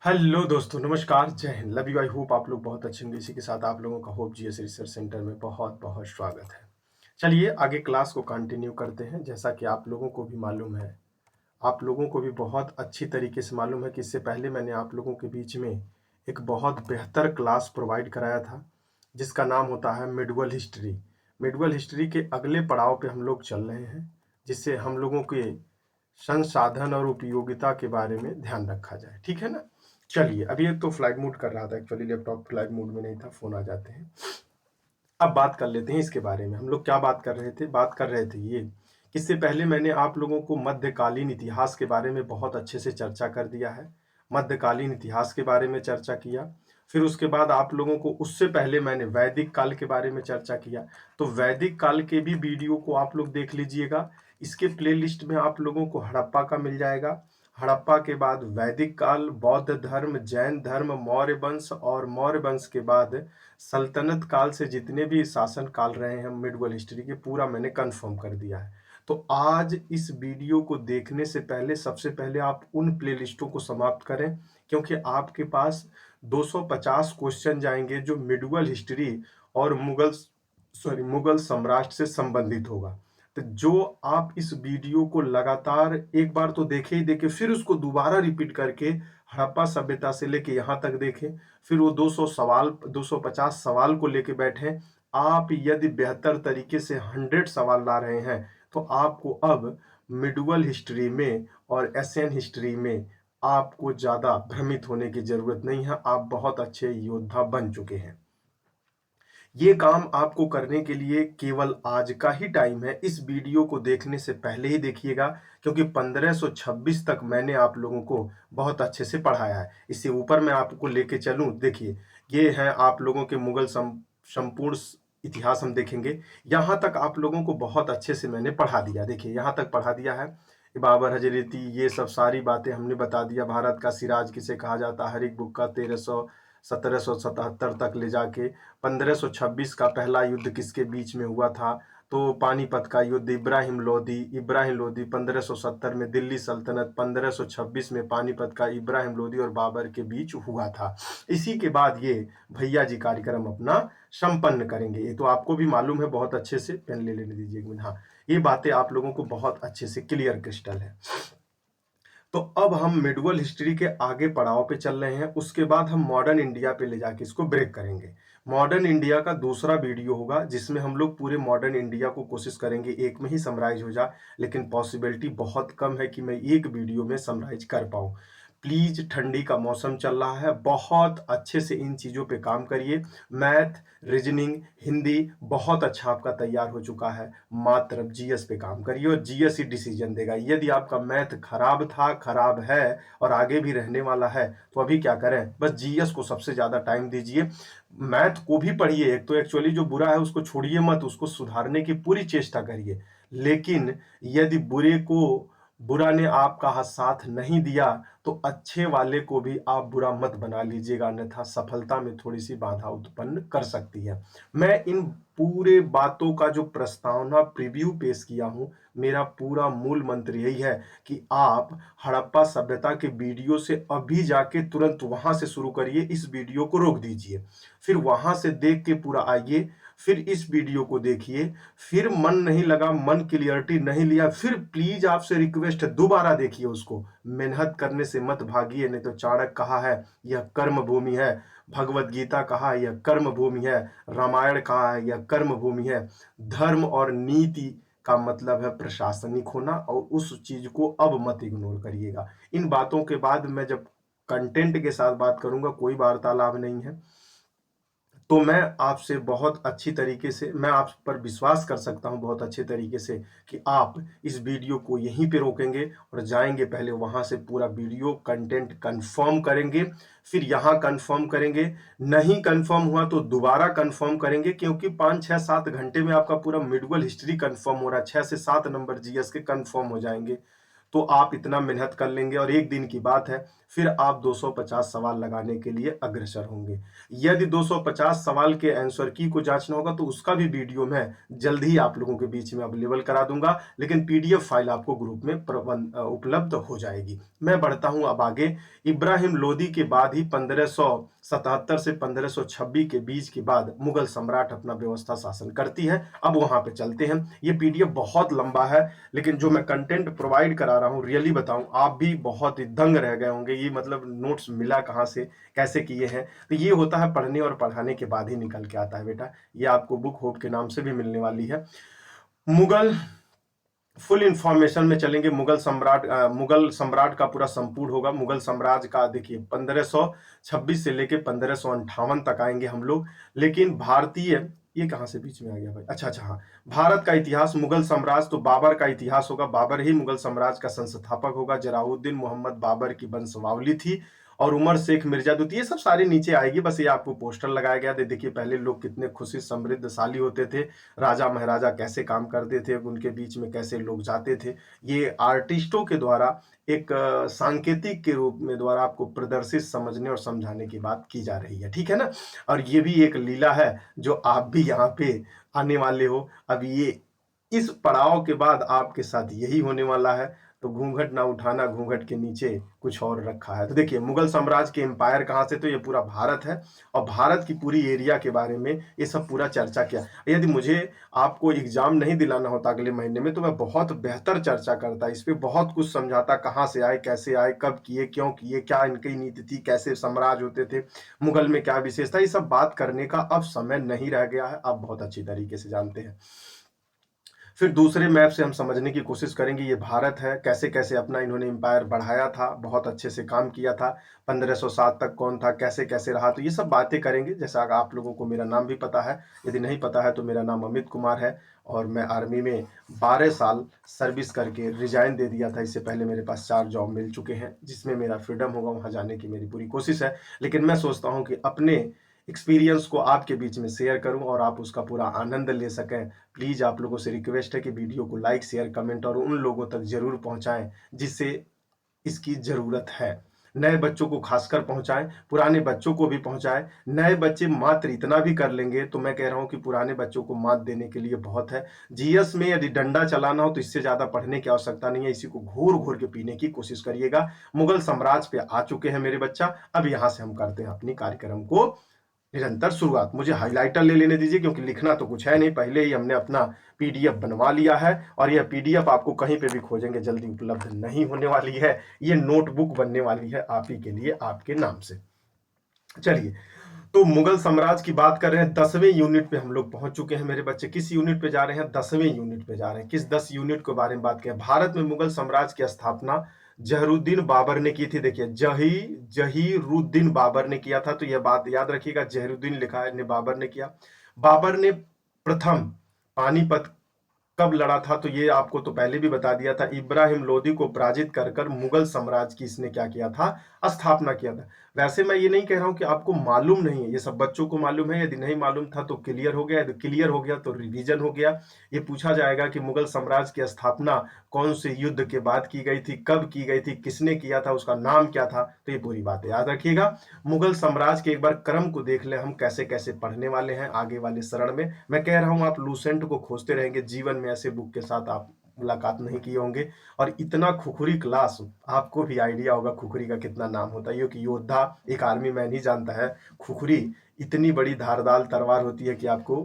Hello दोस्तों, नमस्कार, जय Hind, love you. I hope आप लोग बहुत अच्छे होंगे। इसी के साथ आप लोगों का होप जीएस रिसर्च सेंटर में बहुत बहुत स्वागत है। चलिए आगे क्लास को कंटिन्यू करते हैं। जैसा कि आप लोगों को भी मालूम है, आप लोगों को भी बहुत अच्छी तरीके से मालूम है कि इससे पहले मैंने आप लोगों के बीच में एक बहुत बेहतर क्लास प्रोवाइड कराया था, जिसका नाम होता है मिडवल हिस्ट्री। मिडवल हिस्ट्री के अगले पड़ाव पे हम लोग चल रहे हैं, जिससे हम लोगों के संसाधन और उपयोगिता के बारे में ध्यान रखा जाए। ठीक है ना। चलिए, अभी एक तो फ्लाइट मोड कर रहा था, एक्चुअली लैपटॉप फ्लाइट मोड में नहीं था, फोन आ जाते हैं। अब बात कर लेते हैं इसके बारे में। हम लोग क्या बात कर रहे थे? बात कर रहे थे ये कि इससे पहले मैंने आप लोगों को मध्यकालीन इतिहास के बारे में बहुत अच्छे से चर्चा कर दिया है। मध्यकालीन इतिहास के बारे में चर्चा किया। फिर उसके बाद आप लोगों को उससे पहले मैंने वैदिक काल के बारे में चर्चा किया। तो वैदिक काल के भी वीडियो को आप लोग देख लीजिएगा। इसके प्लेलिस्ट में आप लोगों को हड़प्पा का मिल जाएगा। हड़प्पा के बाद वैदिक काल, बौद्ध धर्म, जैन धर्म, मौर्य वंश, और मौर्य वंश के बाद सल्तनत काल से जितने भी शासन काल रहे हैं मिडवल हिस्ट्री के, पूरा मैंने कंफर्म कर दिया है। तो आज इस वीडियो को देखने से पहले सबसे पहले आप उन प्लेलिस्टों को समाप्त करें, क्योंकि आपके पास 250 क्वेश्चन जाएंगे जो मिडवल हिस्ट्री और मुगल सम्राट से संबंधित होगा। तो जो आप इस वीडियो को लगातार एक बार तो देखे ही देखे, फिर उसको दोबारा रिपीट करके हड़प्पा सभ्यता से लेके यहाँ तक देखें, फिर वो 250 सवाल को लेके बैठे। आप यदि बेहतर तरीके से 100 सवाल ला रहे हैं, तो आपको अब मिडवल हिस्ट्री में और एशियन हिस्ट्री में आपको ज़्यादा भ्रमित होने की ज़रूरत नहीं है। आप बहुत अच्छे योद्धा बन चुके हैं। ये काम आपको करने के लिए केवल आज का ही टाइम है। इस वीडियो को देखने से पहले ही देखिएगा, क्योंकि 1526 तक मैंने आप लोगों को बहुत अच्छे से पढ़ाया है। इससे ऊपर मैं आपको लेके चलूं, देखिए ये है आप लोगों के मुगल संपूर्ण इतिहास हम देखेंगे। यहाँ तक आप लोगों को बहुत अच्छे से मैंने पढ़ा दिया। देखिए यहाँ तक पढ़ा दिया है। बाबर हजरती, ये सब सारी बातें हमने बता दिया। भारत का सिराज किसे कहा जाता है, हर एक बुक का 1777 तक ले जाके 1526 का पहला युद्ध किसके बीच में हुआ था, तो पानीपत का युद्ध, इब्राहिम लोदी 1570 में दिल्ली सल्तनत, 1526 में पानीपत का इब्राहिम लोदी और बाबर के बीच हुआ था। इसी के बाद ये भैया जी कार्यक्रम अपना संपन्न करेंगे। ये तो आपको भी मालूम है बहुत अच्छे से। पेन ले लेने दीजिए एक मिनट। हाँ, ये बातें आप लोगों को बहुत अच्छे से क्लियर क्रिस्टल है। तो अब हम मिडवल हिस्ट्री के आगे पड़ाव पे चल रहे हैं। उसके बाद हम मॉडर्न इंडिया पे ले जाके इसको ब्रेक करेंगे। मॉडर्न इंडिया का दूसरा वीडियो होगा, जिसमें हम लोग पूरे मॉडर्न इंडिया को कोशिश करेंगे एक में ही समराइज हो जाए, लेकिन पॉसिबिलिटी बहुत कम है कि मैं एक वीडियो में समराइज कर पाऊँ। प्लीज, ठंडी का मौसम चल रहा है, बहुत अच्छे से इन चीज़ों पे काम करिए। मैथ, रीजनिंग, हिंदी बहुत अच्छा आपका तैयार हो चुका है। मात्र अब जीएस पे काम करिए और जीएस ही डिसीजन देगा। यदि आपका मैथ खराब था, खराब है और आगे भी रहने वाला है, तो अभी क्या करें, बस जीएस को सबसे ज़्यादा टाइम दीजिए। मैथ को भी पढ़िए, एक तो एक्चुअली जो बुरा है उसको छोड़िए मत, उसको सुधारने की पूरी चेष्टा करिए। लेकिन यदि बुरा ने आपका साथ नहीं दिया, तो अच्छे वाले को भी आप बुरा मत बना लीजिएगा, अन्यथा सफलता में थोड़ी सी बाधा उत्पन्न कर सकती है। मैं इन पूरे बातों का जो प्रस्तावना प्रीव्यू पेश किया हूं, मेरा पूरा मूल मंत्र यही है कि आप हड़प्पा सभ्यता के वीडियो से अभी जाके तुरंत वहां से शुरू करिए, इस वीडियो को रोक दीजिए, फिर वहां से देख के पूरा आइए, फिर इस वीडियो को देखिए, फिर मन नहीं लगा, मन क्लियरिटी नहीं लिया, फिर प्लीज आपसे रिक्वेस्ट है दोबारा देखिए उसको। मेहनत करने से मत भागिए, नहीं तो चाणक्य कहा है यह कर्म भूमि है, भगवत गीता कहा है यह कर्म भूमि है, रामायण कहा है यह कर्म भूमि है। धर्म और नीति का मतलब है प्रशासनिक होना, और उस चीज को अब मत इग्नोर करिएगा। इन बातों के बाद मैं जब कंटेंट के साथ बात करूंगा, कोई वार्तालाप नहीं है, तो मैं आपसे बहुत अच्छी तरीके से, मैं आप पर विश्वास कर सकता हूं बहुत अच्छे तरीके से कि आप इस वीडियो को यहीं पे रोकेंगे और जाएंगे, पहले वहां से पूरा वीडियो कंटेंट कंफर्म करेंगे, फिर यहां कंफर्म करेंगे। नहीं कंफर्म हुआ तो दोबारा कंफर्म करेंगे, क्योंकि 5 6 7 घंटे में आपका पूरा मिडवल हिस्ट्री कंफर्म हो रहा है। 6 से 7 नंबर जीएस के कंफर्म हो जाएंगे। तो आप इतना मेहनत कर लेंगे और एक दिन की बात है, फिर आप 250 सवाल लगाने के लिए अग्रसर होंगे। यदि 250 सवाल के आंसर की को जांचना होगा तो उसका भी वीडियो मैं जल्द ही आप लोगों के बीच में अवेलेबल करा दूंगा, लेकिन पीडीएफ फाइल आपको ग्रुप में उपलब्ध हो जाएगी। मैं बढ़ता हूं अब आगे। इब्राहिम लोदी के बाद ही 1577 से 1526 के बीच के बाद मुगल सम्राट अपना व्यवस्था शासन करती है। अब वहां पे चलते हैं। ये पीडीएफ बहुत लंबा है, लेकिन जो मैं कंटेंट प्रोवाइड करा रहा हूँ, रियली बताऊं, आप भी बहुत ही दंग रह गए होंगे। ये मतलब नोट्स मिला कहाँ से, कैसे किए हैं? तो ये होता है पढ़ने और पढ़ाने के बाद ही निकल के आता है बेटा। ये आपको बुक होप के नाम से भी मिलने वाली है। मुगल फुल इंफॉर्मेशन में चलेंगे। मुगल सम्राट का पूरा संपूर्ण होगा। मुगल साम्राज्य का देखिए 1526 से लेके 1558 तक आएंगे हम लोग। लेकिन भारतीय, ये कहां से बीच में आ गया भाई? अच्छा अच्छा, हाँ, भारत का इतिहास, मुगल साम्राज्य तो बाबर का इतिहास होगा। बाबर ही मुगल साम्राज्य का संस्थापक होगा। जलालुद्दीन मोहम्मद बाबर की वंशावली थी। और उमर शेख मिर्जा दूत, ये सब सारे नीचे आएगी। बस ये आपको पोस्टर लगाया गया। देखिए पहले लोग कितने खुशी समृद्धशाली होते थे, राजा महाराजा कैसे काम करते थे, उनके बीच में कैसे लोग जाते थे। ये आर्टिस्टों के द्वारा एक सांकेतिक के रूप में द्वारा आपको प्रदर्शित, समझने और समझाने की बात की जा रही है, ठीक है ना। और ये भी एक लीला है जो आप भी यहाँ पे आने वाले हो। अब ये इस पड़ाव के बाद आपके साथ यही होने वाला है। तो घूंघट ना उठाना, घूंघट के नीचे कुछ और रखा है। तो देखिए मुगल साम्राज्य के एम्पायर कहाँ से, तो ये पूरा भारत है। और भारत की पूरी एरिया के बारे में ये सब पूरा चर्चा किया। यदि मुझे आपको एग्जाम नहीं दिलाना होता अगले महीने में, तो मैं बहुत बेहतर चर्चा करता, इस पे बहुत कुछ समझाता, कहाँ से आए, कैसे आए, कब किए, क्यों किए, क्या इनकी नीति थी, कैसे साम्राज्य होते थे, मुगल में क्या विशेषता, ये सब बात करने का अब समय नहीं रह गया है। आप बहुत अच्छी तरीके से जानते हैं। फिर दूसरे मैप से हम समझने की कोशिश करेंगे। ये भारत है, कैसे कैसे अपना इन्होंने एम्पायर बढ़ाया था, बहुत अच्छे से काम किया था। 1507 तक कौन था, कैसे कैसे रहा, तो ये सब बातें करेंगे। जैसा आप लोगों को मेरा नाम भी पता है, यदि नहीं पता है तो मेरा नाम अमित कुमार है। और मैं आर्मी में 12 साल सर्विस करके रिजाइन दे दिया था। इससे पहले मेरे पास 4 जॉब मिल चुके हैं, जिसमें मेरा फ्रीडम होगा वहाँ जाने की मेरी पूरी कोशिश है। लेकिन मैं सोचता हूँ कि अपने एक्सपीरियंस को आपके बीच में शेयर करूं और आप उसका पूरा आनंद ले सकें। प्लीज़ आप लोगों से रिक्वेस्ट है कि वीडियो को लाइक, शेयर, कमेंट और उन लोगों तक जरूर पहुंचाएं जिससे इसकी ज़रूरत है। नए बच्चों को खासकर पहुंचाएं, पुराने बच्चों को भी पहुंचाएं। नए बच्चे मात्र इतना भी कर लेंगे तो मैं कह रहा हूं कि पुराने बच्चों को मात देने के लिए बहुत है। जीएस में यदि डंडा चलाना हो तो इससे ज़्यादा पढ़ने की आवश्यकता नहीं है। इसी को घोर घोर के पीने की कोशिश करिएगा। मुगल साम्राज्य पे आ चुके हैं मेरे बच्चा। अब यहाँ से हम करते हैं अपनी कार्यक्रम को निरंतर शुरुआत। मुझे हाइलाइटर ले लेने दीजिए, क्योंकि लिखना तो कुछ है नहीं, पहले ही हमने अपना पीडीएफ बनवा लिया है। और यह पीडीएफ आपको कहीं पे भी खोजेंगे जल्दी उपलब्ध नहीं होने वाली है। ये नोटबुक बनने वाली है आप ही के लिए, आपके नाम से। चलिए, तो मुगल साम्राज्य की बात कर रहे हैं। 10वें यूनिट पे हम लोग पहुंच चुके हैं मेरे बच्चे। किस यूनिट पे जा रहे हैं? 10वें यूनिट पे जा रहे हैं। किस 10 यूनिट के बारे में बात करें? भारत में मुगल साम्राज्य की स्थापना जहरूद्दीन बाबर ने की थी। देखिए जहीरुद्दीन बाबर ने किया था, तो यह बात याद रखिएगा। जहीरुद्दीन लिखा है ने बाबर ने किया। बाबर ने प्रथम पानीपत कब लड़ा था, तो ये आपको तो पहले भी बता दिया था। इब्राहिम लोदी को पराजित कर कर मुगल साम्राज्य की इसने क्या किया था? स्थापना किया था। वैसे मैं ये नहीं कह रहा हूं कि आपको मालूम नहीं है, ये सब बच्चों को मालूम है। यदि नहीं मालूम था तो क्लियर हो गया, यदि क्लियर हो गया तो रिवीजन हो गया। ये पूछा जाएगा कि मुगल साम्राज्य की स्थापना कौन से युद्ध के बाद की गई थी, कब की गई थी, किसने किया था, उसका नाम क्या था, तो ये पूरी बातें याद रखिएगा। मुगल साम्राज्य के एक बार क्रम को देख ले हम, कैसे कैसे पढ़ने वाले हैं आगे वाले शरण में। मैं कह रहा हूं आप लूसेंट को खोजते रहेंगे, जीवन में ऐसे बुक के साथ आप मुलाकात नहीं किए होंगे। और इतना खुखरी क्लास, आपको भी आइडिया होगा खुखरी का कितना नाम होता है। कि योद्धा, एक आर्मी मैन ही जानता है खुखरी इतनी बड़ी धारदार तलवार होती है कि आपको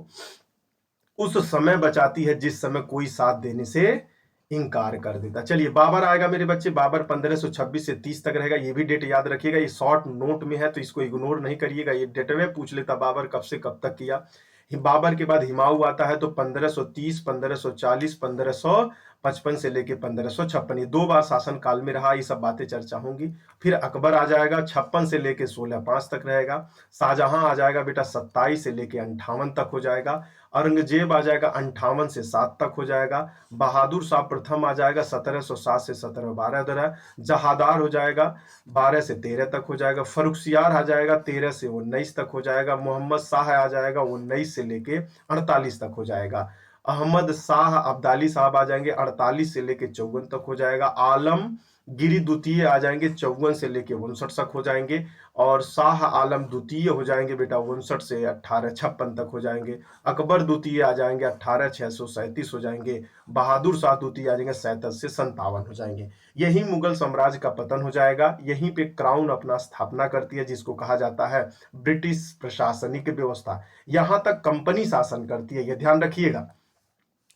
उस समय बचाती है जिस समय कोई साथ देने से इंकार कर देता। चलिए, बाबर आएगा मेरे बच्चे। बाबर 1526 से 30 तक रहेगा। ये भी डेट याद रखिएगा। ये शॉर्ट नोट में है तो इसको इग्नोर नहीं करिएगा। ये डेट में पूछ लेता बाबर कब से कब तक किया। बाबर के बाद हिमायू आता है तो 1530, 1540, 1555 से लेके 1556, ये 2 बार शासन काल में रहा। ये सब बातें चर्चा होंगी। फिर अकबर आ जाएगा, 56 से लेके 1605 तक रहेगा। शाहजहां आ जाएगा बेटा, 27 से लेके 58 तक हो जाएगा। औरंगजेब आ जाएगा, 58 से 7 तक हो जाएगा। बहादुर शाह प्रथम आ जाएगा, 1707 से 1712। जहादार हो जाएगा, 12 से 13 तक हो जाएगा। फर्रुखसियार आ जाएगा, 13 से 19 तक हो जाएगा। मोहम्मद शाह आ जाएगा, 19 से लेके 48 तक हो जाएगा। अहमद शाह अब्दाली साहब आ जाएंगे 48 से लेके 54 तक हो जाएगा। आलम गिरी द्वितीय आ जाएंगे 54 से लेके 59 तक हो जाएंगे। और शाह आलम द्वितीय हो जाएंगे बेटा 59 से 1856 तक हो जाएंगे। अकबर द्वितीय आ जाएंगे 18637 हो जाएंगे। बहादुर शाह द्वितीय आ जाएंगे 67 से 57 हो जाएंगे। यही मुगल साम्राज्य का पतन हो जाएगा। यहीं पे क्राउन अपना स्थापना करती है, जिसको कहा जाता है ब्रिटिश प्रशासनिक व्यवस्था। यहां तक कंपनी शासन करती है, यह ध्यान रखिएगा।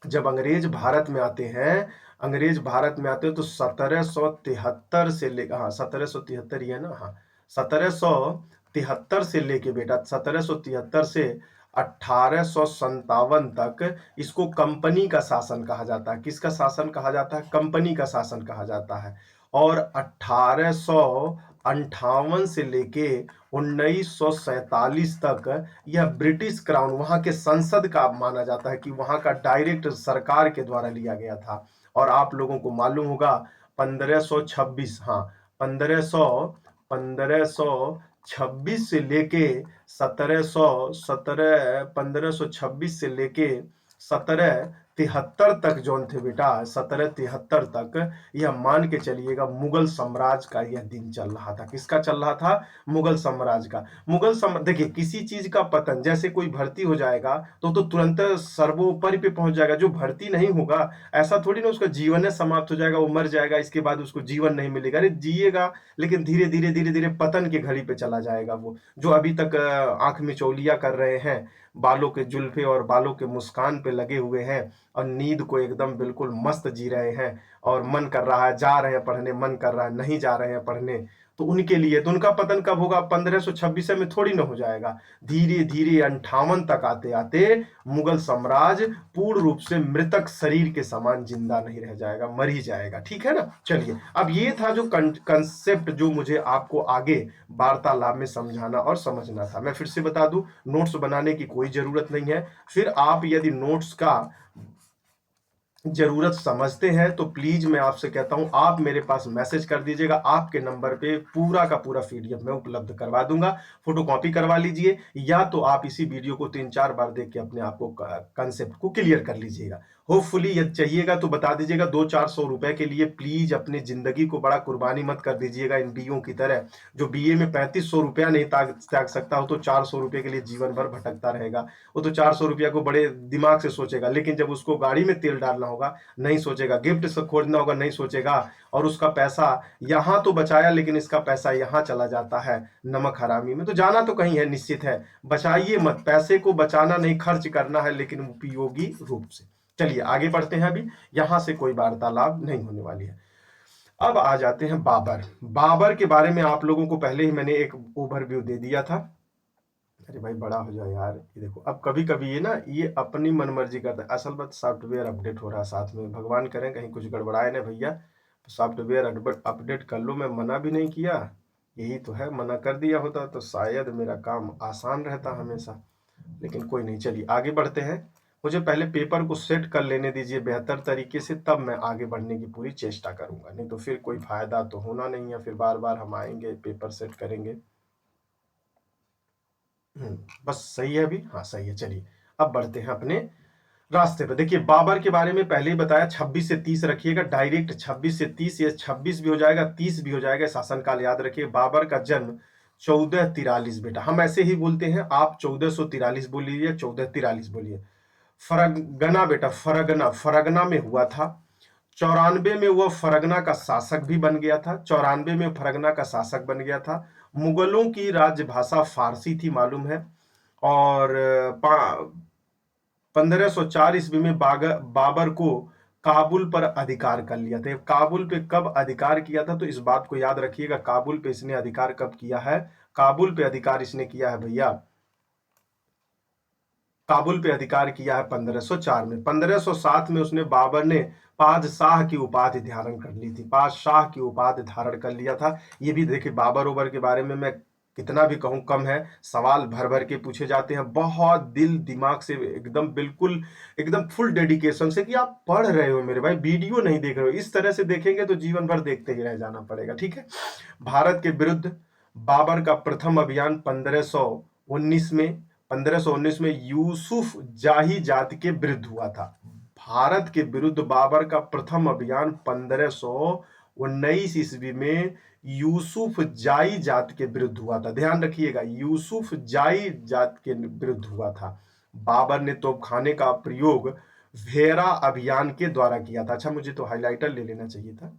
जब अंग्रेज भारत में आते हैं, अंग्रेज भारत में आते हैं तो 1773 से लेकर, हाँ 1773 ही है ना, हाँ 1773 से लेके बेटा 1773 से 1857 तक इसको कंपनी का शासन कहा जाता है। किसका शासन कहा जाता है? कंपनी का शासन कहा जाता है। और 1858 से लेके 1947 तक यह ब्रिटिश क्राउन, वहां के संसद का माना जाता है कि वहां का डायरेक्ट सरकार के द्वारा लिया गया था। और आप लोगों को मालूम होगा 1526, हाँ 1526 से लेके 1526 से लेके 1773 तक जौन थे बेटा, 1773 तक, यह मान के चलिएगा मुगल साम्राज्य का यह दिन चल रहा था। किसका चल रहा था? मुगल साम्राज्य का। देखिए किसी चीज का पतन, जैसे कोई भर्ती हो जाएगा तो तुरंत सर्वोपरि पे पहुंच जाएगा। जो भर्ती नहीं होगा, ऐसा थोड़ी ना उसका जीवन समाप्त हो जाएगा, वो मर जाएगा, इसके बाद उसको जीवन नहीं मिलेगा। अरे जिएगा, लेकिन धीरे धीरे धीरे धीरे पतन की घड़ी पे चला जाएगा। वो जो अभी तक आंख में चौलिया कर रहे हैं, बालों के जुल्फे और बालों के मुस्कान पे लगे हुए हैं, और नींद को एकदम बिल्कुल मस्त जी रहे हैं, और मन कर रहा है, जा रहे हैं पढ़ने, मन कर रहा है नहीं जा रहे हैं पढ़ने, तो उनके लिए तो उनका पतन कब होगा? 1526 में थोड़ी ना हो जाएगा। धीरे धीरे 58 तक आते आते मुगल साम्राज्य पूर्ण रूप से मृतक शरीर के समान जिंदा नहीं रह जाएगा, मर ही जाएगा। ठीक है ना? चलिए, अब ये था जो कंसेप्ट जो मुझे आपको आगे वार्तालाप में समझाना और समझना था। मैं फिर से बता दूं, नोट्स बनाने की कोई जरूरत नहीं है। फिर आप यदि नोट्स का जरूरत समझते हैं तो प्लीज मैं आपसे कहता हूं, आप मेरे पास मैसेज कर दीजिएगा। आपके नंबर पे पूरा का पूरा पीडीएफ मैं उपलब्ध करवा दूंगा। फोटोकॉपी करवा लीजिए, या तो आप इसी वीडियो को 3-4 बार देख के अपने आप को कंसेप्ट को क्लियर कर लीजिएगा। होपफुली यदि चाहिएगा तो बता दीजिएगा। 200-400 रुपए के लिए प्लीज अपनी जिंदगी को बड़ा कुर्बानी मत कर दीजिएगा इन बीओ की तरह। जो बीए में 3500 रुपया नहीं त्याग सकता हो, तो 400 रुपए के लिए जीवन भर भटकता रहेगा। वो तो 400 रुपया को बड़े दिमाग से सोचेगा, लेकिन जब उसको गाड़ी में तेल डालना होगा नहीं सोचेगा, गिफ्ट से खोजना होगा नहीं सोचेगा, और उसका पैसा यहां तो बचाया लेकिन इसका पैसा यहां चला जाता है नमक हरामी में। तो जाना तो कहीं है, निश्चित है। बचाइए मत, पैसे को बचाना नहीं, खर्च करना है, लेकिन उपयोगी रूप से। चलिए आगे बढ़ते हैं। अभी यहां से कोई वार्तालाप नहीं होने वाली है। अब आ जाते हैं बाबर। बाबर के बारे में आप लोगों को पहले ही मैंने एक ओवरव्यू दे दिया था। अरे भाई बड़ा हो जाए यार। ये देखो, अब कभी कभी ये ना, ये अपनी मनमर्जी करता है। असल बात सॉफ्टवेयर अपडेट हो रहा है साथ में, भगवान करें कहीं कुछ गड़बड़ाए ना भैया। सॉफ्टवेयर अपडेट कर लो, मैं मना भी नहीं किया। यही तो है, मना कर दिया होता तो शायद मेरा काम आसान रहता हमेशा, लेकिन कोई नहीं। चलिए आगे बढ़ते हैं। मुझे पहले पेपर को सेट कर लेने दीजिए बेहतर तरीके से, तब मैं आगे बढ़ने की पूरी चेष्टा करूंगा। नहीं तो फिर कोई फायदा तो होना नहीं है, फिर बार बार हम आएंगे पेपर सेट करेंगे। बस सही है अभी, हाँ सही है। चलिए अब बढ़ते हैं अपने रास्ते पे। देखिए बाबर के बारे में पहले ही बताया, 26 से 30 रखिएगा, डायरेक्ट 26 से 30, या 26 भी हो जाएगा 30 भी हो जाएगा। शासनकाल याद रखिए। बाबर का जन्म 1443 बेटा, हम ऐसे ही बोलते हैं, आप 1443 बोलिए, 1443 बोलिए। फरगना बेटा, फरगना, फरगना में हुआ था। 94 में वह फरगना का शासक भी बन गया था। 94 में फरगना का शासक बन गया था। मुगलों की राजभाषा फारसी थी, मालूम है। और 1504 ईस्वी में बाबर को काबुल पर अधिकार कर लिया था। काबुल पे कब अधिकार किया था, तो इस बात को याद रखिएगा। काबुल पे इसने अधिकार कब किया है? काबुल पे अधिकार इसने किया है भैया, काबुल पे अधिकार किया है 1504 में। 1507 में उसने, बाबर ने पादशाह की उपाधि धारण कर ली थी, पादशाह की उपाधि धारण कर लिया था। ये भी देखिए, बाबर ओबर के बारे में मैं कितना भी कहूं कम है। सवाल भर भर के पूछे जाते हैं, बहुत दिल दिमाग से, एकदम बिल्कुल एकदम फुल डेडिकेशन से, कि आप पढ़ रहे हो मेरे भाई, वीडियो नहीं देख रहे हो। इस तरह से देखेंगे तो जीवन भर देखते ही रह जाना पड़ेगा। ठीक है। भारत के विरुद्ध बाबर का प्रथम अभियान 1519 में, 1519 में यूसुफ जाही जाति के विरुद्ध हुआ था। भारत के विरुद्ध बाबर का प्रथम अभियान 1519 ईस्वी में यूसुफ जाई जात के विरुद्ध हुआ था। ध्यान रखिएगा, यूसुफ जाई जात के विरुद्ध हुआ था। बाबर ने तोपखाने का प्रयोग भेरा अभियान के द्वारा किया था। अच्छा, मुझे तो हाइलाइटर ले लेना चाहिए था।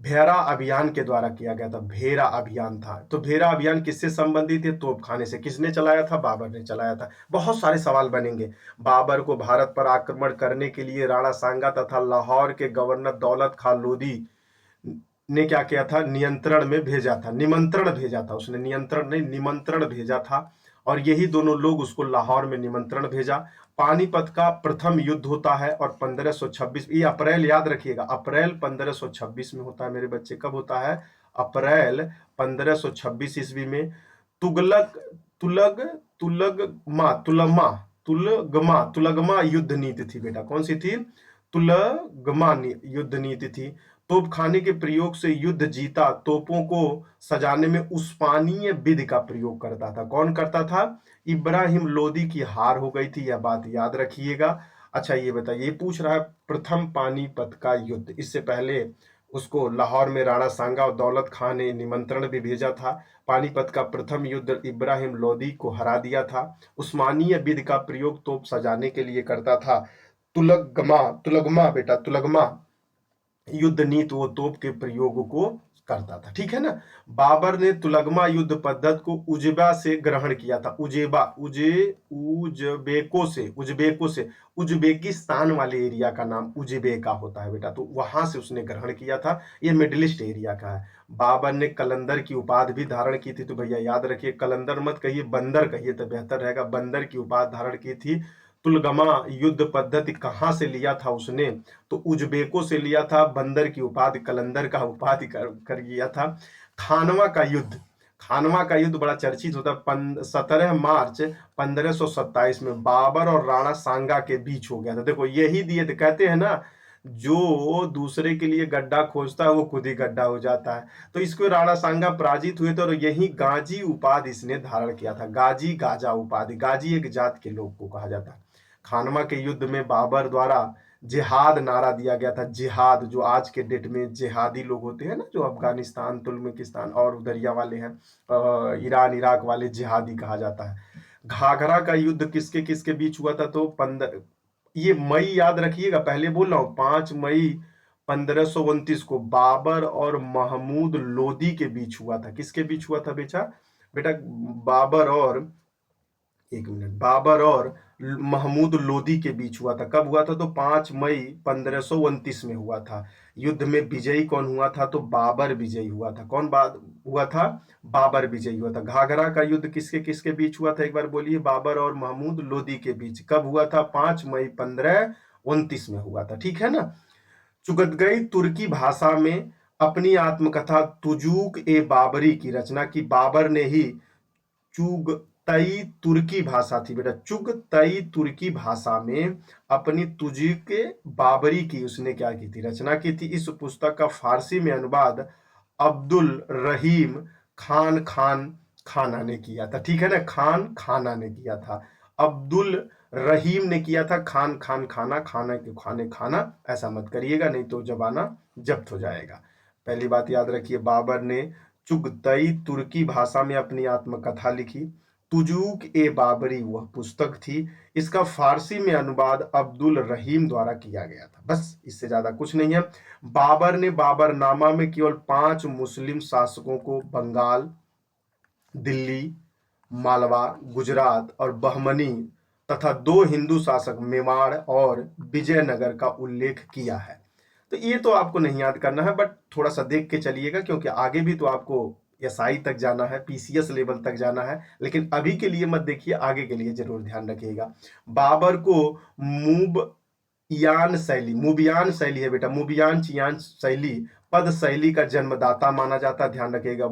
भेरा अभियान के द्वारा किया गया था, भेरा अभियान था। तो भेरा अभियान किससे संबंधित है? तोपखाने से। किसने चलाया था? बाबर ने चलाया था। बहुत सारे सवाल बनेंगे। बाबर को भारत पर आक्रमण करने के लिए राणा सांगा तथा लाहौर के गवर्नर दौलत खान लोधी ने क्या किया था? नियंत्रण में भेजा था, निमंत्रण भेजा था। उसने नियंत्रण नहीं, निमंत्रण भेजा था, और यही दोनों लोग उसको लाहौर में निमंत्रण भेजा। पानीपत का प्रथम युद्ध होता है और 1526, ये अप्रैल याद रखिएगा, अप्रैल 1526 में होता है मेरे बच्चे। कब होता है? अप्रैल 1526 ईस्वी में। तुगलक तुलग तुलगमा तुलगमा तुलगमा तुलगमा युद्ध नीति थी बेटा। कौन सी थी? तुलगमा युद्ध नीति थी। तोपखाने के प्रयोग से युद्ध जीता। तोपों को सजाने में उस्मानीय विधि का प्रयोग करता था। कौन करता था? इब्राहिम लोदी की हार हो गई थी, यह बात याद रखिएगा। अच्छा, ये बताइए, ये पूछ रहा है प्रथम पानीपत का युद्ध। इससे पहले उसको लाहौर में राणा सांगा और दौलत खान ने निमंत्रण भी भेजा था। पानीपत का प्रथम युद्ध इब्राहिम लोदी को हरा दिया था। उस्मानीय विधि का प्रयोग तोप सजाने के लिए करता था। तुलगमा बेटा, तुलगमा युद्ध नीति वो तोप के प्रयोग को करता था। ठीक है ना। बाबर ने तुलगमा युद्ध पद्धति को उजबा से ग्रहण किया था। उजबेको से उज्बेकिस्तान वाले एरिया का नाम उजबेका होता है बेटा, तो वहां से उसने ग्रहण किया था। ये मिडिल ईस्ट एरिया का है। बाबर ने कलंदर की उपाधि भी धारण की थी। तो भैया याद रखिए, कलंदर मत कहिए, बंदर कहिए तो बेहतर रहेगा। बंदर की उपाधि धारण की थी। तुलगमा युद्ध पद्धति कहां से लिया था उसने? तो उज्बेकों से लिया था। बंदर की उपाधि, कलंदर का उपाधि कर लिया था। खानवा का युद्ध, खानवा का युद्ध बड़ा चर्चित होता है। 17 मार्च 1527 में बाबर और राणा सांगा के बीच हो गया था। देखो यही दिए थे, कहते हैं ना, जो दूसरे के लिए गड्ढा खोजता है वो खुद ही गड्ढा हो जाता है। तो इसको राणा सांगा पराजित हुए थे और यही गाजी उपाधि इसने धारण किया था। गाजी, गाजा उपाधि। गाजी एक जात के लोग को कहा जाता है। खानवा के युद्ध में बाबर द्वारा जिहाद नारा दिया गया था। जिहाद, जो आज के डेट में जिहादी लोग होते हैं ना, जो अफगानिस्तान, तुर्कमेनिस्तान और उधरिया वाले हैं, ईरान इराक वाले, जिहादी कहा जाता है। घाघरा का युद्ध किसके किसके बीच हुआ था? तो ये मई याद रखिएगा, पहले बोल रहा हूं, 5 मई 1529 को बाबर और महमूद लोदी के बीच हुआ था। किसके बीच हुआ था बेटा? बाबर और, एक मिनट, बाबर और महमूद लोदी के बीच हुआ था। कब हुआ था? तो 5 मई 1529 में हुआ था। युद्ध में विजयी कौन हुआ था? तो बाबर विजयी हुआ था। कौन बात हुआ था? बाबर विजयी हुआ था। घाघरा का युद्ध किसके किसके बीच हुआ था? एक बार बोलिए। बाबर और महमूद लोदी के बीच। कब हुआ था? 5 मई 1529 में हुआ था। ठीक है ना। चुगतगई तुर्की भाषा में अपनी आत्मकथा तुजूक ए बाबरी की रचना की। बाबर ने ही चुगतई तुर्की भाषा थी बेटा, चुगतई तुर्की भाषा में अपनी तुजुक बाबरी की उसने क्या की थी? रचना की थी। इस पुस्तक का फारसी में अनुवाद अब्दुल रहीम खान खाना ने किया था। ठीक है ना, खान खाना ने किया था। अब्दुल रहीम ने किया था। खान खाना के खाने खाना ऐसा मत करिएगा, नहीं तो जबाना जब्त हो जाएगा। पहली बात याद रखिए, बाबर ने चुगतई तुर्की भाषा में अपनी आत्मकथा लिखी। तुजूक ए बाबरी वह पुस्तक थी। इसका फारसी में अनुवाद अब्दुल रहीम द्वारा किया गया था। बस, इससे ज्यादा कुछ नहीं है। बाबर ने बाबरनामा में केवल 5 मुस्लिम शासकों को बंगाल, दिल्ली, मालवा, गुजरात और बहमनी तथा 2 हिंदू शासक मेवाड़ और विजयनगर का उल्लेख किया है। तो ये तो आपको नहीं याद करना है, बट थोड़ा सा देख के चलिएगा, क्योंकि आगे भी तो आपको एसआई तक जाना है, पीसीएस लेवल तक जाना है। लेकिन अभी के लिए मत देखिए, आगे के लिए जरूर ध्यान रखिएगा। बाबर को मुबियान शैली है बेटा, मुबियान चियान शैली, पद शैली का जन्मदाता माना जाता है। ध्यान रखिएगा,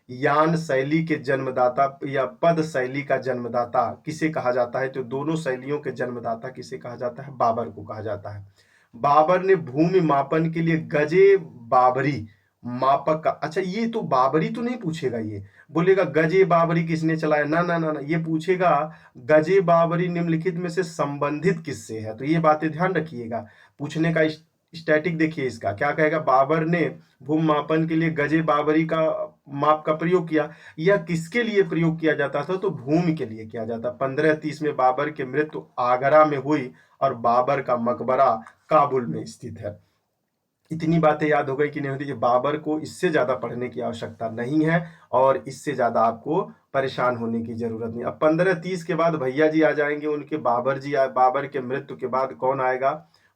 यान शैली के जन्मदाता या पद शैली का जन्मदाता किसे कहा जाता है? तो दोनों शैलियों के जन्मदाता किसे कहा जाता है? बाबर को कहा जाता है। बाबर ने भूमि मापन के लिए गजे बाबरी मापक का। अच्छा, ये तो बाबरी तो नहीं पूछेगा, ये बोलेगा गजे बाबरी किसने चलाया, ना ना ना ना, ये पूछेगा गजे बाबरी निम्नलिखित में से संबंधित किससे है। तो ये बातें ध्यान रखिएगा। पूछने का स्टैटिक देखिए इसका क्या कहेगा, बाबर ने भूमि मापन के लिए गजे बाबरी का माप का प्रयोग किया। यह किसके लिए प्रयोग किया जाता था, तो भूमि के लिए किया जाता। 1530 में बाबर की मृत्यु आगरा में हुई और बाबर का मकबरा काबुल में स्थित है। इतनी बातें याद हो गई कि नहीं होती। बाबर को इससे ज्यादा पढ़ने की आवश्यकता नहीं है और इससे ज्यादा आपको परेशान होने की जरूरत नहीं। अब 1530 के बाद भैया जी आ जाएंगे, उनके बाबर जी बाबर के मृत्यु के बाद कौन आएगा,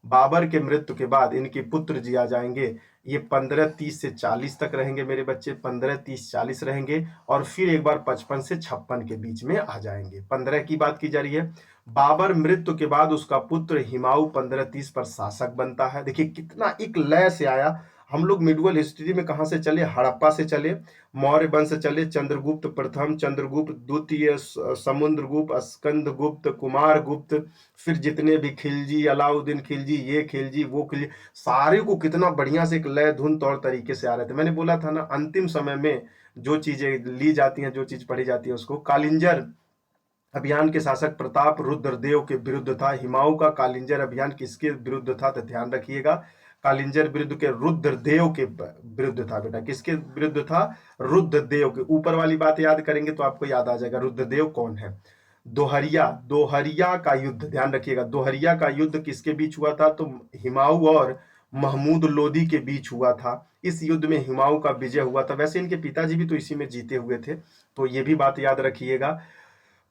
बाबर के मृत्यु के बाद इनके पुत्र जी आ जाएंगे। ये 1530 से 40 तक रहेंगे मेरे बच्चे, 1530-40 रहेंगे और फिर एक बार 55 से 56 के बीच में आ जाएंगे। 15 की बात की जा रही है। बाबर मृत्यु के बाद उसका पुत्र हिमाऊ 1530 पर शासक बनता है। देखिए कितना एक लय से आया। हम लोग मिडुअल हिस्ट्री में कहां से चले, हड़प्पा से चले, मौर्य वंश चले, चंद्रगुप्त प्रथम, चंद्रगुप्त द्वितीय, समुद्रगुप्त, स्कंदगुप्त, कुमार गुप्त, फिर जितने भी खिलजी, अलाउद्दीन खिलजी, ये खिलजी वो खिलजी, सारे को कितना बढ़िया से एक लय धुन तौर तरीके से आ रहे थे। मैंने बोला था ना, अंतिम समय में जो चीजें ली जाती हैं, जो चीज पढ़ी जाती है, उसको कालिंजर अभियान के शासक प्रताप रुद्रदेव के विरुद्ध था। हिमाऊ का कालिंजर अभियान किसके विरुद्ध था, तो ध्यान रखिएगा, कालिंजर विरुद्ध के रुद्रदेव के विरुद्ध था। बेटा किसके विरुद्ध था, रुद्रदेव के। ऊपर वाली बात याद करेंगे तो आपको याद आ जाएगा रुद्रदेव कौन है। दोहरिया, दोहरिया का युद्ध ध्यान रखिएगा, दोहरिया का युद्ध किसके बीच हुआ था, तो हिमाऊ और महमूद लोदी के बीच हुआ था। इस युद्ध में हिमाऊ का विजय हुआ था। वैसे इनके पिताजी भी तो इसी में जीते हुए थे, तो ये भी बात याद रखिएगा।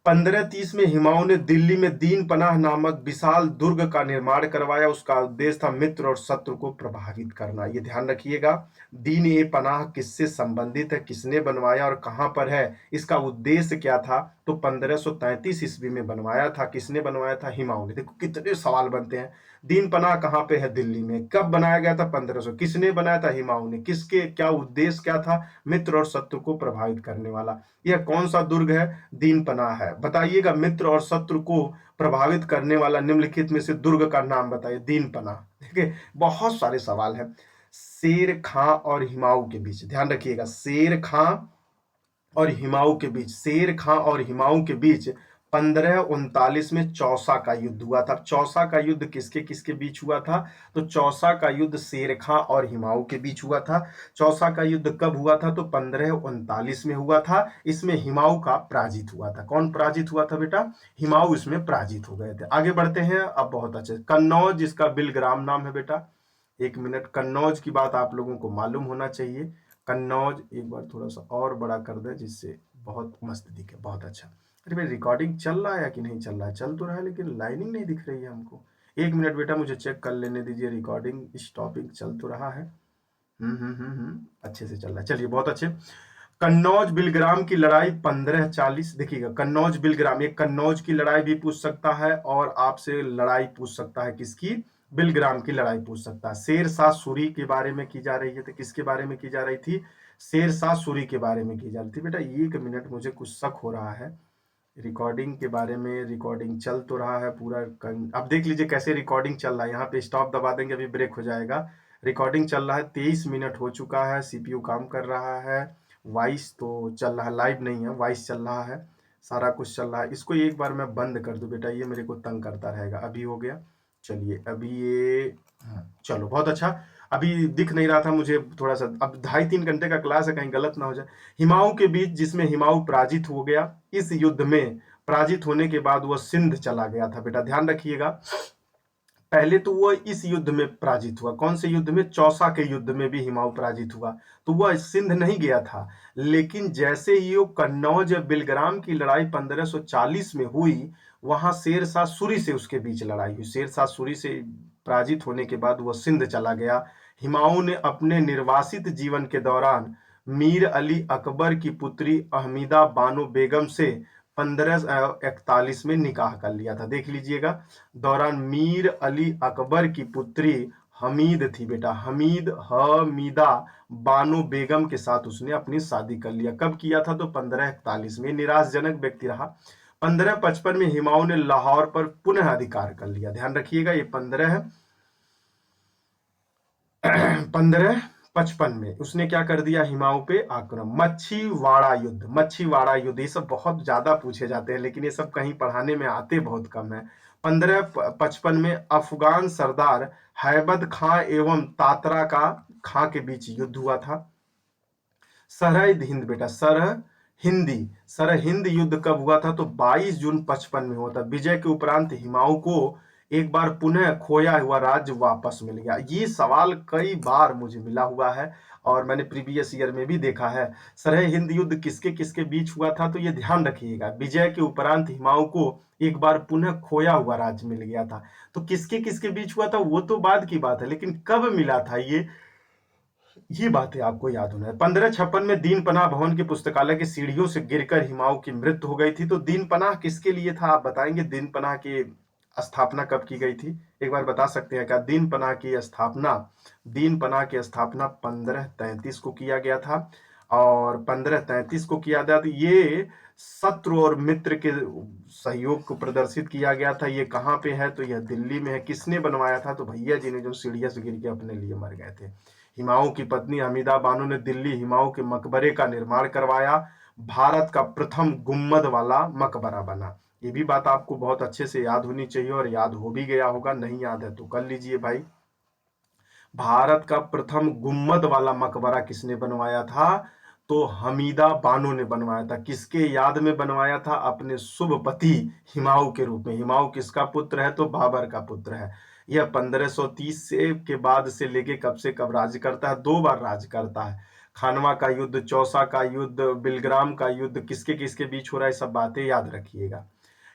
1530 में हिमाऊ ने दिल्ली में दीन पनाह नामक विशाल दुर्ग का निर्माण करवाया। उसका उद्देश्य था मित्र और शत्रु को प्रभावित करना। ये ध्यान रखिएगा, दीन ए पनाह किससे संबंधित है, किसने बनवाया और कहां पर है, इसका उद्देश्य क्या था, तो 1533 ईस्वी में बनवाया था। किसने बनवाया था, हिमाऊ ने। देखो कितने सवाल बनते हैं। दीन पनाह कहां पे है, दिल्ली में। कब बनाया गया था, 1500। किसने बनाया था, हिमाऊ ने। किसके क्या उद्देश्य क्या था, मित्र और शत्रु को प्रभावित करने वाला। यह कौन सा दुर्ग है, दीन पनाह है। बताइएगा, मित्र और शत्रु को प्रभावित करने वाला निम्नलिखित में से दुर्ग का नाम बताइए, दीन पनाह। देखिए बहुत सारे सवाल हैं। शेर खां और हिमाऊ के बीच, ध्यान रखिएगा, शेर खां और हिमाऊ के बीच, शेर खां और हिमाऊ के बीच 1539 में चौसा का युद्ध हुआ था। चौसा का युद्ध किसके किसके बीच हुआ था, तो चौसा का युद्ध शेर खां और हिमाऊ के बीच हुआ था। चौसा का युद्ध कब हुआ था, तो 1539 में हुआ था। इसमें हिमाऊ का पराजित हुआ था। कौन पराजित हुआ था बेटा, हिमाऊ इसमें पराजित हो गए थे। आगे बढ़ते हैं। अब बहुत अच्छे, कन्नौज जिसका बिलग्राम नाम है बेटा, एक मिनट, कन्नौज की बात आप लोगों को मालूम होना चाहिए। कन्नौज एक बार थोड़ा सा और बड़ा कर दे जिससे बहुत मस्त दिखे, बहुत अच्छा। अरे भाई रिकॉर्डिंग चल रहा है कि नहीं चल रहा है, चल तो रहा है लेकिन लाइनिंग नहीं दिख रही है हमको। एक मिनट बेटा मुझे चेक कर लेने दीजिए, रिकॉर्डिंग स्टॉपिंग चल तो रहा है। अच्छे से चल रहा है, चलिए बहुत अच्छे। कन्नौज बिलग्राम की लड़ाई 1540, देखिएगा कन्नौज बिलग्राम, एक कन्नौज की लड़ाई भी पूछ सकता है और आपसे लड़ाई पूछ सकता है किसकी, बिलग्राम की लड़ाई पूछ सकता है। शेर शाह सूरी के बारे में की जा रही है, तो किसके बारे में की जा रही थी, शेर शाह सूरी के बारे में की जा रही थी। बेटा एक मिनट, मुझे कुछ शक हो रहा है रिकॉर्डिंग के बारे में। रिकॉर्डिंग चल तो रहा है पूरा, अब देख लीजिए कैसे रिकॉर्डिंग चल रहा है। यहाँ पे स्टॉप दबा देंगे, अभी ब्रेक हो जाएगा। रिकॉर्डिंग चल रहा है, 23 मिनट हो चुका है, सीपीयू काम कर रहा है, वॉइस तो चल रहा है, लाइव नहीं है, वॉइस चल रहा है, सारा कुछ चल रहा है। इसको एक बार मैं बंद कर दूं बेटा, ये मेरे को तंग करता रहेगा। अभी हो गया, चलिए अभी ये, चलो बहुत अच्छा। अभी दिख नहीं रहा था मुझे थोड़ा सा, अब 2.5-3 घंटे का क्लास है, कहीं गलत ना हो जाए। हिमाऊ के बीच, जिसमें हिमाऊ पराजित हो गया। इस युद्ध में पराजित होने के बाद वह सिंध चला गया था। बेटा ध्यान रखिएगा, पहले तो वह इस युद्ध में पराजित हुआ। कौन से युद्ध में, चौसा के युद्ध में भी हिमाऊ पराजित हुआ, तो वह सिंध नहीं गया था। लेकिन जैसे ही वो कन्नौज बिलग्राम की लड़ाई 1540 में हुई, वहां शेर शाह सूरी से उसके बीच लड़ाई हुई। शेर शाह सूरी से पराजित होने के बाद वह सिंध चला गया। हिमाऊ ने अपने निर्वासित जीवन के दौरान मीर अली अकबर की पुत्री अहमीदा बानो बेगम से 1541 में निकाह कर लिया था। देख लीजिएगा, दौरान मीर अली अकबर की पुत्री हमीद थी बेटा, हमीदा बानो बेगम के साथ उसने अपनी शादी कर लिया। कब किया था, तो 1541 में। निराशजनक व्यक्ति रहा। 1555 में हिमाऊ ने लाहौर पर पुनः अधिकार कर लिया। ध्यान रखिएगा, ये 15 55 में उसने क्या कर दिया, हिमाऊ पे आक्रमण। मच्छीवाड़ा युद्ध, ये सब बहुत ज्यादा पूछे जाते हैं, लेकिन ये सब कहीं पढ़ाने में आते बहुत कम है। 1555 में अफगान सरदार हैबत खां एवं तात्रा का खां के बीच युद्ध हुआ था। सरहद हिंद बेटा, सरहिंद युद्ध कब हुआ था, तो 22 जून 55 में हुआ था। विजय के उपरांत हिमाऊ को एक बार पुनः खोया हुआ राज्य वापस मिल गया। ये सवाल कई बार मुझे मिला हुआ है और मैंने प्रीवियस ईयर में भी देखा है। सरहद हिंद युद्ध किसके किसके बीच हुआ था, तो ये ध्यान रखिएगा। विजय के उपरांत हिमाऊ को एक बार पुनः खोया हुआ राज्य मिल गया था। तो किसके किसके बीच हुआ था वो तो बाद की बात है, लेकिन कब मिला था ये बातें आपको याद होना है। 1556 में दीन पनाह भवन के पुस्तकालय की सीढ़ियों से गिरकर हिमाऊ की मृत्यु हो गई थी। तो दीन पनाह किसके लिए था, आप बताएंगे? दीन पनाह की स्थापना कब की गई थी, एक बार बता सकते हैं क्या? दीन पनाह की स्थापना 1533 को किया गया था। और 1533 को किया गया था। ये शत्रु और मित्र के सहयोग को प्रदर्शित किया गया था। ये कहाँ पे है, तो यह दिल्ली में है। किसने बनवाया था, तो भैया जी ने, जो सीढ़ियों से गिर के अपने लिए मर गए थे। हिमाऊ की पत्नी हमीदा बानो ने दिल्ली हिमाऊ के मकबरे का निर्माण करवाया। भारत का प्रथम गुम्मद वाला मकबरा बना। ये भी बात आपको बहुत अच्छे से याद होनी चाहिए, और याद हो भी गया होगा, नहीं याद है तो कर लीजिए भाई। भारत का प्रथम गुम्मद वाला मकबरा किसने बनवाया था, तो हमीदा बानो ने बनवाया था। किसके याद में बनवाया था, अपने शुभ पति हिमाऊ के रूप में। हिमाऊ किसका पुत्र है, तो बाबर का पुत्र है। यह 1530 से के बाद से लेके कब से कब राज्य करता है, 2 बार राज्य करता है। खानवा का युद्ध, चौसा का युद्ध, बिलग्राम का युद्ध, किसके किसके बीच हो रहा है, सब बातें याद रखिएगा।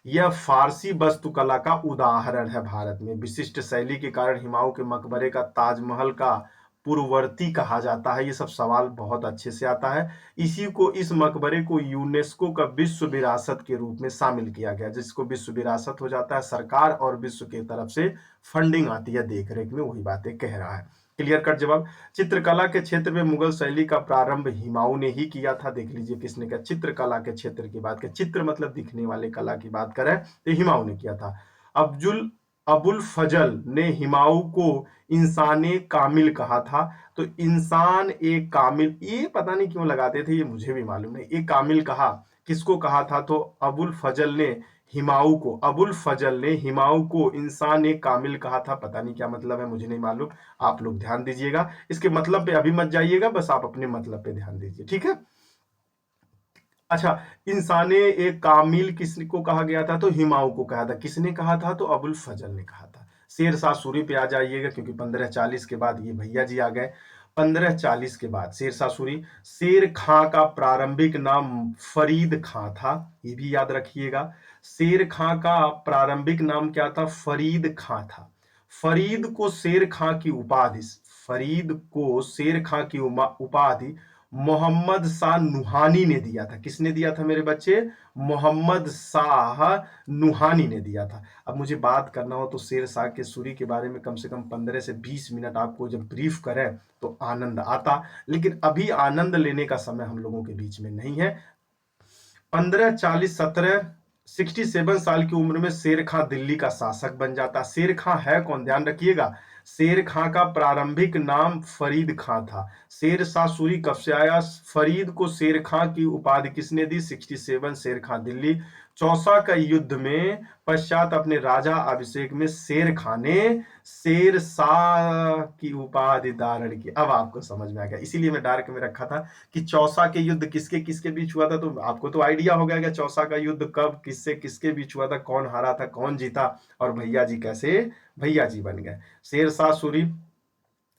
यह फारसी वास्तुकला का उदाहरण है। भारत में विशिष्ट शैली के कारण हिमाऊ के मकबरे का ताजमहल का पूर्ववर्ती कहा जाता है। ये सब सवाल बहुत अच्छे से आता है। इस मकबरे को यूनेस्को का विश्व विरासत के रूप में शामिल किया गया। जिसको विश्व विरासत हो जाता है, सरकार और विश्व की तरफ से फंडिंग आती है देख रेख में, वही बातें कह रहा है। क्लियर कट जवाब। चित्रकला के क्षेत्र में मुगल शैली का प्रारंभ हिमाऊ ने ही किया था। देख लीजिए किसने किया, चित्रकला के क्षेत्र की बात करें, चित्र मतलब दिखने वाले कला की बात करें तो हिमाऊ ने किया था। अबुल फजल ने हिमाऊ को इंसान कामिल कहा था। तो इंसान एक कामिल, ये पता नहीं क्यों लगाते थे, ये मुझे भी मालूम नहीं। एक कामिल कहा, किसको कहा था, तो अबुल फजल ने हिमाऊ को इंसान एक कामिल कहा था। पता नहीं क्या मतलब है, मुझे नहीं मालूम, आप लोग ध्यान दीजिएगा। इसके मतलब पे अभी मत जाइएगा, बस आप अपने मतलब पे ध्यान दीजिए, ठीक है। अच्छा, इंसाने एक कामिल किसको कहा गया था, तो हिमाऊ को कहा था। किसने कहा था, तो अबुल फजल ने कहा था। शेर शाह सूरी पे आ जाइएगा, क्योंकि 1540 के बाद ये भैया जी आ गए। 1540 के बाद शेर शाह सूरी। शेर खां का प्रारंभिक नाम फरीद खां था, ये भी याद रखिएगा। शेर खां का प्रारंभिक नाम क्या था, फरीद खां था। फरीद को शेर खां की उपाधि मोहम्मद शाह नुहानी ने दिया था। किसने दिया था मेरे बच्चे, मोहम्मद शाह नुहानी ने दिया था। अब मुझे बात करना हो तो शेर शाह के सूरी के बारे में कम से कम 15 से 20 मिनट आपको जब ब्रीफ करें तो आनंद आता, लेकिन अभी आनंद लेने का समय हम लोगों के बीच में नहीं है। 67 साल की उम्र में शेर खां दिल्ली का शासक बन जाता। शेर खां है कौन, ध्यान रखिएगा। शेर खां का प्रारंभिक नाम फरीद खां था। शेर शाह सूरी कब से आया, फरीद को शेर खां की उपाधि किसने दी, 67 शेर खां दिल्ली। चौसा का युद्ध में पश्चात अपने राजा अभिषेक में शेर खां ने शेर शाह की उपाधि धारण की। अब आपको समझ में आ गया, इसीलिए मैं डार्क में रखा था कि चौसा के युद्ध किसके किसके बीच हुआ था। तो आपको तो आइडिया हो गया कि चौसा का युद्ध कब किससे किसके बीच हुआ था, कौन हारा था, कौन जीता, और भैया जी कैसे भैया जी बन गए। शेर शाह सूरी।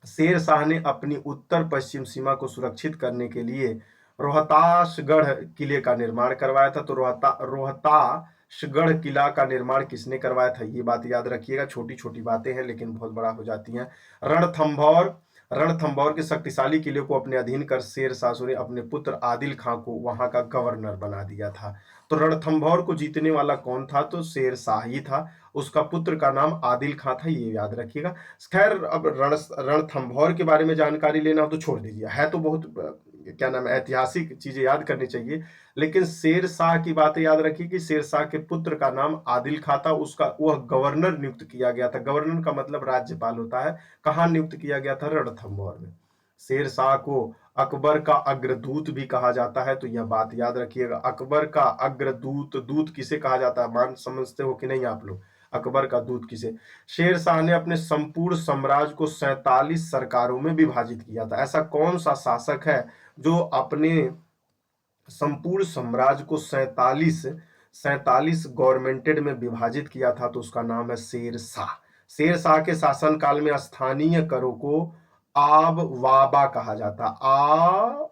शेर शाह ने अपनी उत्तर पश्चिम सीमा को सुरक्षित करने के लिए रोहतासगढ़ किले का निर्माण करवाया था। तो रोहतासगढ़ किला का निर्माण किसने करवाया था, ये बात याद रखिएगा। छोटी छोटी बातें हैं लेकिन बहुत बड़ा हो जाती हैं। रणथंभौर के शक्तिशाली किले को अपने अधीन कर शेर शाह सूरी ने अपने पुत्र आदिल खां को वहां का गवर्नर बना दिया था। तो रणथंभौर को जीतने वाला कौन था, तो शेर शाह ही था। उसका पुत्र का नाम आदिल खां था, ये याद रखिएगा। खैर, अब रणथंभौर के बारे में जानकारी लेना हो तो छोड़ दीजिए, है तो बहुत क्या नाम है, ऐतिहासिक चीजें याद करनी चाहिए। लेकिन शेर शाह की बातें याद रखिए कि शेर शाह के पुत्र का नाम आदिल खां था। उसका वह गवर्नर नियुक्त किया गया था। गवर्नर का मतलब राज्यपाल होता है। कहाँ नियुक्त किया गया था, रणथंभौर में। शेर शाह को अकबर का अग्रदूत भी कहा जाता है, तो यह बात याद रखिएगा। अकबर का अग्रदूत, दूत किसे कहा जाता है, मान समझते हो कि नहीं आप लोग, अकबर का दूत किसे। शेर शाह ने अपने संपूर्ण साम्राज्य को 47 सरकारों में विभाजित किया था। ऐसा कौन सा शासक है जो अपने संपूर्ण साम्राज्य को 47 गवर्नमेंटेड में विभाजित किया था, तो उसका नाम है शेर शाह। शेर शाह के शासनकाल में स्थानीय करों को आब वाबा कहा जाता। आब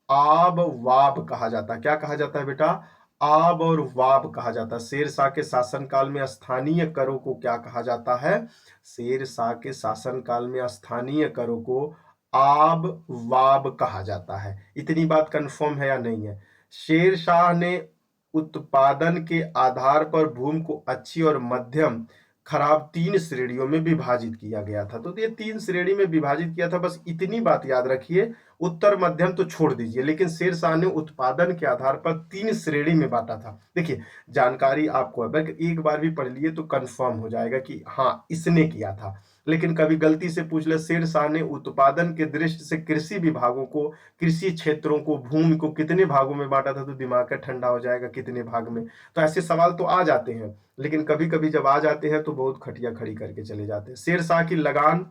वाब कहा जाता। क्या कहा जाता है बेटा, आब और वाब कहा जाता है। शेर शाह के शासनकाल में स्थानीय करों को क्या कहा जाता है, शेर शाह के शासनकाल में स्थानीय करों को आब वाब कहा जाता है। इतनी बात कंफर्म है या नहीं है। शेर शाह ने उत्पादन के आधार पर भूमि को अच्छी और मध्यम खराब 3 श्रेणियों में विभाजित किया गया था। तो ये 3 श्रेणी में विभाजित किया था, बस इतनी बात याद रखिए। उत्तर मध्यम तो छोड़ दीजिए, लेकिन शेर शाह ने उत्पादन के आधार पर 3 श्रेणी में बांटा था। देखिए जानकारी आपको अगर एक बार भी पढ़ लिए तो कंफर्म हो जाएगा कि हाँ इसने किया था। लेकिन कभी गलती से पूछ ले, शेर शाह ने उत्पादन के दृष्टि से कृषि विभागों को, कृषि क्षेत्रों को, भूमि को कितने भागों में बांटा था, तो दिमाग का ठंडा हो जाएगा, कितने भाग में। तो ऐसे सवाल तो आ जाते हैं, लेकिन कभी कभी जब आ जाते हैं तो बहुत खटिया खड़ी करके चले जाते हैं। शेर शाह की लगान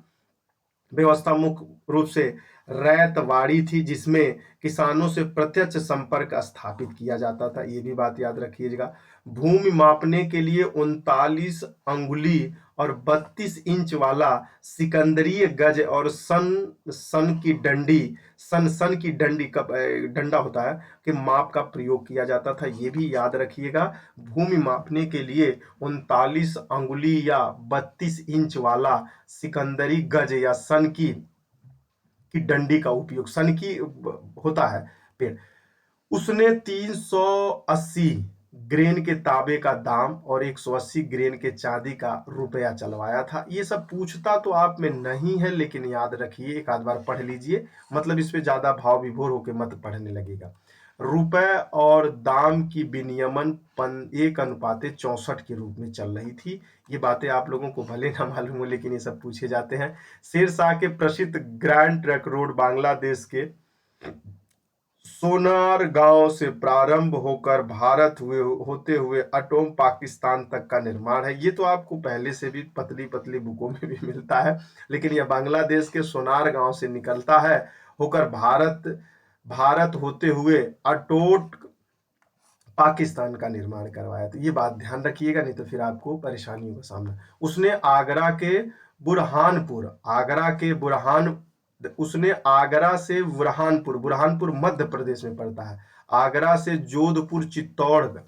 व्यवस्था मुख्य रूप से रैयतवाड़ी थी, जिसमें किसानों से प्रत्यक्ष संपर्क स्थापित किया जाता था। ये भी बात याद रखिएगा। भूमि मापने के लिए 39 अंगुली और 32 इंच वाला सिकंदरीय गज और सन की डंडी, सन की डंडी का डंडा होता है कि माप का प्रयोग किया जाता था। ये भी याद रखिएगा। भूमि मापने के लिए 39 अंगुली या 32 इंच वाला सिकंदरी गज या सन की डंडी का उपयोग, सन की होता है पेड़। उसने 380 ग्रेन के तांबे का दाम और 180 ग्रेन के चांदी का रुपया चलवाया था। ये सब पूछता तो आप में नहीं है, लेकिन याद रखिए, एक आध बार पढ़ लीजिए, मतलब इस पे ज्यादा भाव विभोर होकर मत पढ़ने लगेगा। रुपए और दाम की विनियमन 1:64 के रूप में चल रही थी। ये बातें आप लोगों को भले ना मालूम हो, लेकिन ये सब पूछे जाते हैं। शेर शाह के प्रसिद्ध ग्रैंड ट्रंक रोड बांग्लादेश के सोनार गांव से प्रारंभ होकर भारत होते हुए अटोम पाकिस्तान तक का निर्माण है। ये तो आपको पहले से भी पतली पतली बुकों में भी मिलता है, लेकिन यह बांग्लादेश के सोनार गांव से निकलता है, होकर भारत होते हुए अटोट पाकिस्तान का निर्माण करवाया। तो ये बात ध्यान रखिएगा, नहीं तो फिर आपको परेशानियों का सामना। उसने आगरा से बुरहानपुर, बुरहानपुर मध्य प्रदेश में पड़ता है, आगरा से जोधपुर, चित्तौड़गढ़,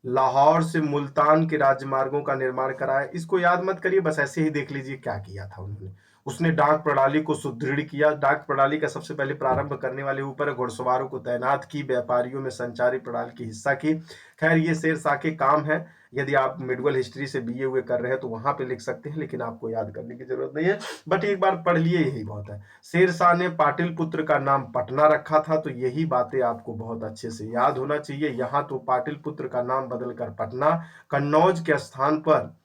लाहौर से मुल्तान के राजमार्गों का निर्माण कराया। इसको याद मत करिए, बस ऐसे ही देख लीजिए क्या किया था उन्होंने। उसने डाक प्रणाली को सुदृढ़ किया। डाक प्रणाली का सबसे पहले प्रारंभ करने वाले ऊपर घुड़सवारों को तैनात की, व्यापारियों में संचारी प्रणाली की हिस्सा की। खैर ये शेर शाह के काम है। यदि आप मिडवल हिस्ट्री से बीए हुए कर रहे हैं तो वहां पे लिख सकते हैं, लेकिन आपको याद करने की जरूरत नहीं है, बट एक बार पढ़ लिए यही बहुत है। शेर शाह ने पाटिलपुत्र का नाम पटना रखा था, तो यही बातें आपको बहुत अच्छे से याद होना चाहिए। यहाँ तो पाटिलपुत्र का नाम बदलकर पटना, कन्नौज के स्थान पर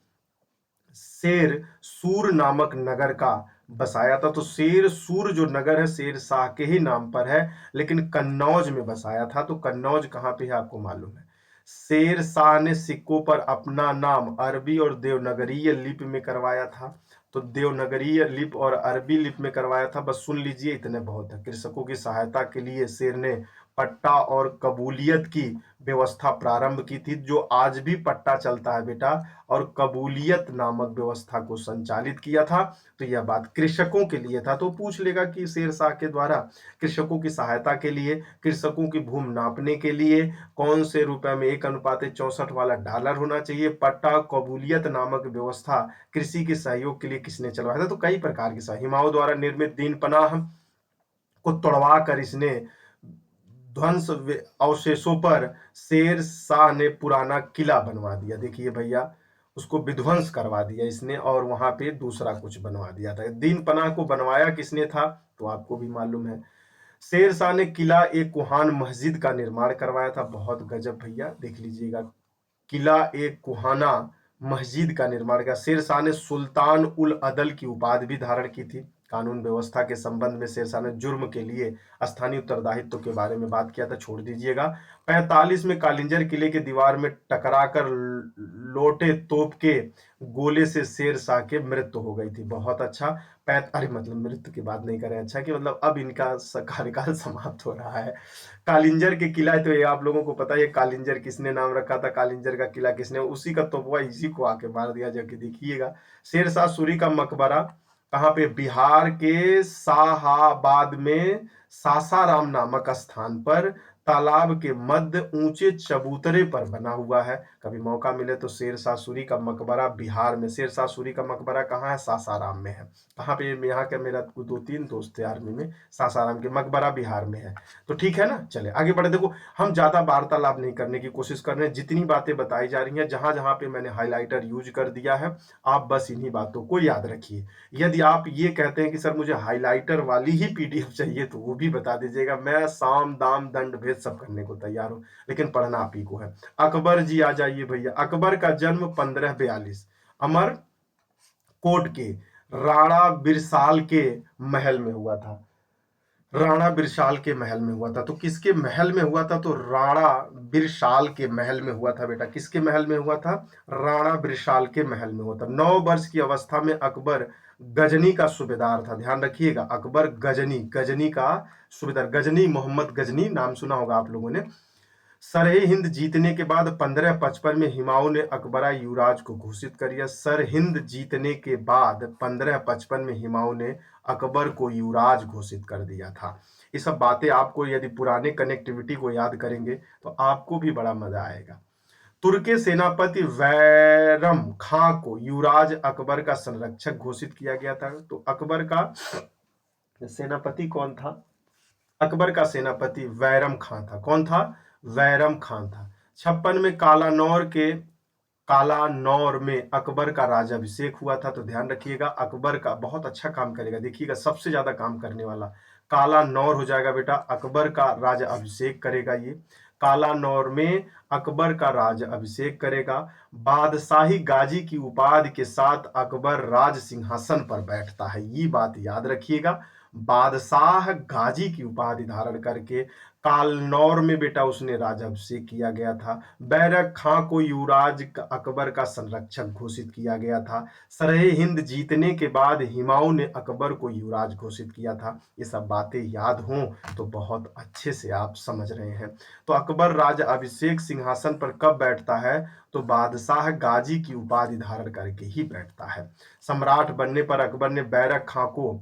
शेर सूर नामक नगर का बसाया था। तो शेर सूर जो नगर है शेर शाह के ही नाम पर है, लेकिन कन्नौज में बसाया था। तो कन्नौज कहाँ पे है आपको मालूम है। शेर शाह ने सिक्कों पर अपना नाम अरबी और देवनागरीय लिपि में करवाया था। तो देवनागरीय लिपि और अरबी लिपि में करवाया था। बस सुन लीजिए, इतने बहुत है। कृषकों की सहायता के लिए शेर ने पट्टा और कबूलियत की व्यवस्था प्रारंभ की थी, जो आज भी पट्टा चलता है बेटा, और कबूलियत नामक व्यवस्था को संचालित किया था। तो यह बात कृषकों के लिए था। तो पूछ लेगा कि शेर शाह के द्वारा कृषकों की सहायता के लिए, कृषकों की भूमि नापने के लिए कौन से रुपए में 1:64 वाला डॉलर होना चाहिए, पट्टा कबूलियत नामक व्यवस्था कृषि के सहयोग के लिए किसने चलवाया था। तो कई प्रकार की हिमाओं द्वारा निर्मित दीन पनाह को तोड़वा कर इसने ध्वंस अवशेषों पर शेर शाह ने पुराना किला बनवा दिया। देखिए भैया, उसको विध्वंस करवा दिया इसने और वहां पे दूसरा कुछ बनवा दिया था। दीन पनाह को बनवाया किसने था, तो आपको भी मालूम है। शेर शाह ने किला एक कुहान मस्जिद का निर्माण करवाया था। बहुत गजब भैया, देख लीजिएगा, किला एक कुहाना मस्जिद का निर्माण किया। शेर शाह ने सुल्तान उल अदल की उपाधि भी धारण की थी। कानून व्यवस्था के संबंध में शेरशाह ने जुर्म के लिए स्थानीय उत्तरदायित्व के बारे में बात किया था, छोड़ दीजिएगा। 45 में कालिंजर किले के दीवार में टकराकर लोटे तोप के गोले से शेरशाह के मृत्यु हो गई थी। बहुत अच्छा। अरे मतलब मृत्यु की बात नहीं करें, अच्छा कि मतलब अब इनका कार्यकाल समाप्त हो रहा है। कालिंजर के किला है, तो ये आप लोगों को पता है कालिंजर किसने नाम रखा था, कालिंजर का किला किसने, उसी का तोपुआ इसी को आके मार दिया। जाके देखिएगा शेरशाह सूरी का मकबरा कहाँ पे, बिहार के शाहाबाद में सासाराम नामक स्थान पर तालाब के मध्य ऊंचे चबूतरे पर बना हुआ है। कभी मौका मिले तो शेरशाह सूरी का मकबरा बिहार में, शेरशाह सूरी का मकबरा कहाँ है, सासाराम में है। कहाँ पे, यहाँ के मेरा 2-3 दोस्त थे आर्मी में, सासाराम के मकबरा बिहार में है। तो ठीक है ना, चले आगे बढ़े। देखो हम ज्यादा वार्तालाप नहीं करने की कोशिश कर रहे हैं, जितनी बातें बताई जा रही हैं, जहां जहां पे मैंने हाईलाइटर यूज कर दिया है, आप बस इन्हीं बातों को याद रखिए। यदि आप ये कहते हैं कि सर मुझे हाईलाइटर वाली ही पीडीएफ चाहिए, तो वो भी बता दीजिएगा, मैं साम दाम दंड भेद सब करने को तैयार हूं, लेकिन पढ़ना आप ही को है। अकबर जी आ जाइए भैया। अकबर का जन्म 1542 अमर कोट के राणा बिरसाल के महल में हुआ था। राणा बिरसाल के महल में हुआ था। तो किसके महल में हुआ था, तो राणा बिरसाल के महल में हुआ था बेटा। किसके महल में हुआ था, राणा बिरसाल के महल में हुआ था। 9 वर्ष की अवस्था में अकबर गजनी का सूबेदार था। ध्यान रखिएगा, अकबर गजनी का सूबेदार, गजनी मोहम्मद गजनी नाम सुना होगा आप लोगों ने। सरहिंद हिंद जीतने के बाद 1555 में हुमायूं ने अकबरा युवराज को घोषित कर दिया। सरहिंद जीतने के बाद 1555 में हुमायूं ने अकबर को युवराज घोषित कर दिया था। ये सब बातें आपको यदि पुराने कनेक्टिविटी को याद करेंगे तो आपको भी बड़ा मजा आएगा। तुर्के सेनापति वैरम खां को युवराज अकबर का संरक्षक घोषित किया गया था। तो अकबर का सेनापति कौन था, अकबर का सेनापति वैरम खां था। कौन था, वैरम खान था। 56 में कालानौर में अकबर का राजाभिषेक हुआ था। तो ध्यान रखिएगा, अकबर का बहुत अच्छा काम करेगा, देखिएगा सबसे ज्यादा काम करने वाला कालानौर हो जाएगा बेटा। अकबर का राजा अभिषेक करेगा, ये कालानौर में अकबर का राज अभिषेक करेगा। बादशाही गाजी की उपाधि के साथ अकबर राज सिंहासन पर बैठता है, ये बात याद रखिएगा। बादशाह गाजी की उपाधि धारण करके कालनौर में बेटा उसने राजाभिषेक किया गया था। बैरक खां को युवराज अकबर का संरक्षक घोषित किया गया था। सरहिंद हिंद जीतने के बाद हुमायूं ने अकबर को युवराज घोषित किया था। ये सब बातें याद हों तो बहुत अच्छे से आप समझ रहे हैं। तो अकबर राजा अभिषेक सिंहासन पर कब बैठता है, तो बादशाह गाजी की उपाधि धारण करके ही बैठता है। सम्राट बनने पर अकबर ने बैरक खां को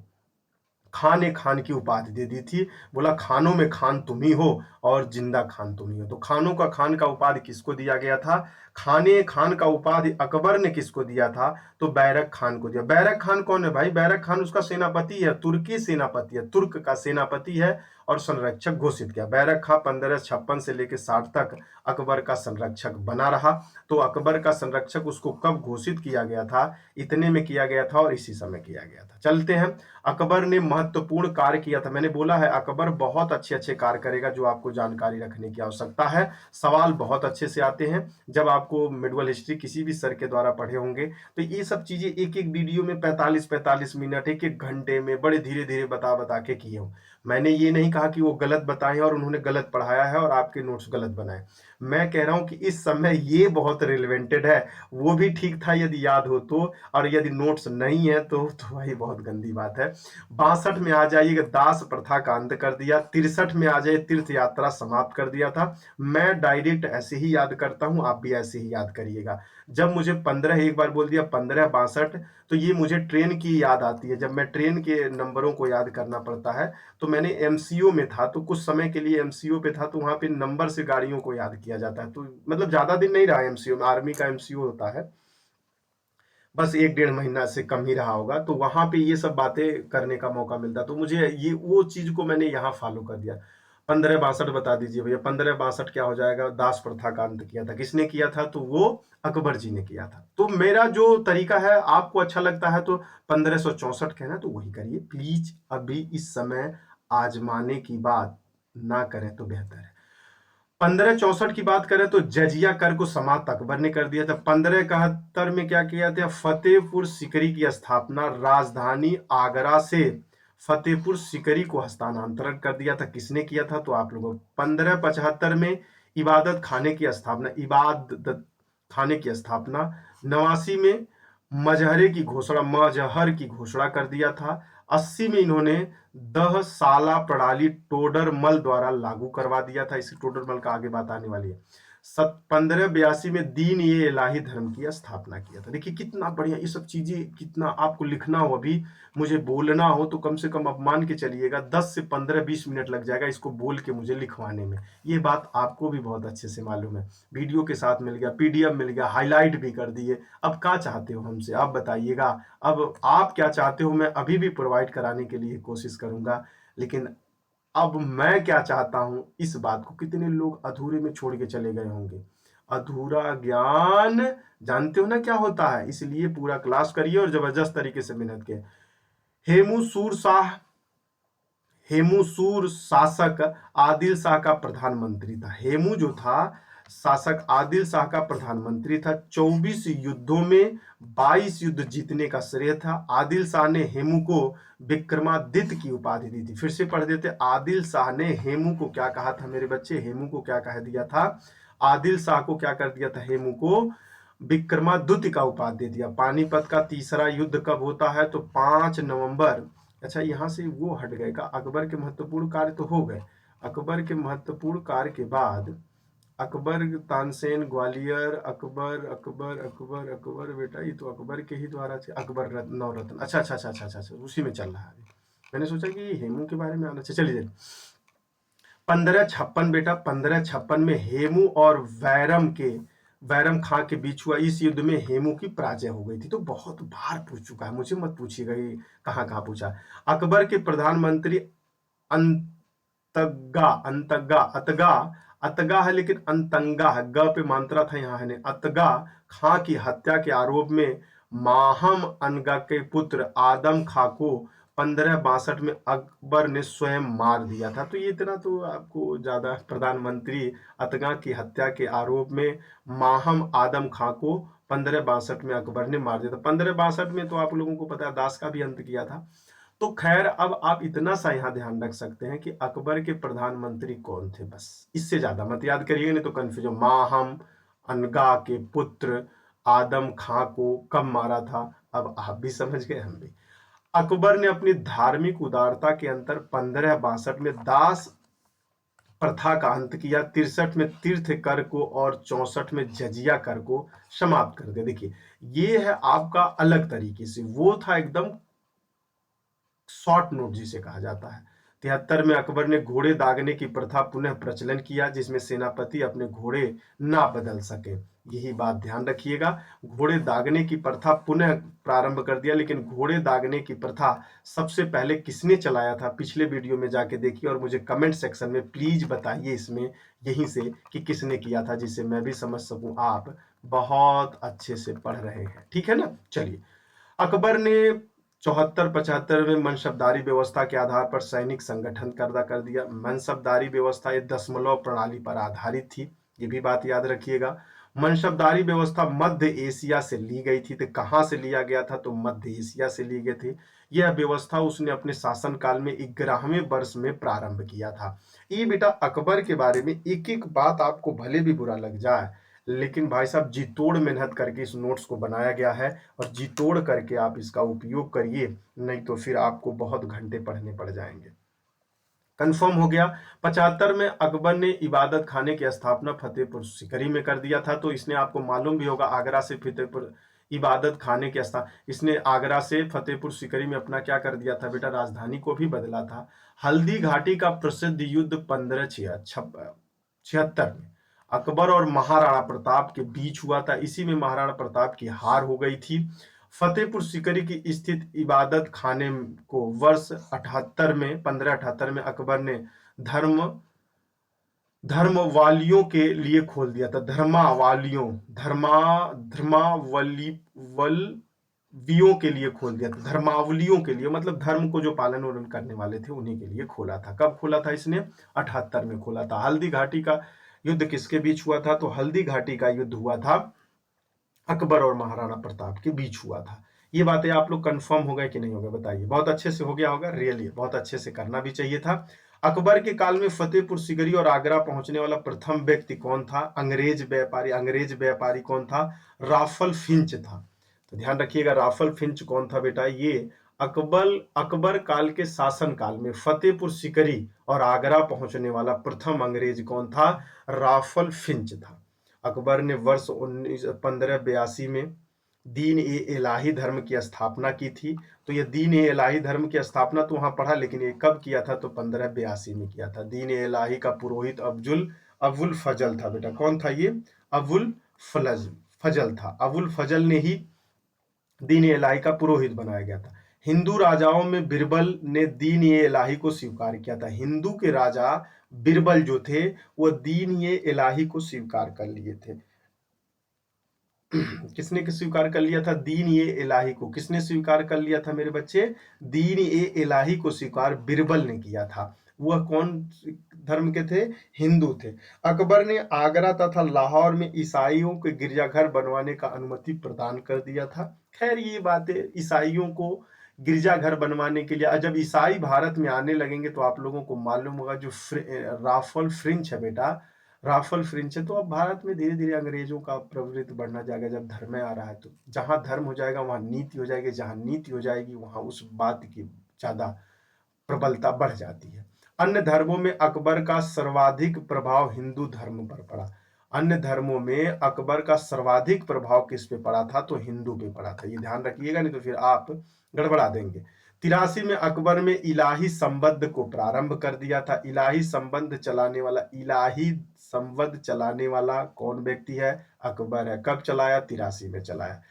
खान की उपाधि दे दी थी। बोला खानों में खान तुम ही हो और जिंदा खान तुम ही हो। तो खानों का खान का उपाधि किसको दिया गया था, खाने खान का उपाधि अकबर ने किसको दिया था, तो बैरक खान को दिया। बैरक खान कौन है भाई, बैरक खान उसका सेनापति है, तुर्की सेनापति है, तुर्क का सेनापति है और संरक्षक घोषित किया। बैरक खान 1556 से लेकर 60 तक अकबर का संरक्षक बना रहा। तो अकबर का संरक्षक उसको कब घोषित किया गया था, इतने में किया गया था और इसी समय किया गया था। चलते हैं, अकबर ने महत्वपूर्ण कार्य किया था। मैंने बोला है अकबर बहुत अच्छे अच्छे कार्य करेगा जो आपको जानकारी रखने की आवश्यकता है। सवाल बहुत अच्छे से आते हैं जब आपको मिडवल हिस्ट्री किसी भी सर के द्वारा पढ़े होंगे। तो ये सब चीजें एक एक वीडियो में 45-45 मिनट, एक एक घंटे में बड़े धीरे धीरे बता बता के किए हूं। मैंने ये नहीं कहा कि वो गलत बताए और उन्होंने गलत पढ़ाया है और आपके नोट्स गलत बनाए। मैं कह रहा हूं कि इस समय ये बहुत रिलेवेंटेड है, वो भी ठीक था यदि याद हो तो, और यदि नोट्स नहीं है तो भाई बहुत गंदी बात है। 62 में आ जाइएगा, दास प्रथा का अंत कर दिया। 63 में आ जाए, तीर्थ यात्रा समाप्त कर दिया था। मैं डायरेक्ट ऐसे ही याद करता हूं, आप भी ऐसे ही याद करिएगा। जब मुझे 15 एक बार बोल दिया, 15 62, तो ये मुझे ट्रेन की याद आती है। जब मैं ट्रेन के नंबरों को याद करना पड़ता है, तो मैंने एमसीओ में था, तो कुछ समय के लिए एमसीओ पे था, तो वहां पे नंबर से गाड़ियों को याद किया जाता है। तो मतलब ज्यादा दिन नहीं रहा एमसीओ में, आर्मी का एमसीओ होता है, बस 1-1.5 महीना से कम ही रहा होगा। तो वहां पे ये सब बातें करने का मौका मिलता, तो मुझे ये वो चीज को मैंने यहाँ फॉलो कर दिया। 1562 बता दीजिए भैया, 1562 क्या हो जाएगा, दास प्रथा का अंत किया था। किसने किया था, तो वो अकबर जी ने किया था। तो मेरा जो तरीका है आपको अच्छा लगता है तो 1564 कहना तो वही करिए प्लीज। अभी इस समय आजमाने की बात ना करें तो बेहतर है। 1564 की बात करें तो जजिया कर को समाप्त अकबर ने कर दिया था। 1571 में क्या किया था, फतेहपुर सीकरी की स्थापना, राजधानी आगरा से फतेहपुर सीकरी को हस्तांतरण कर दिया था। किसने किया था, तो आप लोगों 1575 में इबादत खाने की स्थापना, इबादत खाने की स्थापना, 89 में मजहर की घोषणा कर दिया था। 80 में इन्होंने दहसाला प्रणाली टोडरमल द्वारा लागू करवा दिया था। इसी टोडरमल का आगे बात आने वाली है। 1582 में दीन ये इलाही धर्म की स्थापना किया था। देखिए कितना बढ़िया ये सब चीजें, कितना आपको लिखना हो, अभी मुझे बोलना हो तो कम से कम आप मान के चलिएगा 10 से 15-20 मिनट लग जाएगा इसको बोल के मुझे लिखवाने में। ये बात आपको भी बहुत अच्छे से मालूम है। वीडियो के साथ मिल गया, पीडीएफ मिल गया, हाईलाइट भी कर दिए। अब क्या चाहते हो हमसे, आप बताइएगा। अब आप क्या चाहते हो, मैं अभी भी प्रोवाइड कराने के लिए कोशिश करूंगा, लेकिन अब मैं क्या चाहता हूं, इस बात को कितने लोग अधूरे में छोड़ के चले गए होंगे। अधूरा ज्ञान जानते हो ना क्या होता है, इसलिए पूरा क्लास करिए और जबरदस्त तरीके से मेहनत के। हेमूसूर शासक आदिल शाह का प्रधानमंत्री था। हेमू जो था शासक आदिल शाह का प्रधानमंत्री था। 24 युद्धों में 22 युद्ध जीतने का श्रेय था। आदिल शाह ने हेमू को विक्रमादित्य की उपाधि दी थी। फिर से पढ़ देते। आदिल शाह ने हेमू को क्या कहा था मेरे बच्चे, हेमू को क्या कह दिया था, आदिल शाह को क्या कर दिया था, हेमू को विक्रमादित्य का उपाधि दे दिया। पानीपत का तीसरा युद्ध कब होता है, तो 5 नवंबर। अच्छा यहां से वो हट गए का, अकबर के महत्वपूर्ण कार्य तो हो गए। अकबर के महत्वपूर्ण कार्य के बाद अकबर तानसेन ग्वालियर, अकबर अकबर अकबर अकबर बेटा ये तो अकबर के ही द्वारा थे। अकबर नवरत्न, अच्छा, उसी में चल रहा है। मैंने सोचा कि हेमू के बारे में आना चाहिए। चलिए 1556 बेटा, 1556 में हेमू और वैरम खां के बीच हुआ। इस युद्ध में हेमू की पराजय हो गई थी। तो बहुत बार पूछ चुका है, मुझे मत पूछिएगा ये कहाँ कहाँ पूछा। अकबर के प्रधानमंत्री अंतगा अंतगा अतगा अतगा है लेकिन अंतंगा है, ग पे मात्रा था यहाँ है। अतगा खां की हत्या के आरोप में माहम अनगा के पुत्र आदम खां को 1562 में अकबर ने स्वयं मार दिया था। तो ये इतना तो आपको ज्यादा, प्रधानमंत्री अतगा की हत्या के आरोप में माहम आदम खां को 1562 में अकबर ने मार दिया था। 1562 में तो आप लोगों को पता है दास का भी अंत किया था। तो खैर अब आप इतना सा यहाँ ध्यान रख सकते हैं कि अकबर के प्रधानमंत्री कौन थे, बस इससे ज्यादा मत याद करिए नहीं तो कंफ्यूजन। माहम अनगा के पुत्र आदम खां को कब मारा था, अब आप भी समझ गए, हम भी। अकबर ने अपनी धार्मिक उदारता के अंतर 1562 में दास प्रथा का अंत किया। 63 में तीर्थ कर को और 64 में जजिया कर को समाप्त कर दिया। देखिए ये है आपका अलग तरीके से, वो था एकदम शॉर्ट नोट जिसे कहा जाता है। 73 में अकबर ने घोड़े दागने की प्रथा पुनः प्रचलन किया, जिसमें सेनापति अपने घोड़े ना बदल सके। यही बात ध्यान रखिएगा, घोड़े दागने की प्रथा पुनः प्रारंभ कर दिया। लेकिन घोड़े दागने की प्रथा सबसे पहले किसने चलाया था, पिछले वीडियो में जाके देखिए और मुझे कमेंट सेक्शन में प्लीज बताइए इसमें यहीं से कि किसने किया था, जिससे मैं भी समझ सकूं आप बहुत अच्छे से पढ़ रहे हैं। ठीक है ना। चलिए अकबर ने 74-75 में मनसबदारी व्यवस्था के आधार पर सैनिक संगठन पैदा कर दिया। मनसबदारी व्यवस्था एक दशमलव प्रणाली पर आधारित थी, ये भी बात याद रखिएगा। मनसबदारी व्यवस्था मध्य एशिया से ली गई थी। तो कहां से लिया गया था, तो मध्य एशिया से ली गई थी। यह व्यवस्था उसने अपने शासनकाल में 11वें वर्ष में प्रारंभ किया था। ये बेटा अकबर के बारे में एक एक बात आपको भले भी बुरा लग जाए, लेकिन भाई साहब जी तोड़ मेहनत करके इस नोट्स को बनाया गया है और जी तोड़ करके आप इसका उपयोग करिए, नहीं तो फिर आपको बहुत घंटे पढ़ने पड़ जाएंगे। कंफर्म हो गया। 75 में अकबर ने इबादत खाने की स्थापना फतेहपुर सीकरी में कर दिया था। तो इसने आपको मालूम भी होगा आगरा से फतेहपुर इबादत खाने की इसने आगरा से फतेहपुर सीकरी में अपना क्या कर दिया था बेटा, राजधानी को भी बदला था। हल्दी घाटी का प्रसिद्ध युद्ध 1576 में अकबर और महाराणा प्रताप के बीच हुआ था। इसी में महाराणा प्रताप की हार हो गई थी। फतेहपुर सीकरी की स्थित इबादत खाने को वर्ष 78 में 1578 में अकबर ने धर्मवालियों के लिए खोल दिया था। धर्मावलियों के लिए खोल दिया था। धर्मावलियों के लिए मतलब धर्म को जो पालन वालन करने वाले थे उन्हीं के लिए खोला था। कब खोला था इसने, 78 में खोला था। हल्दी घाटी का युद्ध किसके बीच हुआ था? तो हल्दी घाटी का युद्ध हुआ था, अकबर और महाराणा प्रताप के बीच हुआ था। ये बातें आप लोग कंफर्म हो गए कि नहीं हो गए बताइए? बहुत अच्छे से हो गया होगा, रियली बहुत अच्छे से करना भी चाहिए था। अकबर के काल में फतेहपुर सीकरी और आगरा पहुंचने वाला प्रथम व्यक्ति कौन था? अंग्रेज व्यापारी कौन था? राफल फिंच था। तो ध्यान रखिएगा, राफल फिंच कौन था बेटा? ये अकबर काल के शासन काल में फतेहपुर सीकरी और आगरा पहुंचने वाला प्रथम अंग्रेज कौन था? राफल फिंच था। अकबर ने वर्ष 1582 में दीन ए इलाही धर्म की स्थापना की थी। तो ये दीन ए इलाही धर्म की स्थापना तो वहां पढ़ा, लेकिन ये कब किया था? तो 1582 में किया था। दीन ए इलाही का पुरोहित अबुल फजल था बेटा। कौन था ये? अबुल फजल था। अबुल फजल ने ही दीन ए इलाही का पुरोहित बनाया गया था। हिंदू राजाओं में बिरबल ने दीन ए इलाही को स्वीकार किया था। हिंदू के राजा बिरबल जो थे वो दीन ए इलाही को स्वीकार कर लिए थे। किसने स्वीकार कर लिया था? दीन ए इलाही को। किसने स्वीकार कर लिया था मेरे बच्चे? दीन ए इलाही को स्वीकार बिरबल ने किया था। वह कौन धर्म के थे? हिंदू थे। अकबर ने आगरा तथा लाहौर में ईसाइयों के गिरजाघर बनवाने का अनुमति प्रदान कर दिया था। खैर ये बातें ईसाइयों को गिरजाघर बनवाने के लिए, जब ईसाई भारत में आने लगेंगे तो आप लोगों को मालूम होगा जो राफल फ्रिंच है बेटा, राफल फ्रिंच है, तो अब भारत में धीरे धीरे अंग्रेजों का प्रवृत्ति बढ़ना जाएगा। जब धर्म आ रहा है तो जहां धर्म हो जाएगा वहां नीति हो जाएगी, जहां नीति हो जाएगी वहां उस बात की ज्यादा प्रबलता बढ़ जाती है। अन्य धर्मों में अकबर का सर्वाधिक प्रभाव हिंदू धर्म पर पड़ा। अन्य धर्मों में अकबर का सर्वाधिक प्रभाव किस पे पड़ा था? तो हिंदू पे पड़ा था। ये ध्यान रखिएगा, नहीं तो फिर आप गड़बड़ा देंगे। 83 में अकबर में इलाही संबंध को प्रारंभ कर दिया था। इलाही संबंध चलाने वाला कौन व्यक्ति है? अकबर है। कब चलाया? 83 में चलाया।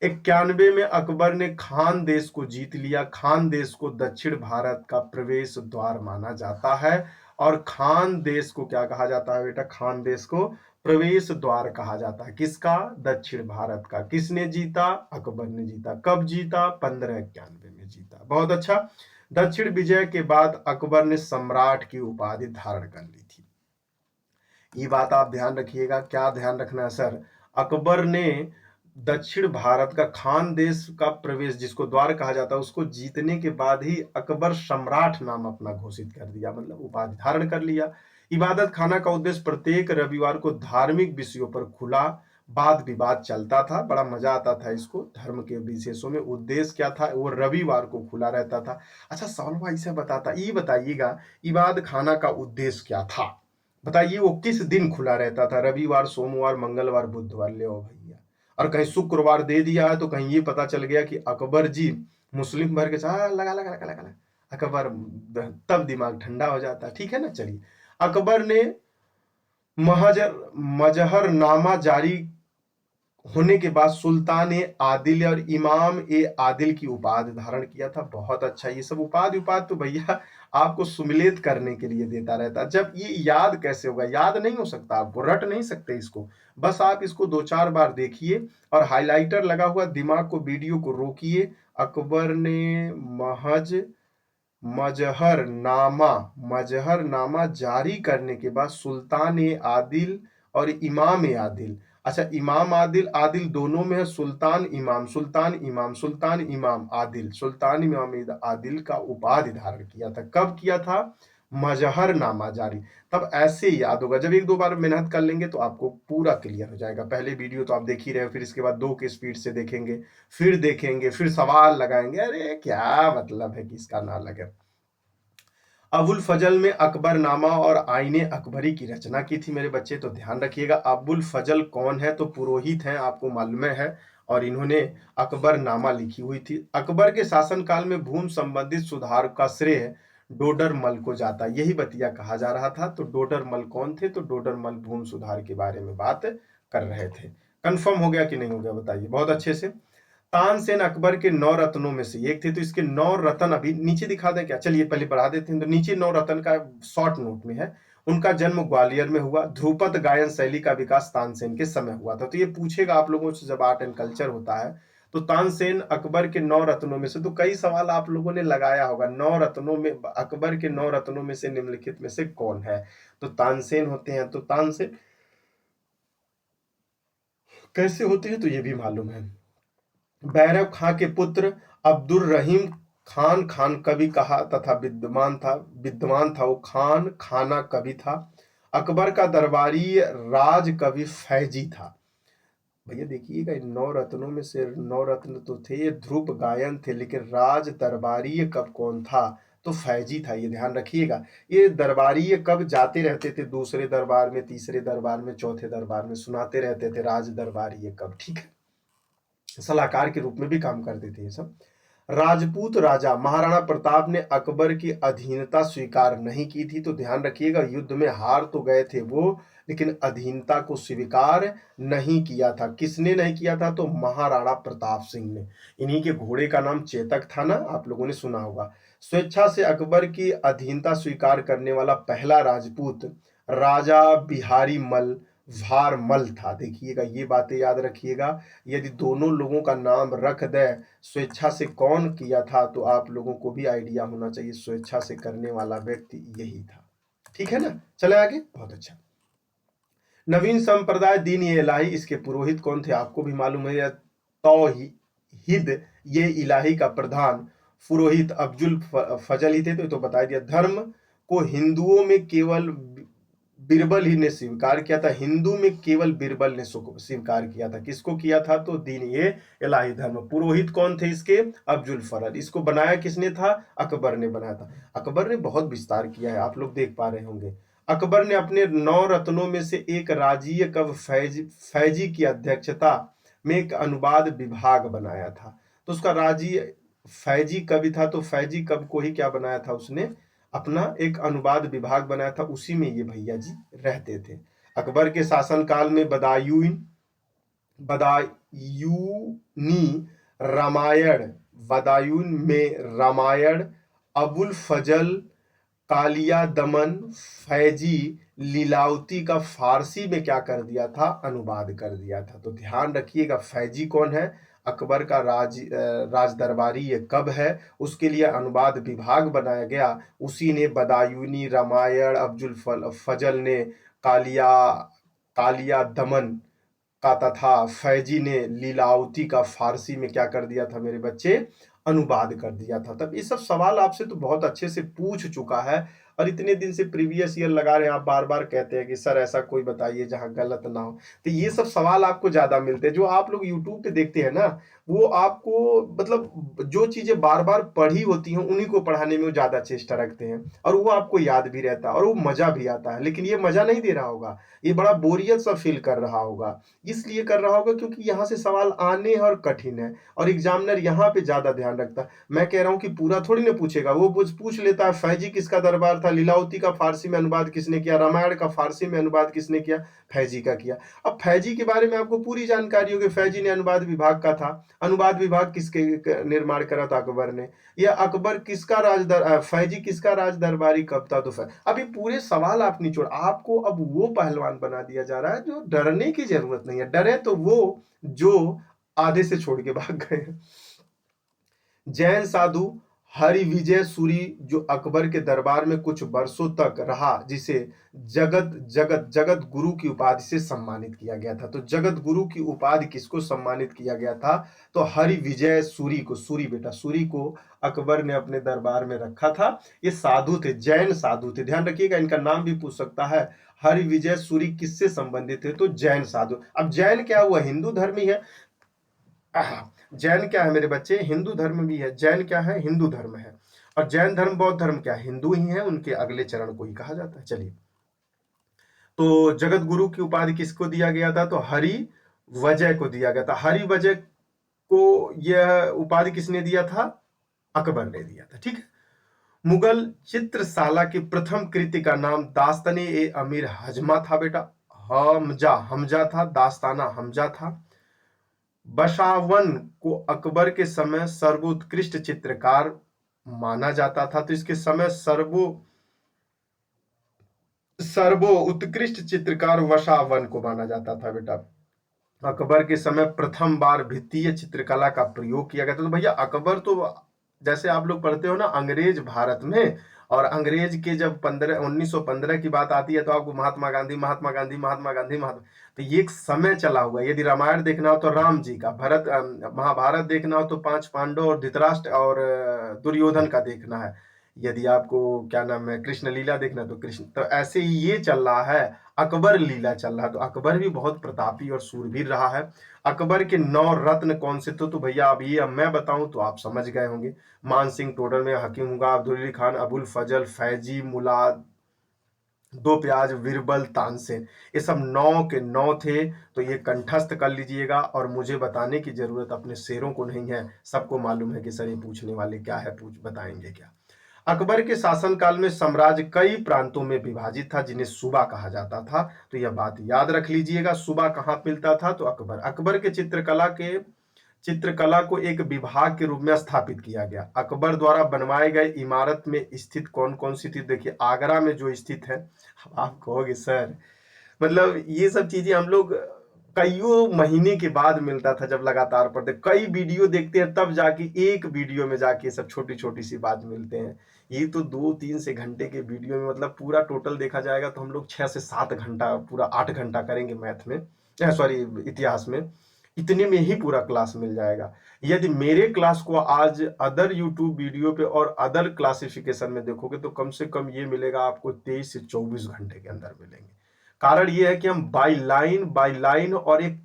91 में अकबर ने खान देश को जीत लिया। खान देश को दक्षिण भारत का प्रवेश द्वार माना जाता है। और खान देश को क्या कहा जाता है बेटा? खान देश को प्रवेश द्वार कहा जाता है। किसका? दक्षिण भारत का। किसने जीता? अकबर ने जीता। कब जीता? 1591 में जीता। बहुत अच्छा। दक्षिण विजय के बाद अकबर ने सम्राट की उपाधि धारण कर ली थी। ये बात आप ध्यान रखिएगा। क्या ध्यान रखना है सर? अकबर ने दक्षिण भारत का खान देश का प्रवेश, जिसको द्वार कहा जाता है, उसको जीतने के बाद ही अकबर सम्राट नाम अपना घोषित कर दिया, मतलब उपाधि धारण कर लिया। इबादत खाना का उद्देश्य प्रत्येक रविवार को धार्मिक विषयों पर खुला वाद विवाद चलता था। बड़ा मजा आता था इसको। धर्म के विशेषों में उद्देश्य क्या था? वो रविवार को खुला रहता था। अच्छा सवाल ऐसे बताता, ये बताइएगा इबादत खाना का उद्देश्य क्या था? बताइए वो किस दिन खुला रहता था? रविवार, सोमवार, मंगलवार, बुधवार। ले भैया, और कहीं शुक्रवार दे दिया है तो कहीं ये पता चल गया कि अकबर जी मुस्लिम भर के साथ लगा लगा लगा लगा अकबर, तब दिमाग ठंडा हो जाता है। ठीक है ना? चलिए, अकबर ने मजहरनामा जारी होने के बाद सुल्तान ए आदिल और इमाम ए आदिल की उपाधि धारण किया था। बहुत अच्छा। ये सब उपाधि तो भैया आपको सुमिलित करने के लिए देता रहता। जब ये याद कैसे होगा? याद नहीं हो सकता, आपको रट नहीं सकते इसको। बस आप इसको 2-4 बार देखिए और हाइलाइटर लगा हुआ दिमाग को, वीडियो को रोकिए। अकबर ने मजहरनामा जारी करने के बाद सुल्तान ए आदिल और इमाम ए आदिल, अच्छा इमाम आदिल, आदिल दोनों में है, सुल्तान इमाम, आदिल का उपाधि धारण किया था। कब किया था? मजहरनामा जारी। तब ऐसे याद होगा। जब 1-2 बार मेहनत कर लेंगे तो आपको पूरा क्लियर हो जाएगा। पहले वीडियो तो आप देख ही रहे हो, फिर इसके बाद 2 के स्पीड से देखेंगे, फिर सवाल लगाएंगे, अरे क्या मतलब है कि इसका ना लगे। अबुल फजल में अकबरनामा और आईने अकबरी की रचना की थी मेरे बच्चे। तो ध्यान रखिएगा, अबुल फजल कौन है? तो पुरोहित हैं, आपको मालूम है। और इन्होंने अकबरनामा लिखी हुई थी। अकबर के शासनकाल में भूमि संबंधित सुधार का श्रेय डोडरमल को जाता, यही बतिया कहा जा रहा था। तो डोडरमल कौन थे? तो डोडरमल भूमि सुधार के बारे में बात कर रहे थे। कंफर्म हो गया कि नहीं हो गया बताइए? बहुत अच्छे से। तानसेन अकबर के 9 रत्नों में से एक थे। तो इसके 9 रत्न अभी नीचे दिखा दें क्या? चलिए पहले बढ़ा देते हैं। तो नीचे 9 रत्न का शॉर्ट नोट में है। उनका जन्म ग्वालियर में हुआ। ध्रुपद गायन शैली का विकास तानसेन के समय हुआ था। तो ये पूछेगा आप लोगों से जब आर्ट एंड कल्चर होता है तो तानसेन अकबर के 9 रत्नों में से, तो कई सवाल आप लोगों ने लगाया होगा, 9 रत्नों में, अकबर के 9 रत्नों में से निम्नलिखित में से कौन है? तो तानसेन होते हैं। तो तानसेन कैसे होते हैं तो ये भी मालूम है। भैरव खां के पुत्र अब्दुल रहीम खान, खान कवि कहा तथा विद्वान था वो, खान खाना कवि था। अकबर का दरबारी राज कवि फैजी था। भैया देखिएगा, इन 9 रत्नों में से 9 रत्न तो थे, ये ध्रुव गायन थे, लेकिन राज दरबारी कब कौन था? तो फैजी था, ये ध्यान रखिएगा। ये दरबारी कब जाते रहते थे दूसरे दरबार में, तीसरे दरबार में, चौथे दरबार में सुनाते रहते थे राज दरबारी कब, ठीक है, सलाहकार के रूप में भी काम करते थे ये सब। राजपूत राजा महाराणा प्रताप ने अकबर की अधीनता स्वीकार नहीं की थी। तो ध्यान रखिएगा, युद्ध में हार तो गए थे वो, लेकिन अधीनता को स्वीकार नहीं किया था। किसने नहीं किया था? तो महाराणा प्रताप सिंह ने। इन्हीं के घोड़े का नाम चेतक था ना, आप लोगों ने सुना होगा। स्वेच्छा से अकबर की अधीनता स्वीकार करने वाला पहला राजपूत राजा बिहारी मल भारमल था। देखिएगा, ये बातें याद रखिएगा। यदि दोनों लोगों का नाम रख दे, स्वेच्छा से कौन किया था, तो आप लोगों को भी आइडिया होना चाहिए स्वेच्छा से करने वाला व्यक्ति यही था। ठीक है ना, चले आगे। बहुत अच्छा। नवीन संप्रदाय दीन ए इलाही, इसके पुरोहित कौन थे? आपको भी मालूम है। तौहीद ये इलाही का प्रधान पुरोहित अब्दुल फजल ही थे, तो बता दिया। धर्म को हिंदुओं में केवल बिरबल ही ने स्वीकार किया था। हिंदू में केवल बिरबल ने स्वीकार किया था। किसको किया था? तो दीन ये इलाही धर्म। पुरोहित कौन थे इसके? अब्दुल फरल। इसको बनाया किसने था? अकबर ने बनाया था। अकबर ने बहुत विस्तार किया है, आप लोग देख पा रहे होंगे। अकबर ने अपने 9 रत्नों में से एक राजीय कवि फैजी की अध्यक्षता में एक अनुवाद विभाग बनाया था। तो उसका राजीय फैजी कवि था, तो फैजी कवि को ही क्या बनाया था उसने? अपना एक अनुवाद विभाग बनाया था, उसी में ये भैया जी रहते थे। अकबर के शासनकाल में बदायून में रामायण, अबुल फजल कालिया दमन फैजी लीलावती का फारसी में क्या कर दिया था? अनुवाद कर दिया था। तो ध्यान रखिएगा, फैजी कौन है? अकबर का राज दरबारी ये कब है, उसके लिए अनुवाद विभाग बनाया गया। उसी ने बदायूनी रामायण, अब्दुल फजल ने कालिया कालिया दमन का, तथा फैजी ने लीलावती का फारसी में क्या कर दिया था मेरे बच्चे? अनुवाद कर दिया था। तब ये सब सवाल आपसे तो बहुत अच्छे से पूछ चुका है, और इतने दिन से प्रीवियस ईयर लगा रहे हैं, आप बार बार कहते हैं कि सर ऐसा कोई बताइए जहां गलत ना हो। तो ये सब सवाल आपको ज्यादा मिलते हैं। जो आप लोग यूट्यूब पे देखते हैं ना, वो आपको मतलब जो चीजें बार बार पढ़ी होती हैं उन्हीं को पढ़ाने में वो ज्यादा चेष्टा रखते हैं, और वो आपको याद भी रहता है और वो मजा भी आता है। लेकिन ये मजा नहीं दे रहा होगा, ये बड़ा बोरियत सा फील कर रहा होगा। इसलिए कर रहा होगा क्योंकि यहाँ से सवाल आने हैं और कठिन है, और एग्जामिनर यहाँ पे ज्यादा ध्यान रखता है। मैं कह रहा हूँ कि पूरा थोड़ी ना पूछेगा, वो पूछ लेता है फैजी किसका दरबार था, लीलावती का फारसी में अनुवाद किसने किया, रामायण का फारसी में अनुवाद किसने किया, फैजी का किया। अब फैजी के बारे में आपको पूरी जानकारी होगी। फैजी ने अनुवाद विभाग का था। अनुवाद विभाग किसके निर्माण करा था? अकबर ने। या अकबर किसका फैजी किसका राज दरबारी कब था? तो अभी पूरे सवाल आप निचोड़, आपको अब वो पहलवान बना दिया जा रहा है जो डरने की जरूरत नहीं है। डरे तो वो जो आधे से छोड़ के भाग गए। जैन साधु हरिविजय सूरी जो अकबर के दरबार में कुछ वर्षों तक रहा, जिसे जगत गुरु की उपाधि से सम्मानित किया गया था। तो जगत गुरु की उपाधि किसको सम्मानित किया गया था? तो हरिविजय सूरी को, सूरी बेटा सूरी को अकबर ने अपने दरबार में रखा था। ये साधु थे, जैन साधु थे, ध्यान रखिएगा, इनका नाम भी पूछ सकता है। हरिविजय सूरी किससे संबंधित थे? तो जैन साधु। अब जैन क्या हुआ? हिंदू धर्म ही है। जैन क्या है मेरे बच्चे? हिंदू धर्म भी है। जैन क्या है? हिंदू धर्म है। और जैन धर्म बौद्ध धर्म क्या है? हिंदू ही है, उनके अगले चरण को ही कहा जाता है। चलिए, तो जगत गुरु की उपाधि किसको दिया गया था? तो हरि वजय को दिया गया था। हरि वजय को यह उपाधि किसने दिया था? अकबर ने दिया था। ठीक है। मुगल चित्रशाला की प्रथम कृति का नाम दास्ताने ए अमीर हजमा था बेटा। हमजा था, दास्ताना हमजा था। बशावन को अकबर के समय सर्वोत्कृष्ट चित्रकार माना जाता था। तो इसके समय सर्वो उत्कृष्ट चित्रकार वशावन को माना जाता था बेटा। अकबर के समय प्रथम बार भित्तीय चित्रकला का प्रयोग किया गया था। तो भैया अकबर तो जैसे आप लोग पढ़ते हो ना अंग्रेज भारत में, और अंग्रेज के जब 1915 की बात आती है तो आपको महात्मा गांधी महात्मा गांधी महात्मा गांधी महात्मा, तो ये एक समय चला हुआ है। यदि रामायण देखना हो तो राम जी का, महाभारत देखना हो तो पांच पांडव और धृतराष्ट्र और दुर्योधन का देखना है। यदि आपको क्या नाम है कृष्ण लीला देखना तो कृष्ण, तो ऐसे ही ये चल रहा है, अकबर लीला चल रहा है। तो अकबर भी बहुत प्रतापी और सूरवीर रहा है। अकबर के 9 रत्न कौन से थे? तो भैया अब मैं बताऊं तो आप समझ गए होंगे। मान सिंह टोडर में हकीम हुआ, अब्दुल अली खान, अबुल फजल, फैजी, मुलाद, दो प्याज, बीरबल, तानसेन, ये सब 9 के 9 थे। तो ये कंठस्थ कर लीजिएगा, और मुझे बताने की जरूरत अपने शेरों को नहीं है, सबको मालूम है कि सर ये पूछने वाले क्या है, पूछ बताएंगे क्या। अकबर के शासनकाल में साम्राज्य कई प्रांतों में विभाजित था जिन्हें सूबा कहा जाता था। तो यह बात याद रख लीजिएगा, सूबा कहाँ मिलता था? तो अकबर के चित्रकला को एक विभाग के रूप में स्थापित किया गया। अकबर द्वारा बनवाए गए इमारत में स्थित कौन कौन सी थी? देखिए आगरा में जो स्थित है। आप कहोगे सर मतलब ये सब चीजें हम लोग कईयों महीने के बाद मिलता था, जब लगातार पढ़ते कई वीडियो देखते हैं तब जाके एक वीडियो में जाके सब छोटी छोटी सी बात मिलते हैं। ये तो 2-3 से घंटे के वीडियो में मतलब पूरा टोटल देखा जाएगा तो हम लोग 6 से 7 घंटा, पूरा 8 घंटा करेंगे मैथ में, सॉरी इतिहास में। इतने में ही पूरा क्लास मिल जाएगा। यदि मेरे क्लास को आज अदर यूट्यूब वीडियो पे और अदर क्लासिफिकेशन में देखोगे तो कम से कम ये मिलेगा आपको 23 से 24 घंटे के अंदर मिलेंगे। कारण ये है कि हम बाय लाइन और एक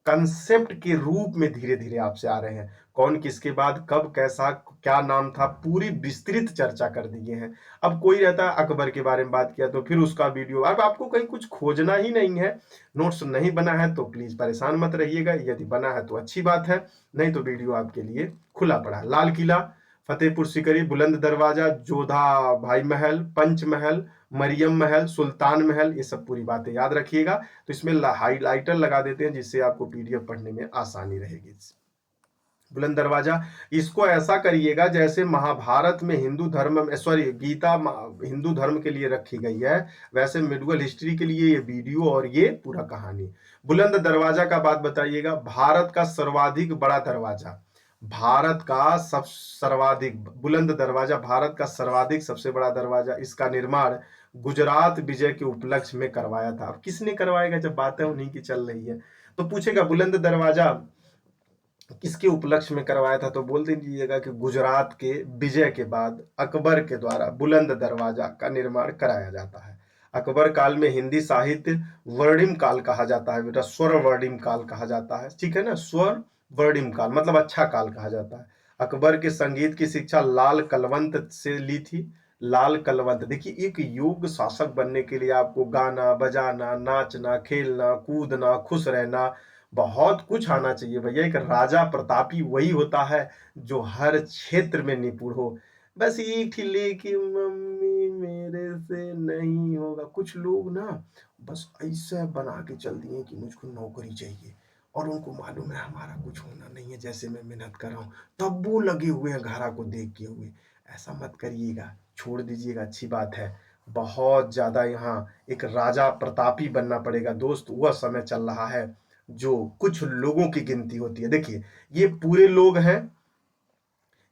कंसेप्ट के रूप में धीरे धीरे आपसे आ रहे हैं। कौन किसके बाद कब कैसा क्या नाम था, पूरी विस्तृत चर्चा कर दिए हैं। अब कोई रहता है अकबर के बारे में बात किया तो फिर उसका वीडियो, अब आपको कहीं कुछ खोजना ही नहीं है, नोट्स नहीं बना है तो प्लीज परेशान मत रहिएगा। यदि बना है तो अच्छी बात है, नहीं तो वीडियो आपके लिए खुला पड़ा है। लाल किला, फतेहपुर सिकरी, बुलंद दरवाजा, जोधा भाई महल, पंचमहल, मरियम महल, सुल्तान महल, ये सब पूरी बातें याद रखिएगा। तो इसमें हाइलाइटर लगा देते हैं जिससे आपको पीडीएफ पढ़ने में आसानी रहेगी। बुलंद दरवाजा, इसको ऐसा करिएगा जैसे महाभारत में हिंदू धर्म में, सॉरी गीता हिंदू धर्म के लिए रखी गई है, वैसे मिडुअल हिस्ट्री के लिए ये वीडियो और ये पूरा कहानी। बुलंद दरवाजा का बात बताइएगा। भारत का सर्वाधिक बड़ा दरवाजा, भारत का सब सर्वाधिक बुलंद दरवाजा, भारत का सर्वाधिक सबसे बड़ा दरवाजा, इसका निर्माण गुजरात विजय के उपलक्ष्य में करवाया था। अब किसने करवाएगा, जब बातें उन्हीं की चल रही है तो पूछेगा बुलंद दरवाजा किसके उपलक्ष्य में करवाया था, तो बोल दीजिएगा कि गुजरात के विजय के बाद अकबर के द्वारा बुलंद दरवाजा का निर्माण कराया जाता है। अकबर काल में हिंदी साहित्य वर्णिम काल कहा जाता है बेटा, स्वर वर्णिम काल कहा जाता है, ठीक है ना, स्वर वर्णिम काल मतलब अच्छा काल कहा जाता है। अकबर के संगीत की शिक्षा लाल कलवंत से ली थी। लाल कलवंत, देखिए एक योग्य शासक बनने के लिए आपको गाना बजाना, नाचना, खेलना, कूदना, खुश रहना, बहुत कुछ आना चाहिए भैया। एक राजा प्रतापी वही होता है जो हर क्षेत्र में निपुण हो। बस एक ही लेके मम्मी मेरे से नहीं होगा, कुछ लोग ना बस ऐसा बना के चल दिए कि मुझको नौकरी चाहिए, और उनको मालूम है हमारा कुछ होना नहीं है, जैसे मैं मेहनत कर रहा हूँ तब वो लगे हुए हैं घरा को देख के हुए। ऐसा मत करिएगा, छोड़ दीजिएगा, अच्छी बात है। बहुत ज्यादा यहाँ एक राजा प्रतापी बनना पड़ेगा दोस्त, वह समय चल रहा है जो कुछ लोगों की गिनती होती है। देखिए ये पूरे लोग हैं,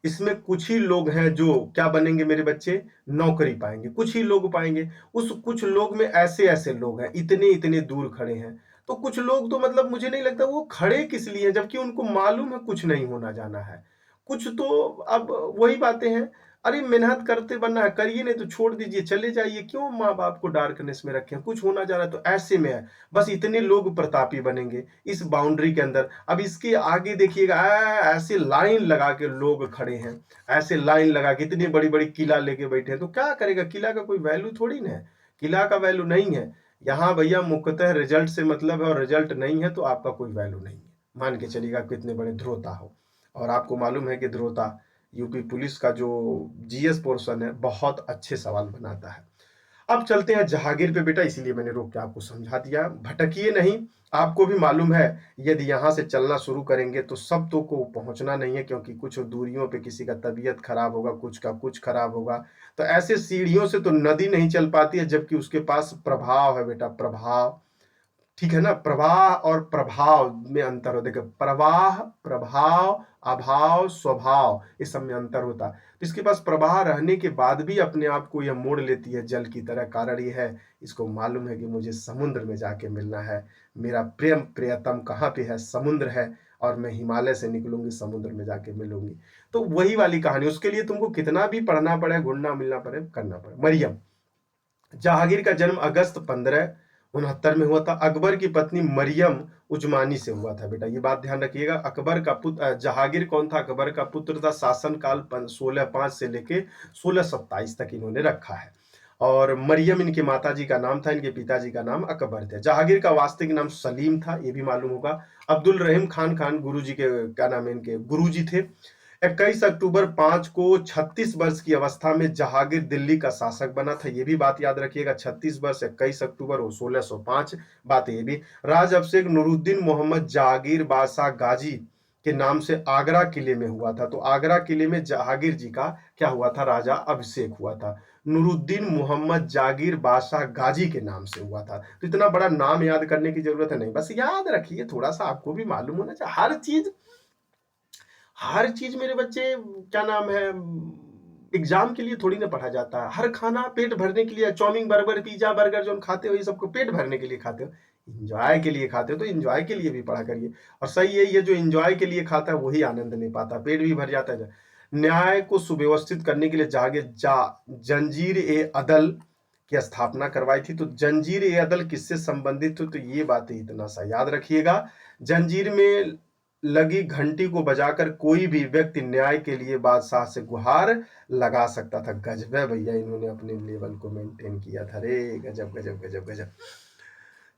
इसमें कुछ ही लोग हैं जो क्या बनेंगे मेरे बच्चे, नौकरी पाएंगे, कुछ ही लोग पाएंगे। उस कुछ लोग में ऐसे ऐसे लोग हैं इतने इतने दूर खड़े हैं। तो कुछ लोग तो मतलब मुझे नहीं लगता वो खड़े किस लिए, जबकि उनको मालूम है कुछ नहीं होना जाना है। कुछ तो अब वही बातें हैं, अरे मेहनत करते बनना है करिए, नहीं तो छोड़ दीजिए चले जाइए, क्यों माँ बाप को डार्कनेस में रखें, कुछ होना जा रहा है तो ऐसे में है। बस इतने लोग प्रतापी बनेंगे इस बाउंड्री के अंदर। अब इसके आगे देखिएगा ऐसे लाइन लगा के लोग खड़े हैं, ऐसे लाइन लगा के इतनी बड़ी बड़ी किला लेके बैठे हैं, तो क्या करेगा, किला का कोई वैल्यू थोड़ी ना है, किला का वैल्यू नहीं है। यहाँ भैया मुख्यतः रिजल्ट से मतलब है, और रिजल्ट नहीं है तो आपका कोई वैल्यू नहीं है। मान के चलिएगा कितने बड़े ध्रोता हो, और आपको मालूम है कि ध्रोता यूपी पुलिस का जो जीएस पोर्शन है बहुत अच्छे सवाल बनाता है। अब चलते हैं जहांगीर पे बेटा, इसीलिए मैंने रोक के आपको समझा दिया, भटकिए नहीं। आपको भी मालूम है यदि यहाँ से चलना शुरू करेंगे तो सब तो को पहुंचना नहीं है, क्योंकि कुछ दूरियों पे किसी का तबीयत खराब होगा, कुछ का कुछ खराब होगा। तो ऐसे सीढ़ियों से तो नदी नहीं चल पाती है, जबकि उसके पास प्रभाव है बेटा, प्रभाव, ठीक है ना। प्रवाह और प्रभाव में अंतर होता है। देखो, प्रवाह, प्रभाव, अभाव, स्वभाव, इस सब में अंतर होता है। तो इसके पास प्रवाह रहने के बाद भी अपने आप को यह मोड़ लेती है जल की तरह। कारण ये है, इसको मालूम है कि मुझे समुद्र में जाके मिलना है। मेरा प्रेम प्रियतम कहाँ पे है? समुद्र है। और मैं हिमालय से निकलूंगी, समुद्र में जाके मिलूंगी। तो वही वाली कहानी, उसके लिए तुमको कितना भी पढ़ना पड़े, घूमना मिलना पड़े, करना पड़े। मरियम, जहांगीर का जन्म अगस्त 1569 में हुआ था। अकबर की पत्नी मरियम उजमानी से हुआ था। बेटा ये बात ध्यान रखिएगा। अकबर का पुत्र जहांगीर कौन था? अकबर का पुत्र था। शासन काल 1605 से लेके 1627 तक इन्होंने रखा है। और मरियम इनके माताजी का नाम था, इनके पिताजी का नाम अकबर थे। जहांगीर का वास्तविक नाम सलीम था, ये भी मालूम होगा। अब्दुल रहीम खान गुरुजी के क्या नाम है? इनके गुरुजी थे। 21 अक्टूबर 5 को 36 वर्ष की अवस्था में जहांगीर दिल्ली का शासक बना था। ये भी बात याद रखिएगा। 36 वर्ष, 21 अक्टूबर 1605। बात ये भी, राज अभिषेक नूरुद्दीन मोहम्मद जहांगीर बादशाह गाजी के नाम से आगरा किले में हुआ था। तो आगरा किले में जहांगीर जी का क्या हुआ था? राजा अभिषेक हुआ था। नूरुद्दीन मोहम्मद जहांगीर बादशाह गाजी के नाम से हुआ था। तो इतना बड़ा नाम याद करने की जरूरत है नहीं, बस याद रखिए। थोड़ा सा आपको भी मालूम होना चाहिए। हर चीज मेरे बच्चे, क्या नाम है, एग्जाम के लिए थोड़ी ना पढ़ा जाता है। हर खाना पेट भरने के लिए। चाउमीन, बर्गर, पिज्जा, बर्गर जो खाते हो, ये सबको पेट भरने के लिए खाते हो, इंजॉय के लिए खाते हो। तो इंजॉय के लिए भी पढ़ा करिए। और सही है, ये जो इंजॉय के लिए खाता है वही आनंद नहीं पाता, पेट भी भर जाता है। न्याय को सुव्यवस्थित करने के लिए जंजीर ए अदल की स्थापना करवाई थी। तो जंजीर ए अदल किससे संबंधित हो? तो ये बातें इतना सा याद रखिएगा। जंजीर में लगी घंटी को बजाकर कोई भी व्यक्ति न्याय के लिए बादशाह से गुहार लगा सकता था। गजब है भैया, इन्होंने अपने लेवल को मेंटेन किया था रे। गजब गजब गजब गजब।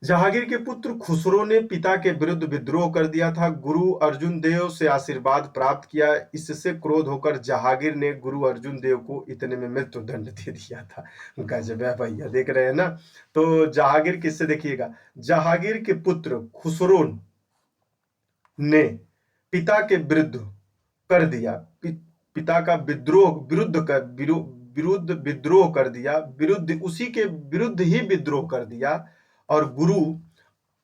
जहांगीर के पुत्र खुसरो ने पिता के विरुद्ध विद्रोह कर दिया था। गुरु अर्जुन देव से आशीर्वाद प्राप्त किया। इससे क्रोध होकर जहांगीर ने गुरु अर्जुन देव को इतने में मृत्यु दंड दे दिया था। गजब है भैया, देख रहे हैं ना। तो जहांगीर किससे, देखिएगा, जहांगीर के पुत्र खुसरो ने पिता के विरुद्ध कर दिया, पिता का विरुद्ध विद्रोह कर दिया, उसी के विरुद्ध ही विद्रोह कर दिया। और गुरु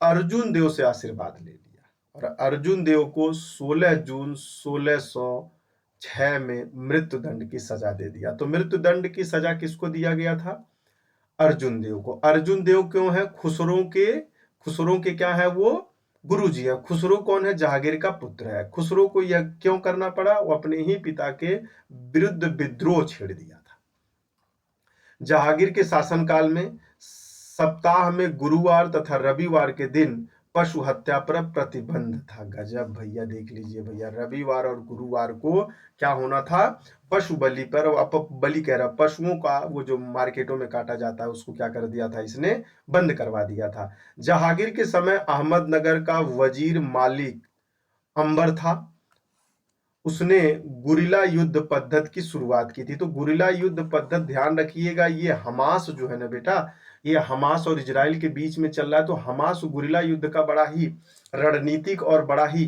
अर्जुन देव से आशीर्वाद ले लिया। और अर्जुन देव को 16 जून 1606 में मृत्यु दंड की सजा दे दिया। तो मृत्यु दंड की सजा किसको दिया गया था? अर्जुन देव को। अर्जुन देव क्यों है? खुसरो के क्या है? वो गुरु जी है। खुसरो कौन है? जहांगीर का पुत्र है। खुसरो को यह क्यों करना पड़ा? वो अपने ही पिता के विरुद्ध विद्रोह छेड़ दिया था। जहांगीर के शासनकाल में सप्ताह में गुरुवार तथा रविवार के दिन पशु हत्या पर प्रतिबंध था। गजब भैया, देख लीजिए भैया, रविवार और गुरुवार को क्या होना था? पशु बलि पर, बलि कह रहा, पशुओं का वो जो मार्केटों में काटा जाता है उसको क्या कर दिया था? इसने बंद करवा दिया था। जहांगीर के समय अहमदनगर का वजीर मालिक अंबर था। उसने गुरिल्ला युद्ध पद्धति की शुरुआत की थी। तो गुरिल्ला युद्ध पद्धति ध्यान रखिएगा, ये हमास जो है ना बेटा, ये हमास और इजराइल के बीच में चल रहा है। तो हमास गुरिल्ला युद्ध का बड़ा ही रणनीतिक और बड़ा ही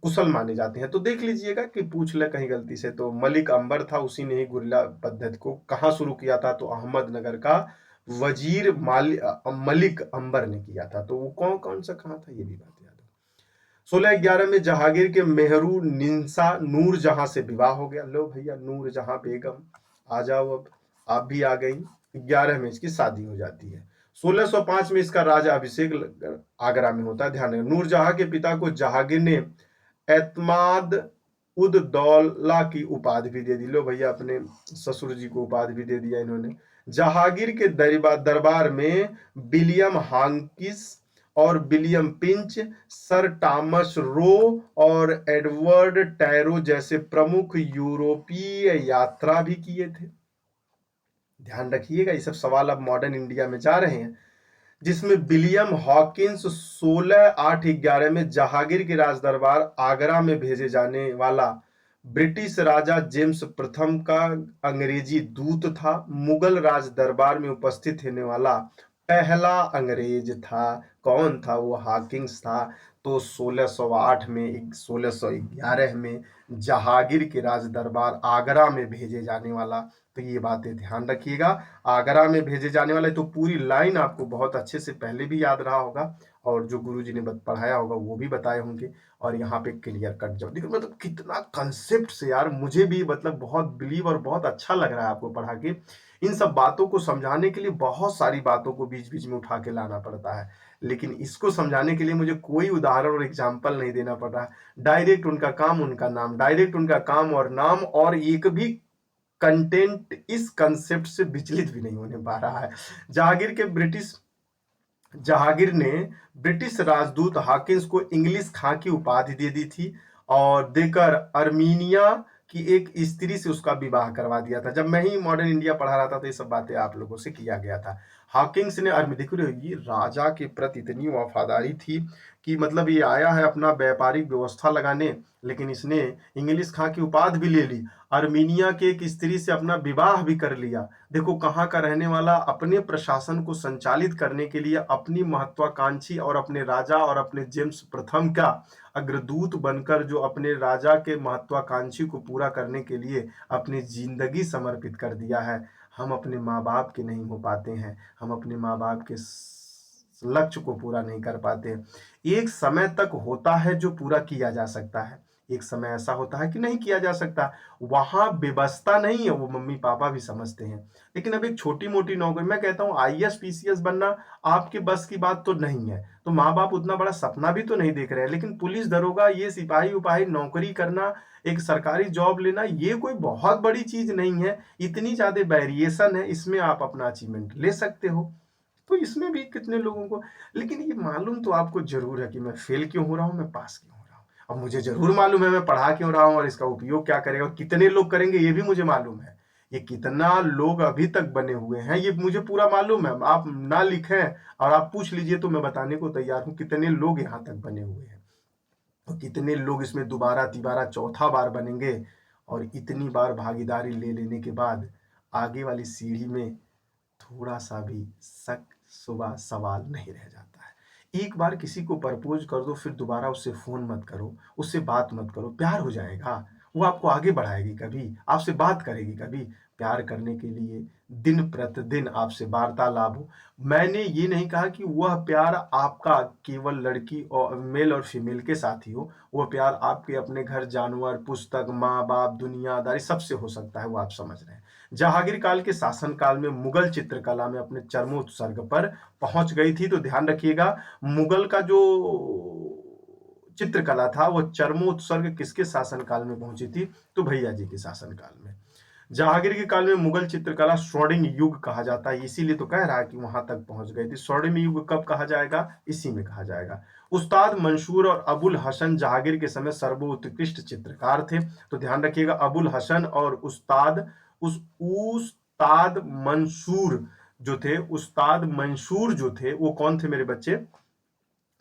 कुशल माने जाते हैं। तो देख लीजिएगा कि पूछ ले कहीं गलती से। तो मलिक अंबर था, उसी ने ही गुरिल्ला पद्धति को कहाँ शुरू किया था? तो अहमदनगर का वजीर मलिक अंबर ने किया था। तो वो कौन कौन सा कहाँ था, ये भी बात याद है। 1611 में जहांगीर के मेहरू निंसा नूर जहां से विवाह हो गया। लो भैया, नूर जहां बेगम आ जाओ, अब आप भी आ गई। 11 में इसकी शादी हो जाती है। 1605 में इसका राजा अभिषेक आगरा में होता है। ध्यान रखें, नूरजहां के पिता को जहांगीर ने एतमाद उद दौला की उपाधि भी दे दी। लो भैया, अपने ससुर जी को उपाधि भी दे दिया इन्होंने। जहांगीर के दरबार में विलियम हांकिस और William pinch, sir Thomas Roe और एडवर्ड टैरो जैसे प्रमुख यूरोपीय यात्रा भी किए थे। ध्यान रखिएगा, ये सब सवाल अब मॉडर्न इंडिया में जा रहे हैं। जिसमें विलियम हॉकिंस 1608-11 में जहांगीर के राज दरबार आगरा में भेजे जाने वाला ब्रिटिश राजा जेम्स प्रथम का अंग्रेजी दूत था। मुगल राज दरबार में उपस्थित होने वाला पहला अंग्रेज था। कौन था? वो हॉकिंस था। तो 1608 में 1611 में जहांगीर के राज दरबार आगरा में भेजे जाने वाला तो ये बातें ध्यान रखिएगा। आगरा में भेजे जाने वाले, तो पूरी लाइन आपको बहुत अच्छे से पहले भी याद रहा होगा और जो गुरुजी ने पढ़ाया होगा वो भी बताए होंगे, और यहाँ पे क्लियर कट जवाब। देखो मतलब कितना कंसेप्ट से यार, मुझे भी मतलब बहुत बिलीव और बहुत अच्छा लग रहा है आपको पढ़ा के। इन सब बातों को समझाने के लिए बहुत सारी बातों को बीच बीच में उठा के लाना पड़ता है, लेकिन इसको समझाने के लिए मुझे कोई उदाहरण और एग्जाम्पल नहीं देना पड़ रहा। डायरेक्ट उनका काम उनका नाम, डायरेक्ट उनका काम और नाम, और एक भी कंटेंट इस कंसेप्ट से विचलित भी नहीं होने पा रहा है। जहांगीर ने ब्रिटिश राजदूत हॉकिंस को इंग्लिश खां की उपाधि दे दी थी और देकर अर्मीनिया की एक स्त्री से उसका विवाह करवा दिया था। जब मैं ही मॉडर्न इंडिया पढ़ा रहा था तो ये सब बातें आप लोगों से किया गया था। हॉकिंस ने देखो ये राजा के प्रति इतनी वफादारी थी कि मतलब ये आया है अपना व्यापारिक व्यवस्था लगाने, लेकिन इसने इंग्लिश खां की उपाधि भी ले ली, अर्मीनिया के एक स्त्री से अपना विवाह भी कर लिया। देखो कहाँ का रहने वाला अपने प्रशासन को संचालित करने के लिए अपनी महत्वाकांक्षी और अपने राजा और अपने जेम्स प्रथम का अग्रदूत बनकर जो अपने राजा के महत्वाकांक्षी को पूरा करने के लिए अपनी जिंदगी समर्पित कर दिया है। हम अपने माँ बाप के नहीं हो पाते हैं, हम अपने माँ बाप के लक्ष्य को पूरा नहीं कर पाते। एक समय तक होता है जो पूरा किया जा सकता है, एक समय ऐसा होता है कि नहीं किया जा सकता। वहां व्यवस्था नहीं है, वो मम्मी पापा भी समझते हैं। लेकिन अब एक छोटी मोटी नौकरी, मैं कहता हूँ आईएएस पीसीएस बनना आपके बस की बात तो नहीं है, तो माँ बाप उतना बड़ा सपना भी तो नहीं देख रहे हैं। लेकिन पुलिस दरोगा, ये सिपाही उपाही नौकरी करना, एक सरकारी जॉब लेना, ये कोई बहुत बड़ी चीज नहीं है। इतनी ज्यादा वेरिएशन है, इसमें आप अपना अचीवमेंट ले सकते हो। तो इसमें भी कितने लोगों को, लेकिन ये मालूम तो आपको जरूर है कि मैं फेल क्यों हो रहा हूं, मैं पास क्यों हो रहा हूं। अब मुझे जरूर मालूम है मैं पढ़ा क्यों रहा हूं और इसका उपयोग क्या करेगा और कितने लोग करेंगे, ये भी मुझे मालूम है। ये कितना लोग अभी तक बने हुए हैं ये मुझे पूरा मालूम है। आप ना लिखें और आप पूछ लीजिए तो मैं बताने को तैयार हूं कितने लोग यहाँ तक बने हुए हैं, और कितने लोग इसमें दोबारा तिबारा चौथा बार बनेंगे। और इतनी बार भागीदारी ले लेने के बाद आगे वाली सीढ़ी में थोड़ा सा भी शक शुबा सवाल नहीं रह जाता है। एक बार किसी को प्रपोज कर दो, फिर दोबारा उससे फोन मत करो, उससे बात मत करो, प्यार हो जाएगा। वो आपको आगे बढ़ाएगी, कभी आपसे बात करेगी, कभी प्यार करने के लिए दिन प्रतिदिन आपसे वार्तालाप हो। मैंने ये नहीं कहा कि वह प्यार आपका केवल लड़की और मेल और फीमेल के साथ ही हो। वह प्यार आपके अपने घर, जानवर, पुस्तक, माँ बाप, दुनियादारी सबसे हो सकता है, वो आप समझ रहे हैं। जहांगीर काल के शासन काल में मुगल चित्रकला में अपने चरमोत्कर्ष पर पहुंच गई थी। तो ध्यान रखिएगा, मुगल का जो चित्रकला था वो चरमोत्कर्ष किसके शासन काल में पहुंची थी, तो भैया जी के शासन काल में। जहांगीर के काल में मुगल चित्रकला स्वर्णिम युग कहा जाता है, इसीलिए तो कह रहा है कि वहां तक पहुंच गई थी। स्वर्णिम युग कब कहा जाएगा, इसी में कहा जाएगा। उस्ताद मंसूर और अबुल हसन जहांगीर के समय सर्वोत्कृष्ट चित्रकार थे। तो ध्यान रखिएगा, अबुल हसन और उस्ताद मंसूर जो थे वो कौन थे मेरे बच्चे,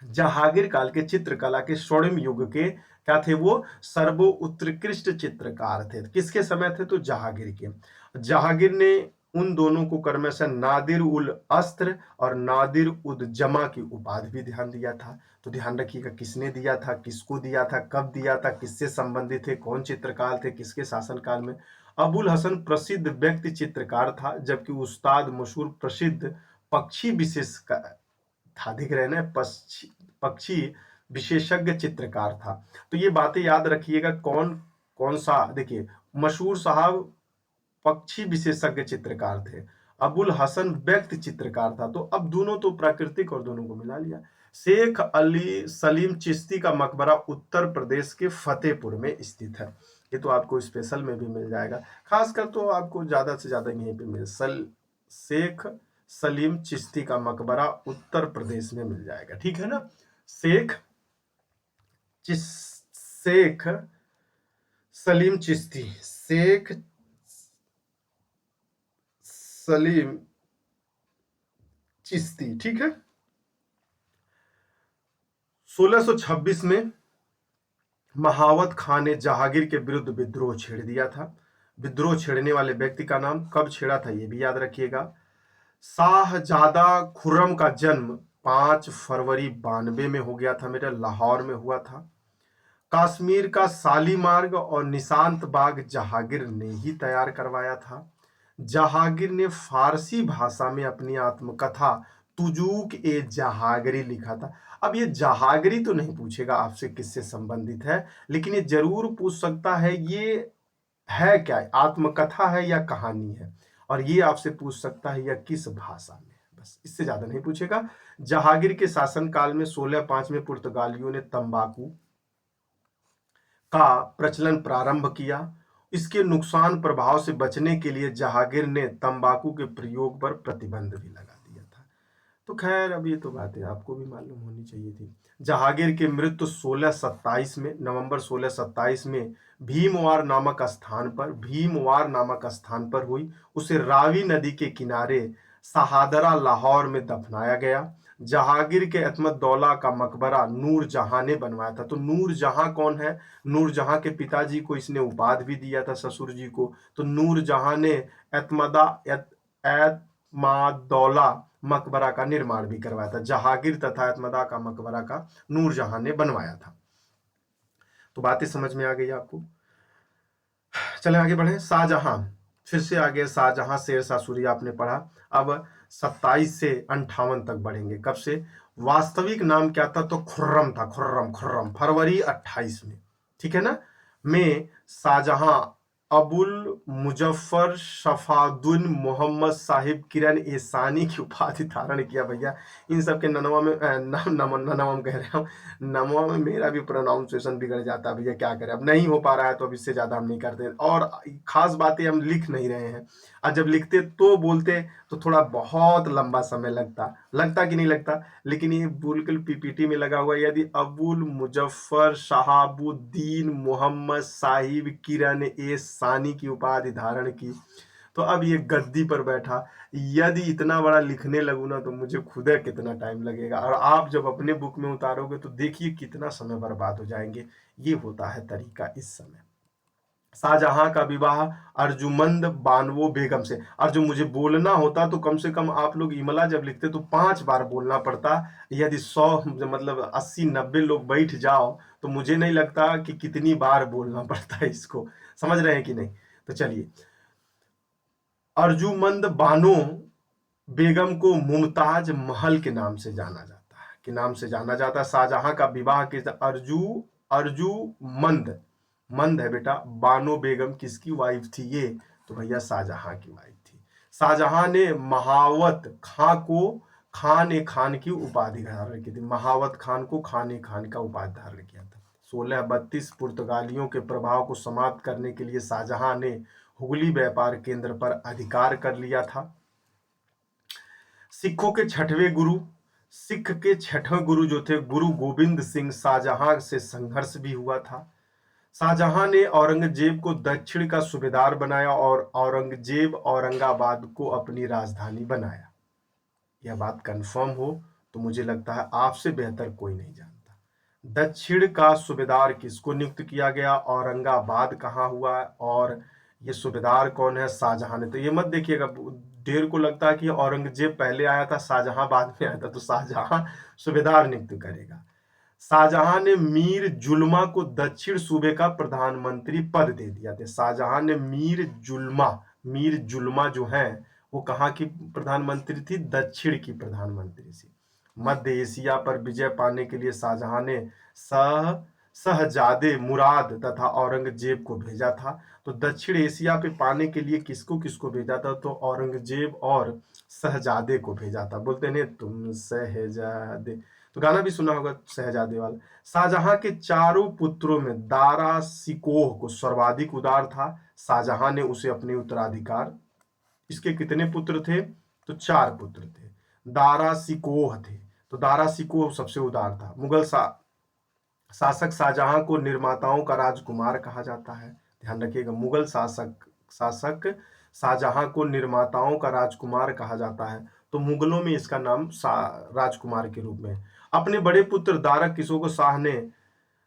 जहांगीर काल के चित्रकला के स्वर्णिम युग के क्या थे, वो सर्वोत्कृष्ट चित्रकार थे। किसके समय थे, तो जहांगीर के। जहांगीर ने उन दोनों को क्रमश नादिर उल अस्त्र और नादिर उद जमा की उपाधि भी ध्यान दिया था। तो ध्यान रखिएगा किसने दिया था, किसको दिया था, कब दिया था, किससे संबंधित थे, कौन चित्रकार थे, किसके शासनकाल में। अबुल हसन प्रसिद्ध व्यक्ति चित्रकार था, जबकि उस्ताद मशहूर प्रसिद्ध पक्षी विशेष था। दिख रहे ना, पक्षी विशेषज्ञ चित्रकार था। तो ये बातें याद रखिएगा, कौन कौन सा, देखिए मशहूर साहब पक्षी विशेषज्ञ चित्रकार थे, अबुल हसन व्यक्ति चित्रकार था। तो अब दोनों तो प्राकृतिक और दोनों को मिला लिया। शेख अली सलीम चिश्ती का मकबरा उत्तर प्रदेश के फतेहपुर में स्थित है। ये तो आपको स्पेशल में भी मिल जाएगा, खासकर तो आपको ज्यादा से ज्यादा यहीं पे शेख सलीम चिश्ती का मकबरा उत्तर प्रदेश में मिल जाएगा, ठीक है ना। शेख सलीम चिश्ती, शेख सलीम चिश्ती, ठीक है। 1626 में महावत खान ने जहांगीर के विरुद्ध विद्रोह छेड़ दिया था। विद्रोह छेड़ने वाले व्यक्ति का नाम, कब छेड़ा था ये भी याद रखिएगा। शाहजादा खुर्रम का जन्म 5 फरवरी 92 में हो गया था, मेरा लाहौर में हुआ था। कश्मीर का शालीमार्ग और निशांत बाग जहांगीर ने ही तैयार करवाया था। जहांगीर ने फारसी भाषा में अपनी आत्मकथा तुजूक ए जहांगीरी लिखा था। अब ये जहांगीरी तो नहीं पूछेगा आपसे किससे संबंधित है, लेकिन ये जरूर पूछ सकता है ये है क्या, आत्मकथा है या कहानी है, और ये आपसे पूछ सकता है यह किस भाषा में है। बस इससे ज्यादा नहीं पूछेगा। जहांगीर के शासनकाल में 1605 में पुर्तगालियों ने तंबाकू का प्रचलन प्रारंभ किया। इसके नुकसान प्रभाव से बचने के लिए जहांगीर ने तंबाकू के प्रयोग पर प्रतिबंध भी लगा दिया था। तो खैर अब ये तो बातें आपको भी मालूम होनी चाहिए थी। जहांगीर की मृत्यु 1627 में, नवंबर 1627 में भीमवार नामक स्थान पर हुई। उसे रावी नदी के किनारे शहादरा लाहौर में दफनाया गया। जहांगीर के अतमदौला का मकबरा नूरजहां ने बनवाया था। तो नूरजहां कौन है? नूरजहां के पिताजी को इसने उपाधि भी दिया था, ससुर जी को। तो नूरजहां ने एतमादौला मकबरा का निर्माण भी करवाया था। जहांगीर तथा एतमदा का मकबरा का नूरजहां ने बनवाया था। तो बातें समझ में आ गई आपको। चलें आगे बढ़े। शाहजहां, फिर से आगे शाहजहां, शेरशाह सूरी आपने पढ़ा। अब 27 से 58 तक बढ़ेंगे। कब से? वास्तविक नाम क्या था? तो खुर्रम था, खुर्रम खुर्रम, फरवरी 28 में, ठीक है ना, में शाहजहां अबुल मुजफ्फर शफाउद्दीन मोहम्मद साहिब किरण एसानी की उपाधि धारण किया। भैया इन सब के ननवा में ननवा में कह रहे हैं, नमवा में मेरा भी प्रोनाउंसिएशन बिगड़ जाता है भैया, क्या करें, अब नहीं हो पा रहा है तो अब इससे ज्यादा हम नहीं करते, और खास बातें हम लिख नहीं रहे हैं। और जब लिखते तो बोलते तो थोड़ा बहुत लंबा समय लगता कि नहीं लगता। लेकिन ये बिल्कुल पीपीटी में लगा हुआ है, यदि अबुल मुजफ्फर शहाबुद्दीन मोहम्मद साहिब किरण ए सानी की उपाधि धारण की, तो अब ये गद्दी पर बैठा। यदि इतना बड़ा लिखने लगूँ ना तो मुझे खुद कितना टाइम लगेगा, और आप जब अपने बुक में उतारोगे तो देखिए कितना समय बर्बाद हो जाएंगे। ये होता है तरीका इस समय। शाहजहां का विवाह अर्जुमंद बानवो बेगम से। और जो मुझे बोलना होता तो कम से कम आप लोग इमला जब लिखते तो 5 बार बोलना पड़ता। यदि 100 मतलब 80-90 लोग बैठ जाओ तो मुझे नहीं लगता कि कितनी बार बोलना पड़ता है इसको। समझ रहे हैं कि नहीं? तो चलिए, अर्जुमंद बानो बेगम को मुमताज महल के नाम से जाना जाता है, शाहजहां का विवाह के अर्जू मंद है बेटा, बानो बेगम किसकी वाइफ थी ये? तो भैया शाहजहां की वाइफ थी। शाहजहां ने महावत खां को खान की उपाधि धारण की थी। महावत खान को खान का उपाधि धारण किया था। 1632 पुर्तगालियों के प्रभाव को समाप्त करने के लिए शाहजहां ने हुगली व्यापार केंद्र पर अधिकार कर लिया था। सिख के छठवें गुरु जो थे गुरु गोविंद सिंह, शाहजहां से संघर्ष भी हुआ था। शाहजहां ने औरंगजेब को दक्षिण का सूबेदार बनाया और औरंगजेब औरंगाबाद को अपनी राजधानी बनाया। यह बात कंफर्म हो तो मुझे लगता है आपसे बेहतर कोई नहीं जानता। दक्षिण का सूबेदार किसको नियुक्त किया गया, औरंगाबाद कहाँ हुआ, और ये सूबेदार कौन है? शाहजहां ने। तो ये मत देखिएगा, ढेर को लगता है कि औरंगजेब पहले आया था, शाहजहां बाद में आया था, तो शाहजहां सूबेदार नियुक्त करेगा। शाहजहां ने मीर जुल्मा को दक्षिण सूबे का प्रधानमंत्री पद दे दिया था। शाहजहां ने मीर जुल्मा जो है वो कहाँ की प्रधानमंत्री थी? दक्षिण की प्रधानमंत्री थी। मध्य एशिया पर विजय पाने के लिए शाहजहां ने शहजादे मुराद तथा औरंगजेब को भेजा था। तो दक्षिण एशिया पे पाने के लिए किसको किसको भेजा था? तो औरंगजेब और शहजादे को भेजा था। बोलते नहीं तुम शहजादे, तो गाना भी सुना होगा शहजादे वाला। शाहजहां के चारों पुत्रों में दारा सिकोह को सर्वाधिक उदार था। शाहजहां ने उसे अपने उत्तराधिकार, इसके कितने पुत्र थे? तो 4 पुत्र थे। दारा सिकोह थे, तो दारा सिकोह सबसे उदार था। मुगल शासक शाहजहां को निर्माताओं का राजकुमार कहा जाता है। ध्यान रखिएगा, मुगल शासक शाहजहां को निर्माताओं का राजकुमार कहा जाता है। तो मुगलों में इसका नाम राजकुमार के रूप में। अपने बड़े पुत्र दारा किशोर को शाह ने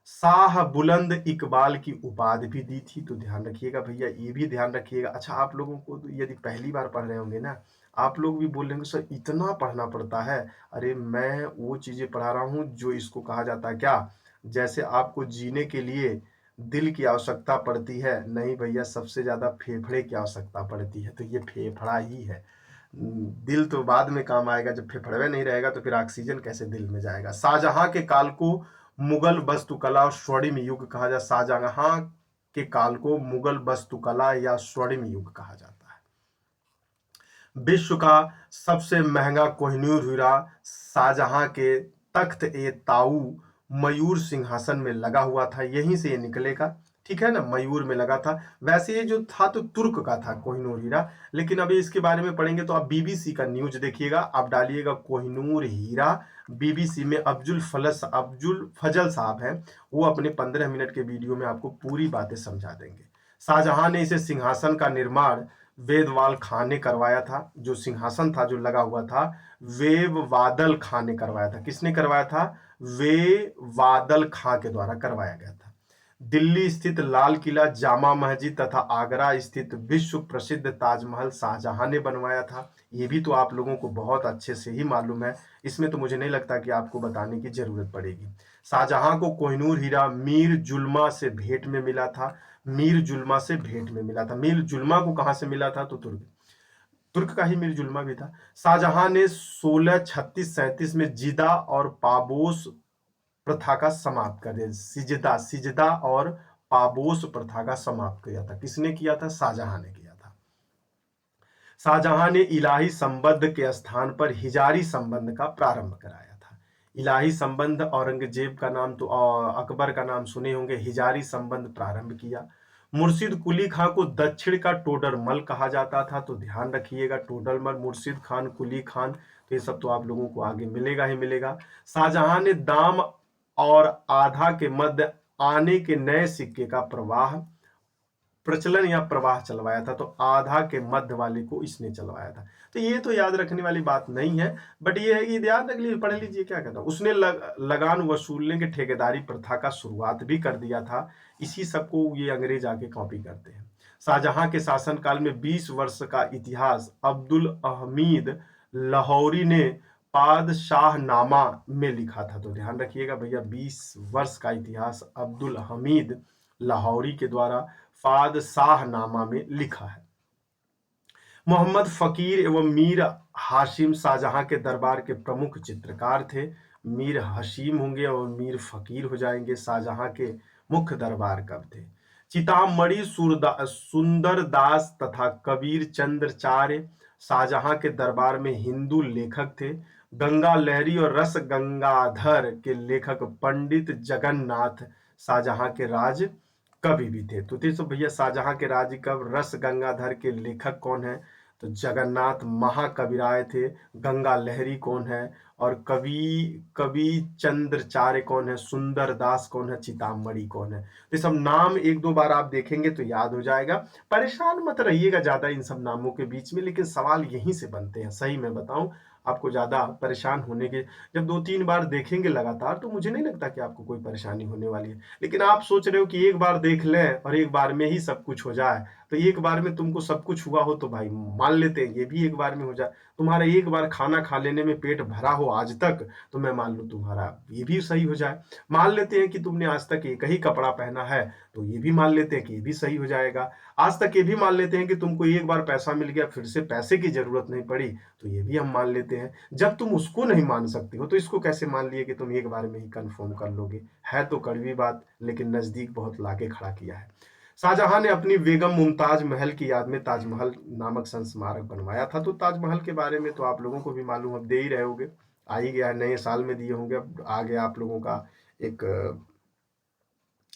शाह बुलंद इकबाल की उपाधि भी दी थी। तो ध्यान रखिएगा भैया, ये भी ध्यान रखिएगा। अच्छा, आप लोगों को तो यदि पहली बार पढ़ रहे होंगे ना, आप लोग भी बोल रहे होंगे सर इतना पढ़ना पड़ता है। अरे मैं वो चीजें पढ़ा रहा हूँ जो इसको कहा जाता है क्या, जैसे आपको जीने के लिए दिल की आवश्यकता पड़ती है? नहीं भैया, सबसे ज़्यादा फेफड़े की आवश्यकता पड़ती है, तो ये फेफड़ा ही है। दिल तो बाद में काम आएगा, जब फेफड़े नहीं रहेगा तो फिर ऑक्सीजन कैसे दिल में जाएगा। शाहजहां के काल को मुगल वास्तुकला और स्वर्णिम युग कहा जाता है। शाहजहां के काल को मुगल वास्तुकला या स्वर्णिम युग कहा जाता है। विश्व का सबसे महंगा कोहिनूर हीरा शाहजहां के तख्त ए ताऊ मयूर सिंहासन में लगा हुआ था, यहीं से ये निकलेगा। ठीक है ना, मयूर में लगा था। वैसे ये जो था तो तुर्क का था कोहिनूर हीरा, लेकिन अभी इसके बारे में पढ़ेंगे तो आप बीबीसी का न्यूज देखिएगा, आप डालिएगा कोहिनूर हीरा बीबीसी में। अब्दुल फजल साहब हैं, वो अपने 15 मिनट के वीडियो में आपको पूरी बातें समझा देंगे। शाहजहां ने इसे सिंहासन का निर्माण वेदवाल खां ने करवाया था। जो सिंहासन था जो लगा हुआ था, वेबवादल खां ने करवाया था। किसने करवाया था? वेवादल खां के द्वारा करवाया गया था। दिल्ली स्थित लाल किला, जामा मस्जिद तथा आगरा स्थित विश्व प्रसिद्ध ताजमहल शाहजहां ने बनवाया था। ये भी तो आप लोगों को बहुत अच्छे से ही मालूम है, इसमें तो मुझे नहीं लगता कि आपको बताने की जरूरत पड़ेगी। शाहजहां को कोहिनूर हीरा मीर जुल्मा से भेंट में मिला था। मीर जुल्मा से भेंट में मिला था। मीर जुल्मा को कहां से मिला था? तो तुर्क तुर्क का ही मीर जुल्मा भी था। शाहजहां ने 1636-37 में जिदा और पाबोस प्रथा का समाप्त कर दिया। सिजदा और पाबोस प्रथा का समाप्त किया था। किसने किया था? शाहजहां ने किया था। शाहजहां ने इलाही संबंध के स्थान पर हिजारी संबंध का प्रारंभ कराया था। इलाही संबंध औरंगजेब का नाम तो अकबर का नाम सुने होंगे। हिजारी संबंध प्रारंभ किया। मुर्शिद कुली खां को दक्षिण का टोडरमल कहा जाता था, तो ध्यान रखिएगा, टोडरमल, मुर्शिद खान, कुली खान, तो ये सब तो आप लोगों को आगे मिलेगा ही मिलेगा। शाहजहां ने दाम और आधा के मध्य आने के नए सिक्के का प्रचलन या प्रवाह चलवाया था, तो आधा के मध्य वाले को इसने चलवाया था। तो ये तो याद रखने वाली बात नहीं है, बट ये है कि याद रख लीजिए, पढ़ लीजिए क्या कहता हूं। उसने लगान वसूलने के ठेकेदारी प्रथा का शुरुआत भी कर दिया था। इसी सबको ये अंग्रेज आके कॉपी करते हैं। शाहजहां के शासनकाल में 20 वर्ष का इतिहास अब्दुल हमीद लाहौरी ने पादशाहनामा में लिखा था। तो ध्यान रखिएगा भैया, 20 वर्ष का इतिहास अब्दुल हमीद लाहौरी के द्वारा फादशाहनामा में लिखा है। मोहम्मद फकीर एवं मीर हाशिम शाहजहां के दरबार के प्रमुख चित्रकार थे। मीर हशीम होंगे और मीर फकीर हो जाएंगे। शाहजहां के मुख्य दरबार कब थे? चितामणि सुंदर दास तथा कबीर चंद्रचार्य शाहजहां के दरबार में हिंदू लेखक थे। गंगा लहरी और रस गंगाधर के लेखक पंडित जगन्नाथ शाहजहां के राज कवि भी थे। तो तीसरा भैया, शाहजहां के राज्य कब? रस गंगाधर के लेखक कौन है? तो जगन्नाथ महाकविराय थे। गंगा लहरी कौन है? और कवि कवि चंद्रचार्य कौन है? सुंदर दास कौन है? चितामणि कौन है? तो ये सब नाम एक दो बार आप देखेंगे तो याद हो जाएगा। परेशान मत रहिएगा ज्यादा इन सब नामों के बीच में, लेकिन सवाल यहीं से बनते हैं। सही में बताऊं, आपको ज्यादा परेशान होने के, जब 2-3 बार देखेंगे लगातार तो मुझे नहीं लगता कि आपको कोई परेशानी होने वाली है। लेकिन आप सोच रहे हो कि एक बार देख लें और एक बार में ही सब कुछ हो जाए, तो एक बार में तुमको सब कुछ हुआ हो तो भाई मान लेते हैं ये भी एक बार में हो जाए। तुम्हारा एक बार खाना खा लेने में पेट भरा हो आज तक, तो मैं मान लूं तुम्हारा ये भी सही हो जाए। मान लेते हैं कि तुमने आज तक एक ही कपड़ा पहना है, तो ये भी मान लेते हैं कि ये भी सही हो जाएगा। आज तक ये भी मान लेते हैं कि तुमको एक बार पैसा मिल गया, फिर से पैसे की जरूरत नहीं पड़ी, तो ये भी हम मान लेते हैं। जब तुम उसको नहीं मान सकती हो तो इसको कैसे मान लिए कि तुम एक बार में ही कंफर्म कर लोगे? है तो कड़वी बात, लेकिन नजदीक बहुत लाके खड़ा किया है। शाहजहां ने अपनी बेगम मुमताज महल की याद में ताजमहल नामक संस्मारक बनवाया था। तो ताजमहल के बारे में तो आप लोगों को भी मालूम, अब दे ही रहे होंगे, आ ही गया है, नए साल में दिए होंगे। अब आ गया आप लोगों का एक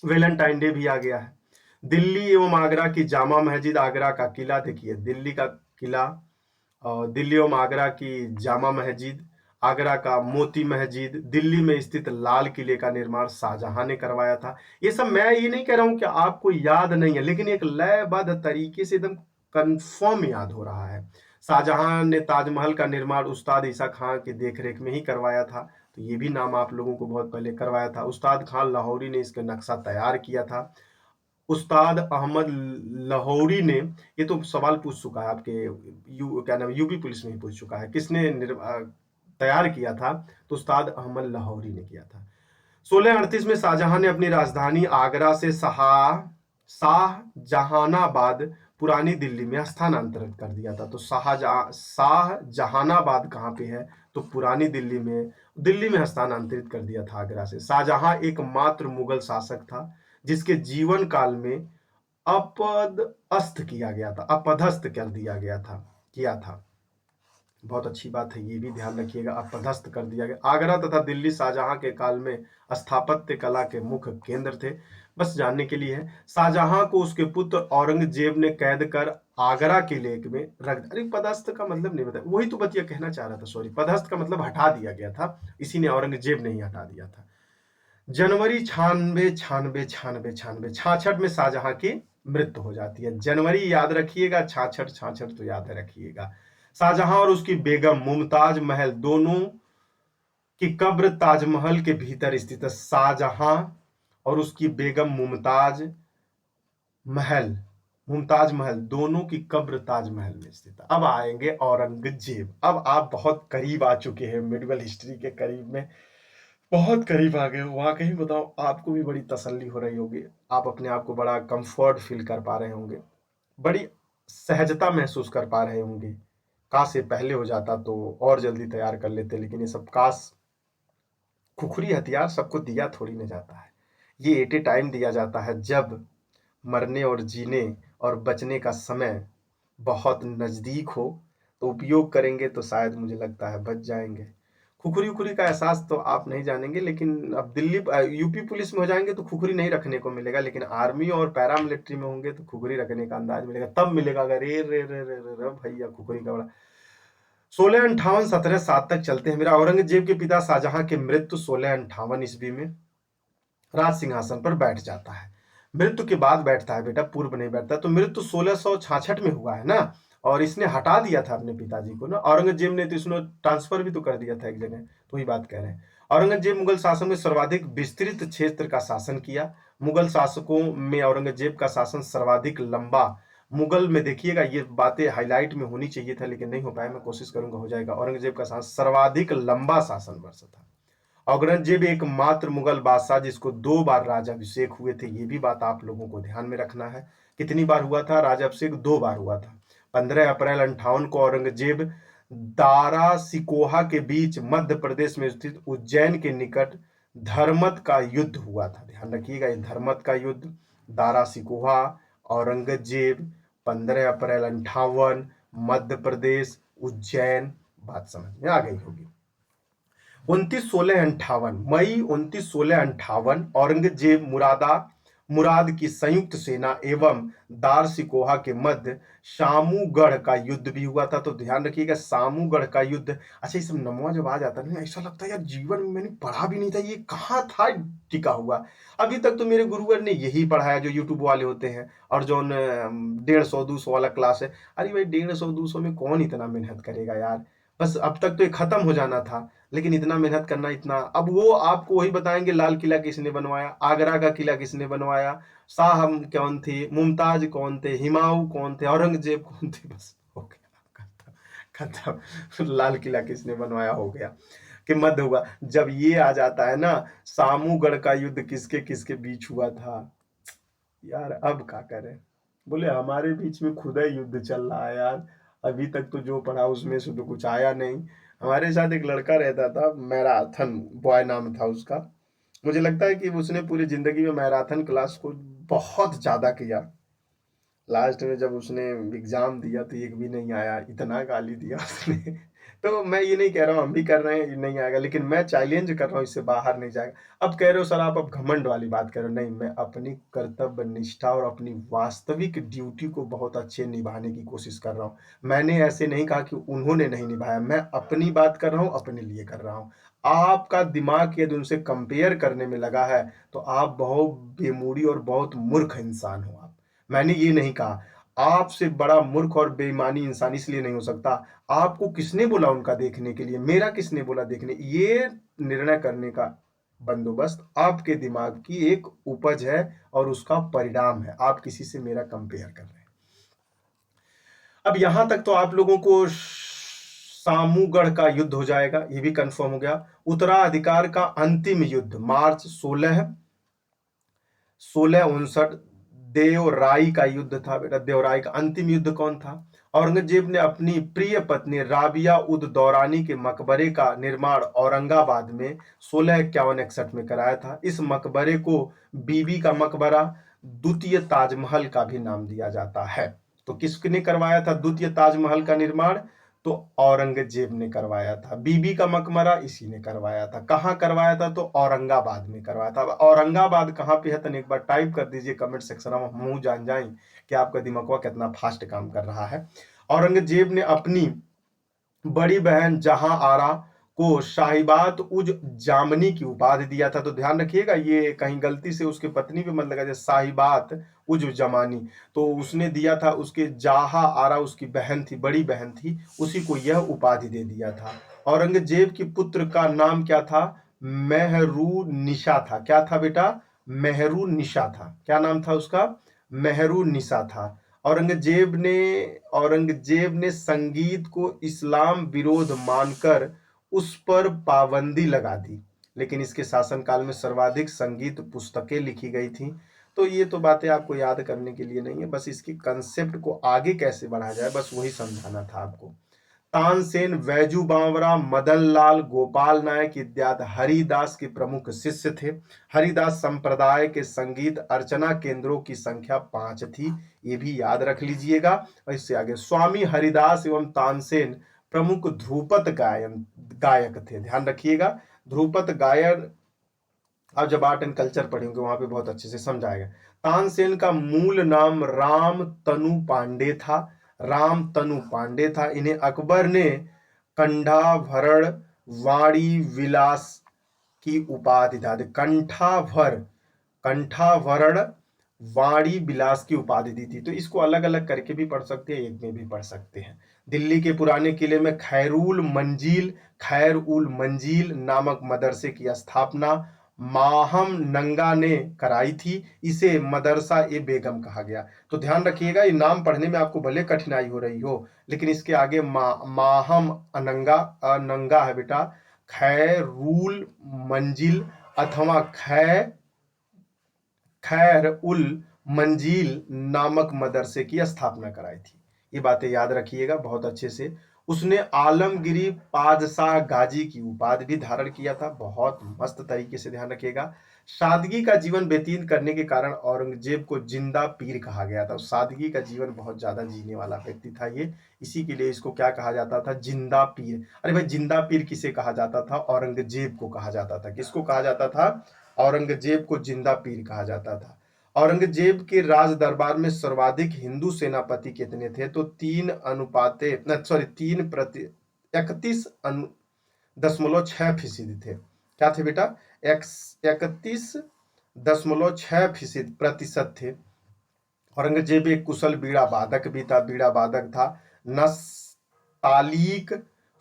वेलेंटाइन डे भी आ गया है। दिल्ली एवं आगरा की जामा मस्जिद, आगरा का किला, देखिए दिल्ली का किला और दिल्ली एवं आगरा की जामा मस्जिद, आगरा का मोती मस्जिद, दिल्ली में स्थित लाल किले का निर्माण शाहजहां ने करवाया था। ये सब मैं ये नहीं कह रहा हूं कि आपको याद नहीं है, लेकिन एक लयबद्ध तरीके से एकदम कंफर्म याद हो रहा है। शाहजहां ने ताजमहल का निर्माण उस्ताद ईसा खां की देखरेख में ही करवाया था। तो ये भी नाम आप लोगों को बहुत पहले करवाया था। उस्ताद खान लाहौरी ने इसका नक्शा तैयार किया था। उस्ताद अहमद लाहौरी ने, ये तो सवाल पूछ चुका है आपके क्या नाम, यूपी पुलिस में ही पूछ चुका है, किसने तैयार किया था? तो उस्ताद अहमद लाहौरी ने किया था। 1638 में शाहजहां ने अपनी राजधानी आगरा से शाहजहानाबाद पुरानी दिल्ली में स्थानांतरित कर दिया था। तो शाहजहानाबाद कहाँ पे है? तो पुरानी दिल्ली में हस्तांतरित कर दिया था आगरा से। शाहजहां एकमात्र मुगल शासक था जिसके जीवन काल में अपदस्थ कर दिया किया था। बहुत अच्छी बात है, ये भी ध्यान रखिएगा, अपदस्थ कर दिया गया। आगरा तथा दिल्ली शाहजहां के काल में स्थापत्य कला के मुख्य केंद्र थे। बस जानने के लिए है, शाहजहां को उसके पुत्र औरंगजेब ने कैद कर आगरा किले में रख। अरे पदस्थ का मतलब नहीं बताया, वही तो बतिया कहना चाह रहा था, सॉरी। पदस्थ का मतलब हटा दिया गया था, इसी ने औरंगजेब ने ही हटा दिया था। जनवरी 66 में शाहजहां की मृत्यु हो जाती है। जनवरी याद रखिएगा, 66 तो याद रखिएगा। शाहजहां और उसकी बेगम मुमताज महल दोनों की कब्र ताजमहल के भीतर स्थित है। शाहजहां और उसकी बेगम मुमताज महल दोनों की कब्र ताजमहल में स्थित है। अब आएंगे औरंगजेब। अब आप बहुत करीब आ चुके हैं, मेडिवल हिस्ट्री के करीब में बहुत करीब आ गए। वाकई बताओ, आपको भी बड़ी तसल्ली हो रही होगी, आप अपने आप को बड़ा कंफर्ट फील कर पा रहे होंगे, बड़ी सहजता महसूस कर पा रहे होंगे। काश ये पहले हो जाता तो और जल्दी तैयार कर लेते, लेकिन ये सब काश खुखरी हथियार सबको दिया थोड़ी ना जाता है। ये एट ए टाइम दिया जाता है जब मरने और जीने और बचने का समय बहुत नजदीक हो, तो उपयोग करेंगे तो शायद मुझे लगता है बच जाएंगे। खुखरी उखरी का एहसास तो आप नहीं जानेंगे, लेकिन अब यूपी पुलिस में हो जाएंगे तो खुखरी नहीं रखने को मिलेगा, लेकिन आर्मी और पैरामिलिट्री में होंगे तो खुखरी रखने का अंदाज मिलेगा। तब मिलेगा अगर रे रे रे रे रे रे भैया खुखरी का बड़ा। 1658 1707 तक चलते हैं। मेरा औरंगजेब के पिता शाहजहां की मृत्यु 1658 ईस्वी में राज सिंहासन पर बैठ जाता है। मृत्यु के बाद बैठता है बेटा, पूर्व नहीं बैठता। तो मृत्यु 1666 में हुआ है ना, और इसने हटा दिया था अपने पिताजी को ना। औरंगजेब ने तो इसने ट्रांसफर भी तो कर दिया था एक जगह, तो ही बात कह रहे हैं। औरंगजेब मुगल शासन में सर्वाधिक विस्तृत क्षेत्र का शासन किया। मुगल शासकों में औरंगजेब का शासन सर्वाधिक लंबा। मुगल में देखिएगा, ये बातें हाईलाइट में होनी चाहिए था लेकिन नहीं हो पाया, मैं कोशिश करूंगा हो जाएगा। औरंगजेब का शासन सर्वाधिक लंबा शासन वर्ष था। औरंगजेब एकमात्र मुगल बादशाह जिसको 2 बार राजाभिषेक हुए थे, ये भी बात आप लोगों को ध्यान में रखना है। कितनी बार हुआ था राजाभिषेक? 2 बार हुआ था। 15 अप्रैल 58 को औरंगजेब दारा सिकोहा के बीच मध्य प्रदेश में स्थित उज्जैन के निकट धर्मत का युद्ध हुआ था। ध्यान रखिएगा, ये धर्मत का युद्ध, दारा सिकोहा, औरंगजेब, 15 अप्रैल 58, मध्य प्रदेश, उज्जैन। बात समझ में आ गई होगी। 29 16 58 औरंगजेब मुराद की संयुक्त सेना एवं दार सिकोहा के मध्य शामूगढ़ का युद्ध भी हुआ था। तो ध्यान रखिएगा, शामूगढ़ का युद्ध। अच्छा, ये सब नमवा जब आ जाता है ना, ऐसा लगता है यार जीवन में मैंने पढ़ा भी नहीं था, ये कहाँ था टिका हुआ। अभी तक तो मेरे गुरुवर ने यही पढ़ाया जो यूट्यूब वाले होते हैं, और जो 150-200 वाला क्लास है। अरे भाई 150-200 में कौन इतना मेहनत करेगा यार, बस अब तक तो ये खत्म हो जाना था, लेकिन इतना मेहनत करना, इतना। अब वो आपको वही बताएंगे, लाल किला किसने बनवाया, आगरा का किला किसने बनवाया, शाह कौन थे, मुमताज कौन थे, हिमायू कौन थे, औरंगजेब कौन थे, बस हो गया खत्म। लाल किला किसने बनवाया हो गया कि मध्य हुआ। जब ये आ जाता है ना, सामूगढ़ का युद्ध किसके किसके बीच हुआ था यार, अब क्या करें। बोले हमारे बीच में खुदा ही युद्ध चल रहा है यार, अभी तक तो जो पढ़ा उसमें से तो कुछ आया नहीं। हमारे साथ एक लड़का रहता था, मैराथन बॉय नाम था उसका। मुझे लगता है कि उसने पूरी जिंदगी में मैराथन क्लास को बहुत ज्यादा किया। लास्ट में जब उसने एग्जाम दिया तो एक भी नहीं आया, इतना गाली दिया उसने। तो मैं ये नहीं कह रहा हूँ हम भी कर रहे हैं ये नहीं आएगा, लेकिन मैं चैलेंज कर रहा हूँ, इससे बाहर नहीं जाएगा। अब कह रहे हो सर आप अब घमंड वाली बात कर रहे हो, नहीं, मैं अपनी कर्तव्य निष्ठा और अपनी वास्तविक ड्यूटी को बहुत अच्छे निभाने की कोशिश कर रहा हूँ। मैंने ऐसे नहीं कहा कि उन्होंने नहीं निभाया, मैं अपनी बात कर रहा हूँ, अपने लिए कर रहा हूँ। आपका दिमाग यदि उनसे कंपेयर करने में लगा है तो आप बहुत बेमूरी और बहुत मूर्ख इंसान हो। आप, मैंने ये नहीं कहा, आपसे बड़ा मूर्ख और बेईमानी इंसान इसलिए नहीं हो सकता। आपको किसने बोला उनका देखने के लिए, मेरा किसने बोला देखने, ये निर्णय करने का बंदोबस्त आपके दिमाग की एक उपज है और उसका परिणाम है। आप किसी से मेरा कंपेयर कर रहे हैं। अब यहां तक तो आप लोगों को सामूगढ़ का युद्ध हो जाएगा, ये भी कंफर्म हो गया। उत्तराधिकार का अंतिम युद्ध मार्च 1659, देवराई का युद्ध था बेटा। देवराई का अंतिम युद्ध कौन था? औरंगजेब ने अपनी प्रिय पत्नी राबिया उद दौरानी के मकबरे का निर्माण औरंगाबाद में 1651-61 में कराया था। इस मकबरे को बीबी का मकबरा, द्वितीय ताजमहल का भी नाम दिया जाता है। तो किसने करवाया था द्वितीय ताजमहल का निर्माण? तो औरंगजेब ने करवाया था। बीबी का मकबरा इसी ने करवाया था। कहाँ करवाया था? तो औरंगाबाद में करवाया था। औरंगाबाद कहाँ पे है? तो एक बार टाइप कर दीजिए कमेंट सेक्शन में, हम जान जाए कि आपका दिमाग कितना फास्ट काम कर रहा है। औरंगजेब ने अपनी बड़ी बहन जहां आरा को शाहिबात उज जामनी की उपाधि दिया था। तो ध्यान रखिएगा, ये कहीं गलती से उसके पत्नी पे मत लगा जाए, साहिबात उज जमानी तो उसने दिया था। उसके जहां आरा उसकी बहन थी, बड़ी बहन थी, उसी को यह उपाधि दे दिया था। औरंगजेब की पुत्र का नाम क्या था? मेहरू निशा था। क्या था बेटा? मेहरू निशा था। क्या नाम था उसका? मेहरू निशा था। औरंगजेब ने संगीत को इस्लाम विरोध मानकर उस पर पाबंदी लगा दी, लेकिन इसके शासनकाल में सर्वाधिक संगीत पुस्तकें लिखी गई थी। तो ये तो बातें आपको याद करने के लिए नहीं है, बस इसकी कंसेप्ट को आगे कैसे बढ़ाया जाए बस वही समझाना था आपको। तानसेन, बैजू बावरा, मदन लाल, गोपाल नायक इत्यादि हरिदास के प्रमुख शिष्य थे। हरिदास संप्रदाय के संगीत अर्चना केंद्रों की संख्या 5 थी, ये भी याद रख लीजिएगा। और इससे आगे स्वामी हरिदास एवं तानसेन प्रमुख ध्रुपद गायक थे। ध्यान रखिएगा, ध्रुपद गायन आप जब आर्ट एंड कल्चर पढ़ेंगे वहां पे बहुत अच्छे से समझाएगा। तानसेन का मूल नाम राम तनु पांडे था। राम तनु पांडे था। इन्हें अकबर ने कंठाभरण वाणी विलास की उपाधि था। कंठाभरण वाणी विलास की उपाधि दी थी। तो इसको अलग अलग करके भी पढ़ सकते हैं, एक में भी पढ़ सकते हैं। दिल्ली के पुराने किले में खैर उल मंजिल नामक मदरसे की स्थापना माहम नंगा ने कराई थी। इसे मदरसा ए बेगम कहा गया। तो ध्यान रखिएगा, ये नाम पढ़ने में आपको भले कठिनाई हो रही हो, लेकिन इसके आगे माहम अनंगा है बेटा। खैरुल मंजिल अथवा खैर उल मंजिल नामक मदरसे की स्थापना कराई थी। ये बातें याद रखिएगा बहुत अच्छे से। उसने आलमगिरी पादशाह गाजी की उपाधि भी धारण किया था। बहुत मस्त तरीके से ध्यान रखिएगा। सादगी का जीवन व्यतीत करने के कारण औरंगजेब को जिंदा पीर कहा गया था। सादगी का जीवन बहुत ज्यादा जीने वाला व्यक्ति था ये, इसी के लिए इसको क्या कहा जाता था? जिंदा पीर। अरे भाई, जिंदा पीर किसे कहा जाता था? औरंगजेब को कहा जाता था। किसको कहा जाता था? औरंगजेब को जिंदा पीर कहा जाता था। औरंगजेब के राज दरबार में सर्वाधिक हिंदू सेनापति कितने थे? तो 31.6% थे। क्या थे बेटा? 31.6% थे। औरंगजेब एक कुशल बीड़ा वादक भी था। बीड़ा वादक था। नस्तालीक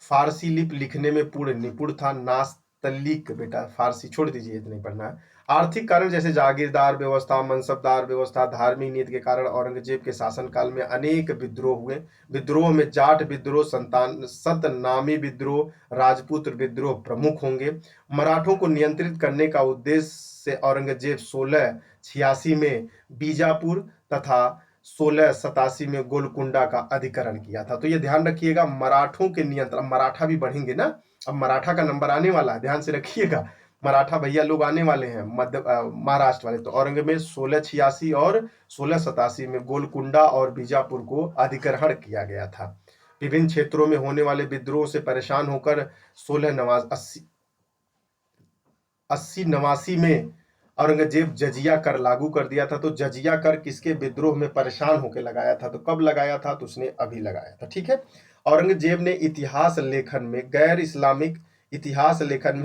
फारसी लिपि लिखने में पूर्ण निपुण था। नास्तलिक बेटा फारसी छोड़ दीजिए, इतना ही पढ़ना है। आर्थिक कारण जैसे जागीरदार व्यवस्था, मनसबदार व्यवस्था, धार्मिक नीति के कारण औरंगजेब के शासनकाल में अनेक विद्रोह हुए। विद्रोह में जाट विद्रोह, सतनामी विद्रोह, राजपूत विद्रोह प्रमुख होंगे। मराठों को नियंत्रित करने का उद्देश्य से औरंगजेब 1686 में बीजापुर तथा 1687 में गोलकुंडा का अधिकरण किया था। तो ये ध्यान रखिएगा, मराठों के नियंत्रण, मराठा भी बढ़ेंगे ना, अब मराठा का नंबर आने वाला है, ध्यान से रखिएगा। मराठा भैया लोग आने वाले हैं, महाराष्ट्र वाले। तो औरंगजेब 1686 और 1687 में गोलकुंडा और बीजापुर को अधिग्रहण किया गया था। विभिन्न क्षेत्रों में होने वाले विद्रोह से परेशान होकर 1689 में औरंगजेब जजिया कर लागू कर दिया था। तो जजिया कर किसके विद्रोह में परेशान होकर लगाया था? तो कब लगाया था? तो उसने अभी लगाया था। ठीक है। औरंगजेब ने इतिहास लेखन में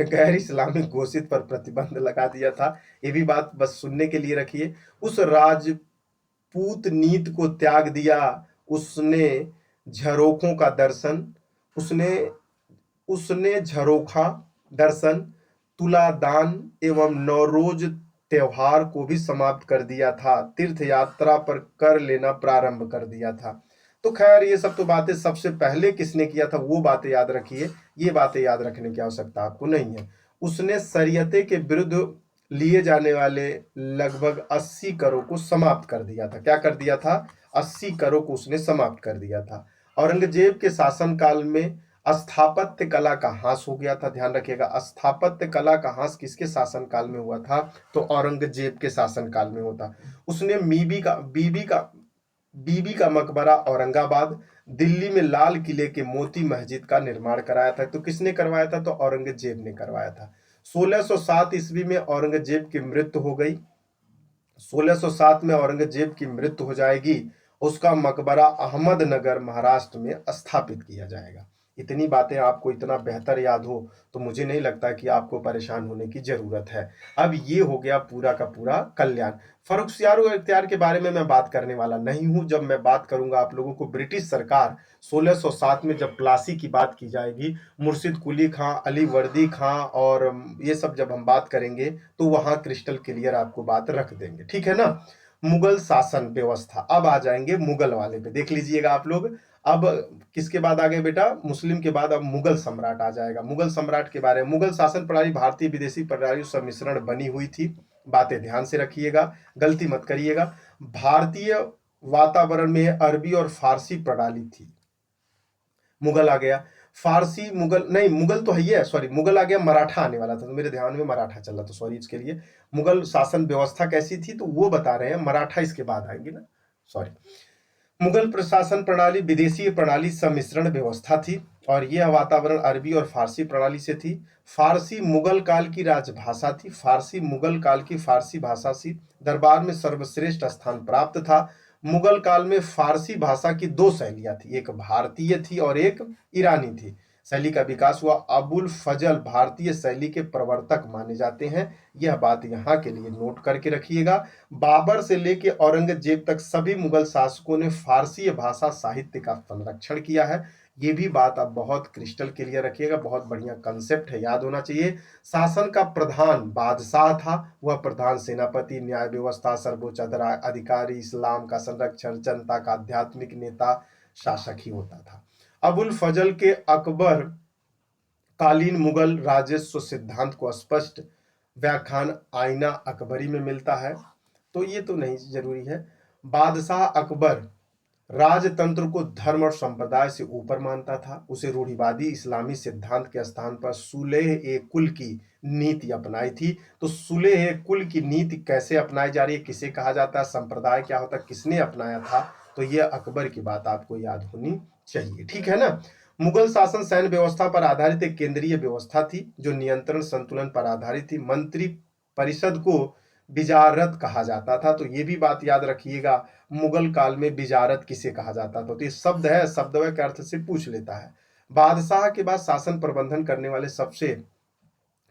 गैर इस्लामिक घोषित पर प्रतिबंध लगा दिया था। ये भी बात बस सुनने के लिए रखिए। उस राजपूत नीति को त्याग दिया। उसने झरोखों का दर्शन उसने झरोखा दर्शन, तुलादान एवं नौरोज त्योहार को भी समाप्त कर दिया था। तीर्थ यात्रा पर कर लेना प्रारंभ कर दिया था। तो खैर ये सब तो बातें सबसे पहले किसने किया था वो बातें याद रखिए, ये बातें याद रखने की आवश्यकता आपको नहीं है। उसने शरीयते के विरुद्ध लिए जाने वाले लगभग 80 करों को समाप्त कर दिया था। क्या कर दिया था? 80 करों को उसने समाप्त कर दिया था। औरंगजेब के शासनकाल में स्थापत्य कला का ह्रास हो गया था। ध्यान रखिएगा, स्थापत्य कला का ह्रास किसके शासनकाल में हुआ था? तो औरंगजेब के शासनकाल में होता। उसने बीबी का मकबरा औरंगाबाद, दिल्ली में लाल किले के मोती मस्जिद का निर्माण कराया था। तो किसने करवाया था? तो औरंगजेब ने करवाया था। 1607 ईस्वी में औरंगजेब की मृत्यु हो गई। 1607 में औरंगजेब की मृत्यु हो जाएगी। उसका मकबरा अहमदनगर महाराष्ट्र में स्थापित किया जाएगा। इतनी बातें आपको इतना बेहतर याद हो तो मुझे नहीं लगता कि आपको परेशान होने की जरूरत है। अब ये हो गया पूरा का पूरा कल्याण। फर्रुखसियार इख्तियार के बारे में मैं बात करने वाला नहीं हूं। जब मैं बात करूंगा आप लोगों को ब्रिटिश सरकार 1607 में जब प्लासी की बात की जाएगी, मुर्शिद कुली खां, अली वर्दी खां और ये सब जब हम बात करेंगे तो वहां क्रिस्टल क्लियर आपको बात रख देंगे, ठीक है ना। मुगल शासन व्यवस्था, अब आ जाएंगे मुगल वाले पे, देख लीजिएगा आप लोग। अब किसके बाद आ गए बेटा? मुस्लिम के बाद अब मुगल सम्राट आ जाएगा। मुगल सम्राट के बारे में, मुगल शासन प्रणाली भारतीय विदेशी प्रणाली सम्मिश्रण बनी हुई थी। बातें ध्यान से रखिएगा, गलती मत करिएगा। भारतीय वातावरण में अरबी और फारसी प्रणाली थी। मुगल आ गया, फारसी मुगल नहीं, मुगल तो है ही है, सॉरी मुगल आ गया, मराठा आने वाला था, तो मेरे ध्यान में मराठा चल रहा था, सॉरी इसके लिए। मुगल शासन व्यवस्था कैसी थी तो वो बता रहे हैं, मराठा इसके बाद आएंगे ना, सॉरी। मुगल प्रशासन प्रणाली विदेशी प्रणाली सम्मिश्रण व्यवस्था थी और यह वातावरण अरबी और फारसी प्रणाली से थी। फारसी मुगल काल की राजभाषा थी। फारसी मुगल काल की फारसी भाषा से दरबार में सर्वश्रेष्ठ स्थान प्राप्त था। मुगल काल में फारसी भाषा की दो शैलियां थी, एक भारतीय थी और एक ईरानी थी। शैली का विकास हुआ। अबुल फजल भारतीय शैली के प्रवर्तक माने जाते हैं। यह बात यहाँ के लिए नोट करके रखिएगा। बाबर से लेके औरंगजेब तक सभी मुगल शासकों ने फारसी भाषा साहित्य का संरक्षण किया है। ये भी बात आप बहुत क्रिस्टल क्लियर रखिएगा, बहुत बढ़िया कंसेप्ट है, याद होना चाहिए। शासन का प्रधान बादशाह था, वह प्रधान सेनापति, न्याय व्यवस्था, सर्वोच्च अधिकारी, इस्लाम का संरक्षण, जनता का आध्यात्मिक नेता, शासक ही होता था। अबुल फजल के अकबर कालीन मुगल राजस्व सिद्धांत को स्पष्ट व्याख्यान आईना अकबरी में मिलता है, तो ये तो नहीं जरूरी है। बादशाह अकबर राजतंत्र को धर्म और संप्रदाय से ऊपर मानता था। उसे रूढ़िवादी इस्लामी सिद्धांत के स्थान पर सुलेह ए कुल की नीति अपनाई थी। तो सुलेह ए कुल की नीति कैसे अपनाई जा रही है, किसे कहा जाता है, संप्रदाय क्या होता है, किसने अपनाया था, तो यह अकबर की बात आपको याद होनी चाहिए, ठीक है ना। मुगल शासन सैन्य व्यवस्था पर आधारित एक केंद्रीय व्यवस्था थी जो नियंत्रण संतुलन पर आधारित थी। मंत्री परिषद को विजारत कहा जाता था, तो ये भी बात याद रखिएगा। मुगल काल में विजारत किसे कहा जाता था, तो ये शब्द है, शब्दवय के अर्थ से पूछ लेता है। बादशाह के बाद शासन प्रबंधन करने वाले सबसे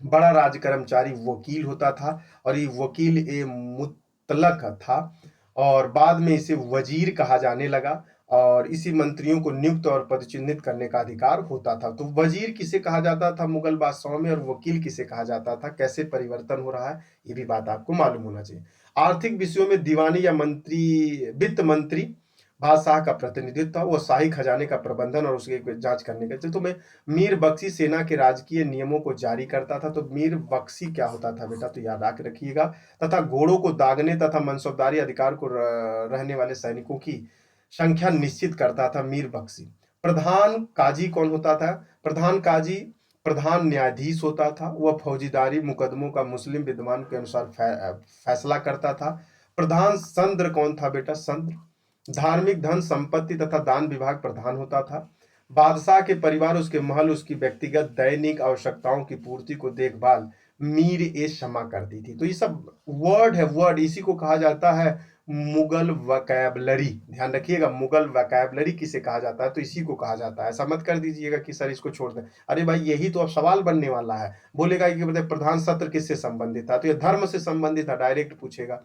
बड़ा राज कर्मचारी वकील होता था और ये वकील ए मुतलक था और बाद में इसे वजीर कहा जाने लगा और इसी मंत्रियों को नियुक्त और पदचिन्हित करने का अधिकार होता था। तो वजीर किसे कहा जाता था मुगल बादशाहों में और वकील किसे कहा जाता था, कैसे परिवर्तन हो रहा है, ये भी बात आपको मालूम होना चाहिए। आर्थिक विषयों में दीवानी या मंत्री, वित्त मंत्री बादशाह का प्रतिनिधित्व था। वो शाही खजाने का प्रबंधन और उसकी जांच करने का, तो मैं मीर बख्शी सेना के राजकीय नियमों को जारी करता था। तो मीर बख्शी क्या होता था बेटा, तो याद रख रखिएगा। तथा घोड़ों को दागने तथा मनसबदारी अधिकार को रहने वाले सैनिकों की संख्या निश्चित करता था मीर बख्शी। प्रधान काजी कौन होता था? प्रधान काजी प्रधान न्यायाधीश होता था। वह फौजीदारी मुकदमों का मुस्लिम विद्वान के अनुसार फैसला करता था। प्रधान संद्र कौन था बेटा? संद्र धार्मिक, धन संपत्ति तथा दान विभाग प्रधान होता था। बादशाह के परिवार, उसके महल, उसकी व्यक्तिगत दैनिक आवश्यकताओं की पूर्ति को देखभाल मीर ए शमा करती थी। तो ये सब वर्ड है, वर्ड, इसी को कहा जाता है मुगल वैकेबलरी। ध्यान रखिएगा, मुगल वैकेबलरी किसे कहा जाता है, तो इसी को कहा जाता है। ऐसा मत कर दीजिएगा कि सर इसको छोड़ दें, अरे भाई यही तो अब सवाल बनने वाला है। बोलेगा कि मतलब प्रधान सत्र किससे संबंधित था, तो ये धर्म से संबंधित था, डायरेक्ट पूछेगा।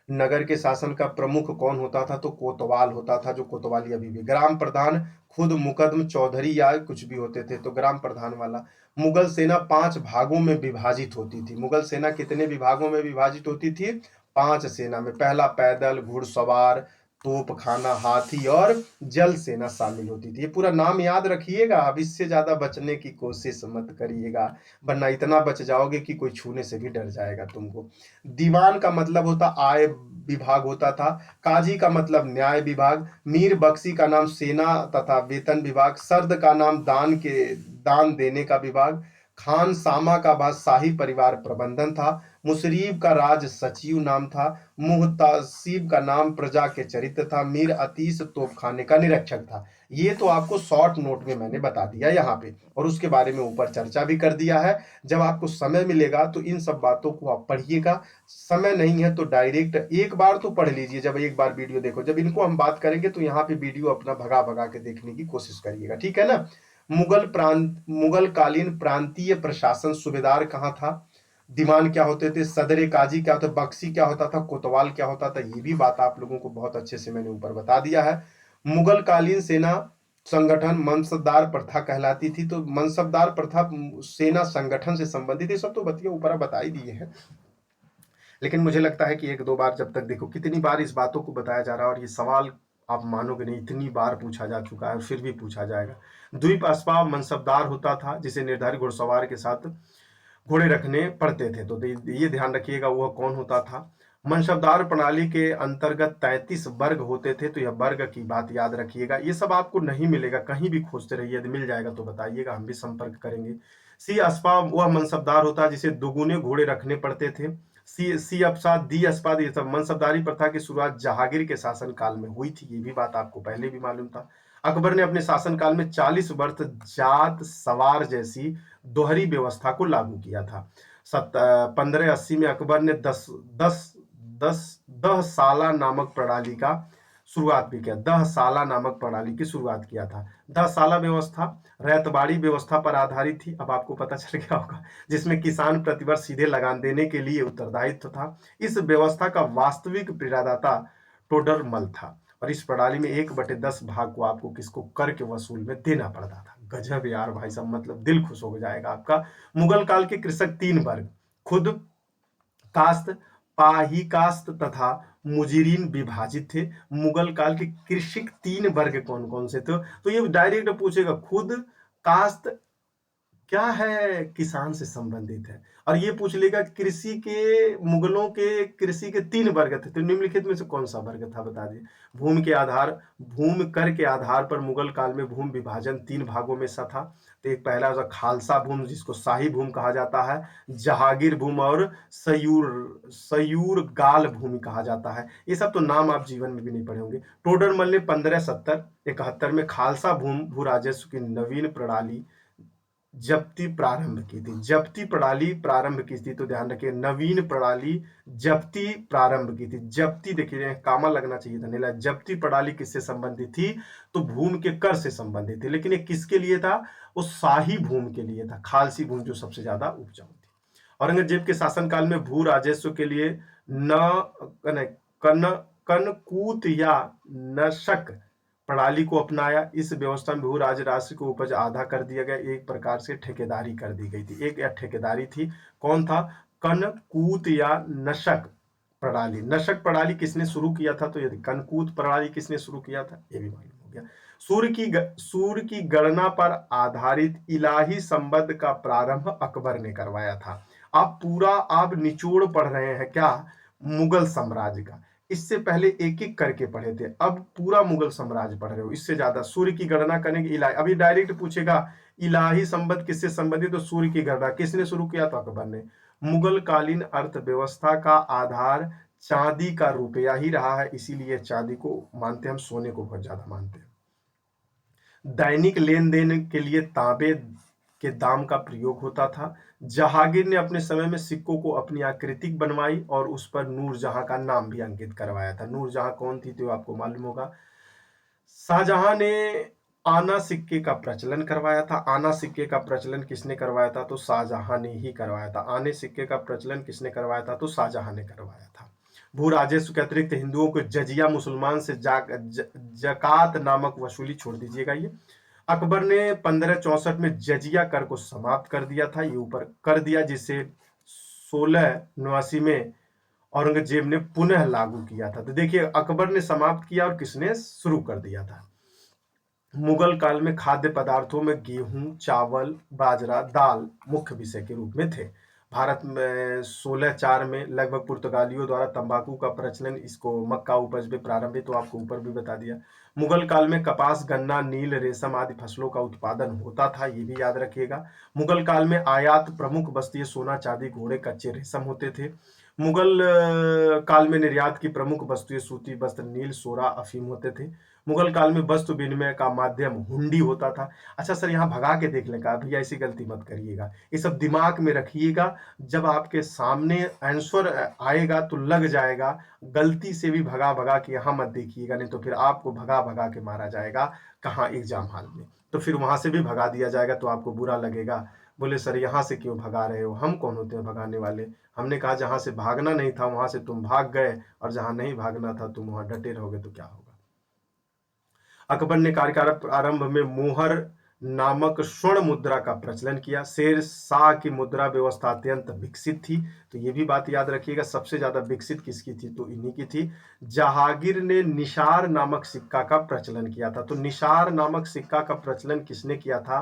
नगर के शासन का प्रमुख कौन होता था, तो कोतवाल होता था, जो कोतवाली अभी भी। ग्राम प्रधान खुद मुकदम चौधरी या कुछ भी होते थे, तो ग्राम प्रधान वाला। मुगल सेना 5 भागों में विभाजित होती थी। मुगल सेना कितने विभागों में विभाजित होती थी? 5 सेना में। पहला पैदल, घुड़सवार, तोप खाना, हाथी और जल सेना शामिल होती थी। ये पूरा नाम याद रखिएगा, अब इससे ज्यादा बचने की कोशिश मत करिएगा, वरना इतना बच जाओगे कि कोई छूने से भी डर जाएगा तुमको। दीवान का मतलब होता आय विभाग होता था। काजी का मतलब न्याय विभाग। मीर बख्शी का नाम सेना तथा वेतन विभाग। सर्द का नाम दान देने का विभाग। खान सामा का बाद शाही परिवार प्रबंधन था। मुशरीफ का राज सचिव नाम था। मुहतासिब का नाम प्रजा के चरित्र था। मीर अतीस तोपखाने का निरीक्षक था। ये तो आपको शॉर्ट नोट में मैंने बता दिया यहाँ पे, और उसके बारे में ऊपर चर्चा भी कर दिया है। जब आपको समय मिलेगा तो इन सब बातों को आप पढ़िएगा। समय नहीं है तो डायरेक्ट एक बार तो पढ़ लीजिए, जब एक बार वीडियो देखो, जब इनको हम बात करेंगे तो यहाँ पे वीडियो अपना भगा भगा के देखने की कोशिश करिएगा, ठीक है ना। मुगल कालीन प्रांतीय प्रशासन, सूबेदार कहाँ था, दीवान क्या होते थे, सदर काजी क्या होता, बख्शी क्या होता था, कोतवाल क्या होता था, ये भी बात आप लोगों को बहुत अच्छे से मैंने ऊपर बता दिया है। मुगल कालीन सेना संगठन मनसबदार प्रथा कहलाती थी। तो मनसबदार प्रथा सेना संगठन से संबंधित, ये सब तो बतिया ऊपर बता ही दिए हैं, लेकिन मुझे लगता है कि एक दो बार, जब तक देखो कितनी बार इस बातों को बताया जा रहा है, और ये सवाल आप मानोगे नहीं इतनी बार पूछा जा चुका है, फिर भी पूछा जाएगा। द्वीप अस्पा मनसबदार होता था, जिसे निर्धारित घुड़सवार के साथ घोड़े रखने पड़ते थे। तो ये ध्यान रखिएगा वह कौन होता था। मनसबदार प्रणाली के अंतर्गत 33 वर्ग होते थे। तो यह वर्ग की बात याद रखिएगा, ये सब आपको नहीं मिलेगा, कहीं भी खोजते रहिए, यदि मिल जाएगा तो बताइएगा, हम भी संपर्क करेंगे। सी अस्पा वह मनसबदार होता है जिसे दुगुने घोड़े रखने पड़ते थे। सी अपसा दी अस्पा, ये सब मनसबदारी प्रथा की शुरुआत जहांगीर के शासन काल में हुई थी। ये भी बात आपको पहले भी मालूम था। अकबर ने अपने शासनकाल में 40 वर्ष जात सवार जैसी दोहरी व्यवस्था को लागू किया था। 1580 में अकबर ने दह साला नामक प्रणाली का शुरुआत भी किया। दह साला नामक प्रणाली की शुरुआत किया था। दह साला व्यवस्था रैतबाड़ी व्यवस्था पर आधारित थी, अब आपको पता चल गया होगा, जिसमें किसान प्रतिवर्ष सीधे लगान देने के लिए उत्तरदायित्व था। इस व्यवस्था का वास्तविक प्रदाता टोडरमल था, और इस प्रणाली में 1/10 भाग को आपको किसको कर के वसूल में देना पड़ता था। गजब यार भाई साहब, मतलब दिल खुश हो जाएगा आपका। मुगल काल के कृषक 3 वर्ग, खुद कास्त, पाही कास्त तथा मुजीरीन विभाजित थे। मुगल काल के कृषक 3 वर्ग कौन कौन से थे, तो ये डायरेक्ट पूछेगा। खुद कास्त क्या है, किसान से संबंधित है। और ये पूछ लेगा कृषि के, मुगलों के कृषि के 3 वर्ग थे, तो निम्नलिखित में से कौन सा वर्ग था, बता दिए। भूमि कर के आधार पर मुगल काल में भूमि विभाजन 3 भागों में सा था। तो एक पहला था खालसा भूमि, जिसको शाही भूमि कहा जाता है, जहागीर भूमि और सयूर गाल भूमि कहा जाता है। ये सब तो नाम आप जीवन में भी नहीं पढ़े होंगे। टोडरमल ने 1571 में खालसा भू राजस्व की नवीन प्रणाली जब्ती प्रारंभ की थी। जब्ती प्रणाली प्रारंभ की थी, तो ध्यान रखिए, नवीन प्रणाली जब्ती प्रारंभ की थी। जब्ती देखिए, कामा लगना चाहिए था, नीला। जब्ती प्रणाली किससे संबंधित थी, तो भूमि के कर से संबंधित थी, लेकिन ये किसके लिए था, वो शाही भूमि के लिए था, खालसी भूमि जो सबसे ज्यादा उपजाऊ थी। औरंगजेब के शासनकाल में भू राजस्व के लिए न कन कनकूत या नशक प्रणाली को अपनाया। इस व्यवस्था में भू राज राशि को उपज आधा कर दिया गया, एक प्रकार से ठेकेदारी कर दी गई थी। एक या ठेकेदारी थी, कौन था, कनकूत या नशक प्रणाली। नशक प्रणाली किसने शुरू किया था, तो यदि कनकूत प्रणाली किसने शुरू किया था, ये भी मालूम हो गया। सूर्य की गणना पर आधारित इलाही संबंध का प्रारंभ अकबर ने करवाया था। आप निचोड़ पढ़ रहे हैं क्या, मुगल साम्राज्य का। इससे पहले एक एक करके पढ़े थे, अब पूरा मुगल साम्राज्य पढ़ रहे हो, इससे ज्यादा। सूर्य की गणना करने की इलाही, अभी डायरेक्ट पूछेगा इलाही संबंध किससे संबंधित, तो सूर्य की गणना किसने शुरू किया, तो अकबर ने। मुगल कालीन अर्थव्यवस्था का आधार चांदी का रुपया ही रहा है, इसीलिए चांदी को मानते हैं, हम सोने को बहुत ज्यादा मानते हैं। दैनिक लेन देन के लिए तांबे के दाम का प्रयोग होता था। जहांगीर ने अपने समय में सिक्कों को अपनी आकृतिक बनवाई और उस पर नूरजहां का नाम भी अंकित करवाया था। नूरजहां कौन थी, तो आपको मालूम होगा। शाहजहां ने आना सिक्के का प्रचलन करवाया था। आना सिक्के का प्रचलन किसने करवाया था, तो शाहजहां ने ही करवाया था। आने सिक्के का प्रचलन किसने करवाया था, तो शाहजहां ने करवाया था। भू राजस्व के अतिरिक्त हिंदुओं को जजिया, मुसलमान से जकात नामक वसूली छोड़ दीजिएगा। ये अकबर ने 1564 में जजिया कर को समाप्त कर दिया था, ये ऊपर कर दिया, जिसे 1689 में औरंगजेब ने पुनः लागू किया था। तो देखिए, अकबर ने समाप्त किया और किसने शुरू कर दिया था। मुगल काल में खाद्य पदार्थों में गेहूं, चावल, बाजरा, दाल मुख्य विषय के रूप में थे। भारत में 1604 में लगभग पुर्तगालियों द्वारा तंबाकू का प्रचलन, इसको मक्का उपज में प्रारंभिक, तो आपको ऊपर भी बता दिया। मुगल काल में कपास, गन्ना, नील, रेशम आदि फसलों का उत्पादन होता था, ये भी याद रखिएगा। मुगल काल में आयात प्रमुख वस्तुएं सोना, चांदी, घोड़े, कच्चे रेशम होते थे। मुगल काल में निर्यात की प्रमुख वस्तुएं सूती वस्त्र, नील, सोरा, अफीम होते थे। मुगल काल में वस्तु विनिमय का माध्यम हुंडी होता था। अच्छा सर, यहाँ भगा के देख लेगा, अभी ऐसी गलती मत करिएगा, ये सब दिमाग में रखिएगा। जब आपके सामने आंसर आएगा तो लग जाएगा, गलती से भी भगा भगा के यहाँ मत देखिएगा, नहीं तो फिर आपको भगा भगा के मारा जाएगा कहाँ, एग्जाम हॉल में। तो फिर वहां से भी भगा दिया जाएगा तो आपको बुरा लगेगा। बोले सर यहाँ से क्यों भगा रहे हो, हम कौन होते हैं भगाने वाले। हमने कहा जहां से भागना नहीं था वहां से तुम भाग गए, और जहां नहीं भागना था तुम वहां डटे रहोगे तो क्या होगा। अकबर ने कार्यकाल प्रारंभ में मोहर नामक स्वर्ण मुद्रा का प्रचलन किया। शेर शाह की मुद्रा व्यवस्था अत्यंत विकसित थी। तो ये भी बात याद रखिएगा, सबसे ज्यादा विकसित किसकी थी, तो इन्हीं की थी। जहांगीर ने निशार नामक सिक्का का प्रचलन किया था। तो निशार नामक सिक्का का प्रचलन किसने किया था,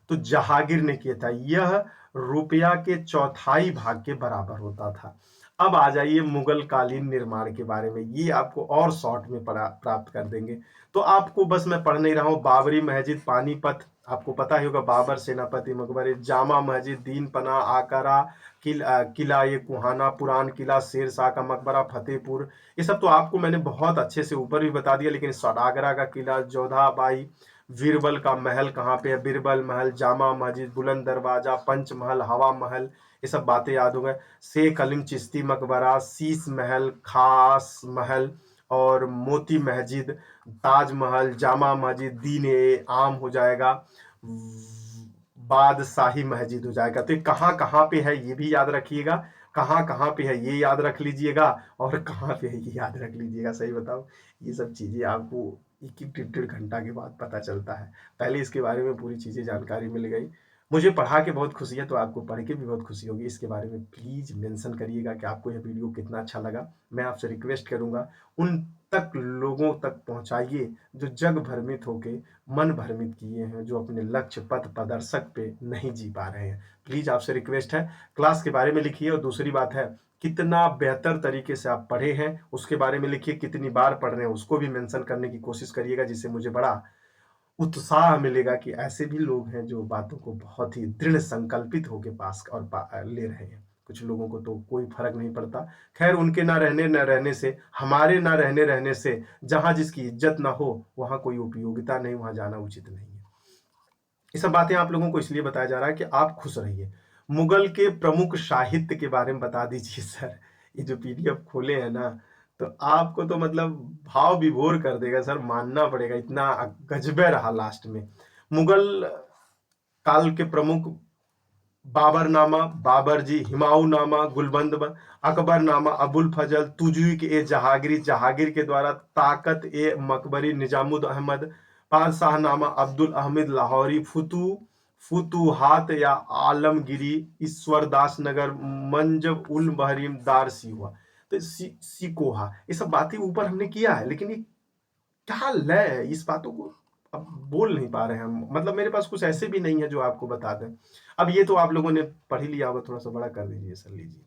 तो जहांगीर ने किया था। यह रुपया के चौथाई भाग के बराबर होता था। अब आ जाइए मुगल कालीन निर्माण के बारे में, ये आपको और शॉर्ट में प्राप्त कर देंगे। तो आपको बस मैं पढ़ नहीं रहा हूँ, बाबरी मस्जिद, पानीपत आपको पता ही होगा, बाबर सेनापति मकबरे, जामा मस्जिद, दीन पना, आकरा, किला ये कुहाना, पुरान किला, शेर शाह का मकबरा, फतेहपुर, ये सब तो आपको मैंने बहुत अच्छे से ऊपर भी बता दिया। लेकिन आगरा का किला, जोधाबाई, बीरबल का महल कहाँ पे है, बीरबल महल, जामा मस्जिद, बुलंद दरवाजा, पंच महल, हवा महल, ये सब बातें याद हो गए। शेख अलीम चिश्ती मकबरा, शीश महल, खास महल और मोती मस्जिद, ताजमहल, जामा मस्जिद, दीन आम हो जाएगा, बादशाही मस्जिद हो जाएगा। तो कहाँ कहाँ पे है ये भी याद रखिएगा, कहाँ कहाँ पे है ये याद रख लीजिएगा, और कहाँ पे है ये याद रख लीजिएगा। सही बताओ, ये सब चीजें आपको एक एक डेढ़ डेढ़ घंटा के बाद पता चलता है, पहले इसके बारे में पूरी चीजें जानकारी मिल गई। मुझे पढ़ा के बहुत खुशी है, तो आपको पढ़ के भी बहुत खुशी होगी। इसके बारे में प्लीज मेंशन करिएगा कि आपको यह वीडियो कितना अच्छा लगा। मैं आपसे रिक्वेस्ट करूंगा, उन तक लोगों तक पहुंचाइए जो जग भ्रमित होके मन भ्रमित किए हैं, जो अपने लक्ष्य पथ प्रदर्शक पे नहीं जी पा रहे हैं। प्लीज आपसे रिक्वेस्ट है, क्लास के बारे में लिखिए। और दूसरी बात है, कितना बेहतर तरीके से आप पढ़े हैं उसके बारे में लिखिए, कितनी बार पढ़ रहे हैं उसको भी मेंशन करने की कोशिश करिएगा, जिससे मुझे बड़ा उत्साह मिलेगा कि ऐसे भी लोग हैं जो बातों को बहुत ही दृढ़ संकल्पित होकर पास और ले रहे हैं। कुछ लोगों को तो कोई फर्क नहीं पड़ता। खैर, उनके ना रहने न रहने से, हमारे ना रहने रहने से, जहां जिसकी इज्जत ना हो वहां कोई उपयोगिता नहीं, वहां जाना उचित नहीं है। ये सब बातें आप लोगों को इसलिए बताया जा रहा है कि आप खुश रहिए। मुगल के प्रमुख साहित्य के बारे में बता दीजिए सर। ये जो पीडीएफ खोले हैं ना, तो आपको तो मतलब भाव विभोर कर देगा सर, मानना पड़ेगा, इतना गजबे रहा लास्ट में। मुगल काल के प्रमुख, बाबरनामा, बाबर जी, हिमायूनामा, गुलबंद, अकबरनामा, अबुल फजल, तुजुक ए जहांगीर, जहांगीर के द्वारा, ताकत ए मकबरी, निजामुद अहमद, पादशाहनामा, अब्दुल अहमद लाहौरी, फुतुहात या आलमगिरी, ईश्वरदास नगर, मंजब उल बहरीम, दार सिवा, तो सिकोहा, ये सब बातें ऊपर हमने किया है। लेकिन ये क्या लय है, इस बातों को अब बोल नहीं पा रहे हैं हम, मतलब मेरे पास कुछ ऐसे भी नहीं है जो आपको बता दें। अब ये तो आप लोगों ने पढ़ ही लिया होगा, थोड़ा सा बड़ा कर दीजिए सर, लीजिए।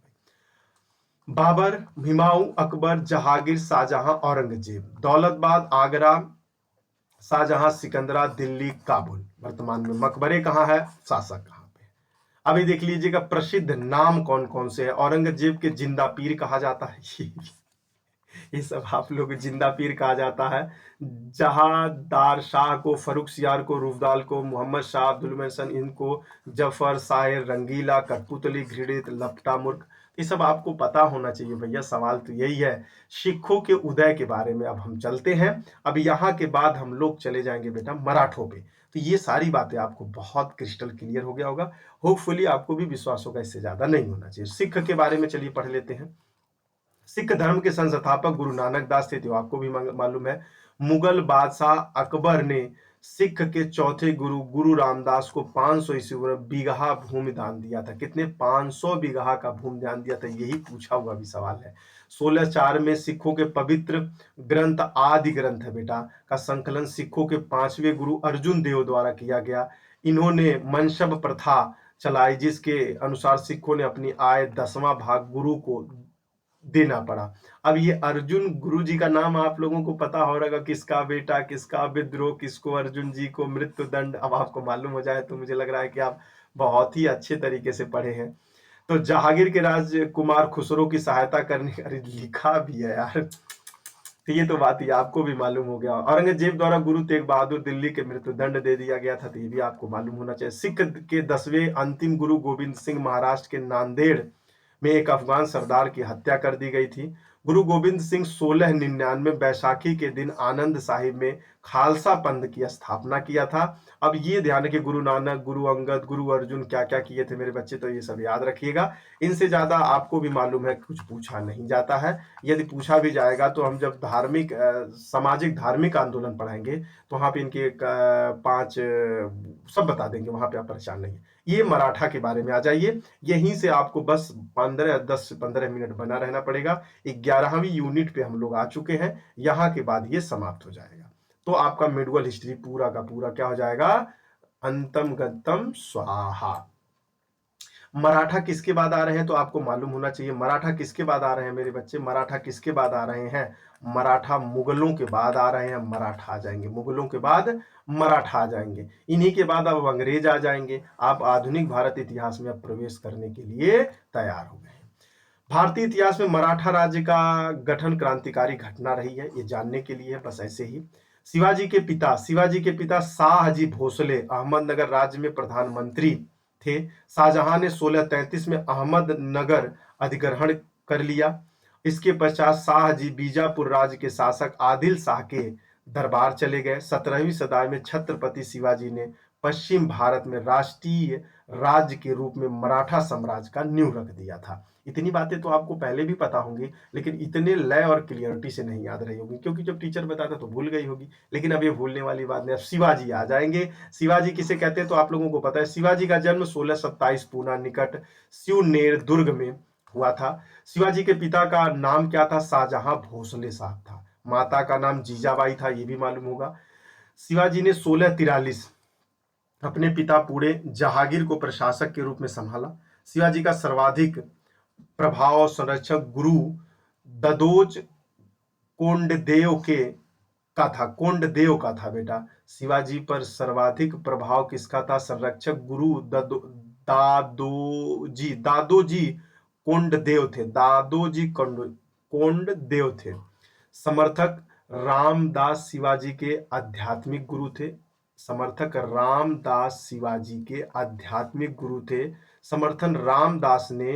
बाबर, हुमायूं, अकबर, जहांगीर, शाहजहां, औरंगजेब, दौलतबाद, आगरा, शाहजहां, सिकंदरा, दिल्ली, काबुल। वर्तमान में मकबरे कहाँ है, शासक कहाँ पे। अभी देख लीजिएगा प्रसिद्ध नाम कौन कौन से है। औरंगजेब के जिंदा पीर कहा जाता है ये सब आप लोग जिंदा पीर कहा जाता है। जहादार शाह को, फरुख सियार को, रुफदाल को, मोहम्मद शाह, अब्दुल महसन इनको, जफर, साहिर, रंगीला, कठपुतली, घृणित, लपटा, मूर्ख, ये सब आपको पता होना चाहिए भैया। सवाल तो यही है। सिखों के उदय के बारे में अब हम चलते हैं। अब यहाँ के बाद हम लोग चले जाएंगे बेटा मराठों पे। तो ये सारी बातें आपको बहुत क्रिस्टल क्लियर हो गया होगा। होपफुली आपको भी विश्वास होगा, इससे ज्यादा नहीं होना चाहिए। सिख के बारे में चलिए पढ़ लेते हैं। सिख धर्म के संस्थापक गुरु नानक दास थे, तो आपको भी मालूम है। मुगल बादशाह अकबर ने सिख के चौथे गुरु गुरु रामदास को 500 ईस्वी में बीघा भूमि दान दिया था। कितने? 500 बीघा का भूमि दान दिया था। यही पूछा हुआ भी सवाल है। 1604 में सिखों के पवित्र ग्रंथ आदि ग्रंथ है बेटा का संकलन सिखों के 5वें गुरु अर्जुन देव द्वारा किया गया। इन्होंने मनसब प्रथा चलाई जिसके अनुसार सिखों ने अपनी आय 10वां भाग गुरु को देना पड़ा। अब ये अर्जुन गुरु जी का नाम आप लोगों को पता हो रहेगा, किसका बेटा, किसका विद्रोह, किसको, अर्जुन जी को मृत्यु दंड। अब आपको मालूम हो जाए तो मुझे लग रहा है कि आप बहुत ही अच्छे तरीके से पढ़े हैं। तो जहांगीर के राजकुमार खुसरो की सहायता करने, अरे लिखा भी है यार, तो ये तो बात ही आपको भी मालूम हो गया। औरंगजेब द्वारा गुरु तेग बहादुर दिल्ली के मृत्यु दंड दे दिया गया था, तो ये भी आपको मालूम होना चाहिए। सिख के 10वें अंतिम गुरु गोविंद सिंह महाराष्ट्र के नांदेड़ में एक अफगान सरदार की हत्या कर दी गई थी। गुरु गोविंद सिंह 1699 बैसाखी के दिन आनंद साहिब में खालसा पंथ की स्थापना किया था। अब ये ध्यान है कि गुरु नानक, गुरु अंगद, गुरु अर्जुन क्या क्या किए थे मेरे बच्चे, तो ये सब याद रखिएगा। इनसे ज्यादा आपको भी मालूम है कुछ पूछा नहीं जाता है। यदि पूछा भी जाएगा तो हम जब धार्मिक सामाजिक धार्मिक आंदोलन पढ़ाएंगे तो वहां पे इनके 5 सब बता देंगे, वहां पे आप परेशान नहीं है। ये मराठा के बारे में आ जाइए। यहीं से आपको बस 10 से 15 मिनट बना रहना पड़ेगा। 11वीं यूनिट पे हम लोग आ चुके हैं। यहाँ के बाद ये समाप्त हो जाएगा, तो आपका मिडवल हिस्ट्री पूरा का पूरा क्या हो जाएगा? अंतम गंतम स्वाहा। मराठा किसके बाद आ रहे हैं तो आपको मालूम होना चाहिए। मराठा किसके बाद आ रहे हैं मेरे बच्चे? मराठा किसके बाद आ रहे हैं? मराठा मुगलों के बाद आ रहे हैं। मराठा आ जाएंगे, मुगलों के बाद मराठा आ जाएंगे। इन्हीं के बाद अब अंग्रेज आ जाएंगे। आप आधुनिक भारत इतिहास में अब प्रवेश करने के लिए तैयार हो गए। भारतीय इतिहास में मराठा राज्य का गठन क्रांतिकारी घटना रही है, ये जानने के लिए बस ऐसे ही। शिवाजी के पिता शाहजी भोसले अहमदनगर राज्य में प्रधानमंत्री थे। शाहजहां ने 1633 में अहमदनगर अधिग्रहण कर लिया। इसके पश्चात शाहजी बीजापुर राज्य के शासक आदिल शाह के दरबार चले गए। 17वीं सदी में छत्रपति शिवाजी ने पश्चिम भारत में राष्ट्रीय राज्य के रूप में मराठा साम्राज्य का नींव रख दिया था। इतनी बातें तो आपको पहले भी पता होंगी, लेकिन इतने लय और क्लियरिटी से नहीं याद रही होगी, क्योंकि जब टीचर बताता तो भूल गई होगी। लेकिन अब ये भूलने वाली बात नहीं। अब शिवाजी आ जाएंगे। शिवाजी किसे कहते हैं तो आप लोगों को पता है। शिवाजी का जन्म 1627 पूना निकट शिवनेर दुर्ग में हुआ था। शिवाजी के पिता का नाम क्या था? शाहजहां भोसले साहब था। माता का नाम जीजाबाई था, ये भी मालूम होगा। शिवाजी ने 1643 अपने पिता पूरे जहांगीर को प्रशासक के रूप में संभाला। शिवाजी का सर्वाधिक प्रभाव संरक्षक गुरु ददोज कोंडदेव का था बेटा। शिवाजी पर सर्वाधिक प्रभाव किसका था? संरक्षक गुरु दादोजी कोंडदेव थे। कोंडदेव थे। समर्थक रामदास शिवाजी के आध्यात्मिक गुरु थे। समर्थक रामदास शिवाजी के आध्यात्मिक गुरु थे। समर्थन रामदास ने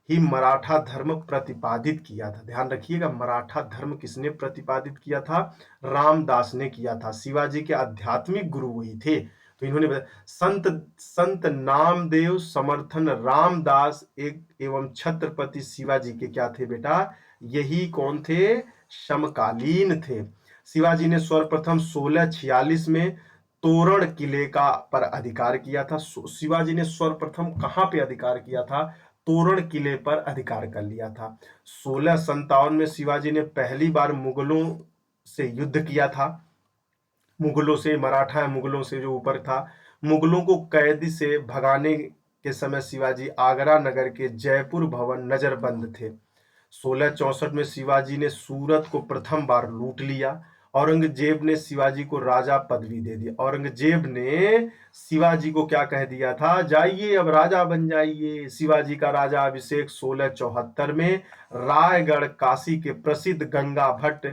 ही मराठा धर्म प्रतिपादित किया था। ध्यान रखिएगा, मराठा धर्म किसने प्रतिपादित किया था? रामदास ने किया था। शिवाजी के आध्यात्मिक गुरु वही थे। तो इन्होंने संत नामदेव, समर्थन रामदास एवं छत्रपति शिवाजी के क्या थे बेटा? यही कौन थे? समकालीन थे। शिवाजी ने सर्वप्रथम 1646 में तोरण किले का पर अधिकार किया था। शिवाजी ने सर्वप्रथम कहां पे अधिकार किया था? तोरण किले पर अधिकार कर लिया था। 1657 में शिवाजी ने पहली बार मुगलों से युद्ध किया था। मुगलों से, मराठा मुगलों से जो ऊपर था, मुगलों को कैद से भगाने के समय शिवाजी आगरा नगर के जयपुर भवन नजरबंद थे। 1664 में शिवाजी ने सूरत को प्रथम बार लूट लिया। औरंगजेब ने शिवाजी को राजा पदवी दे दी। औरंगजेब ने शिवाजी को क्या कह दिया था? जाइए अब राजा बन जाइए। शिवाजी का राजा अभिषेक 1674 में रायगढ़ काशी के प्रसिद्ध गंगा भट्ट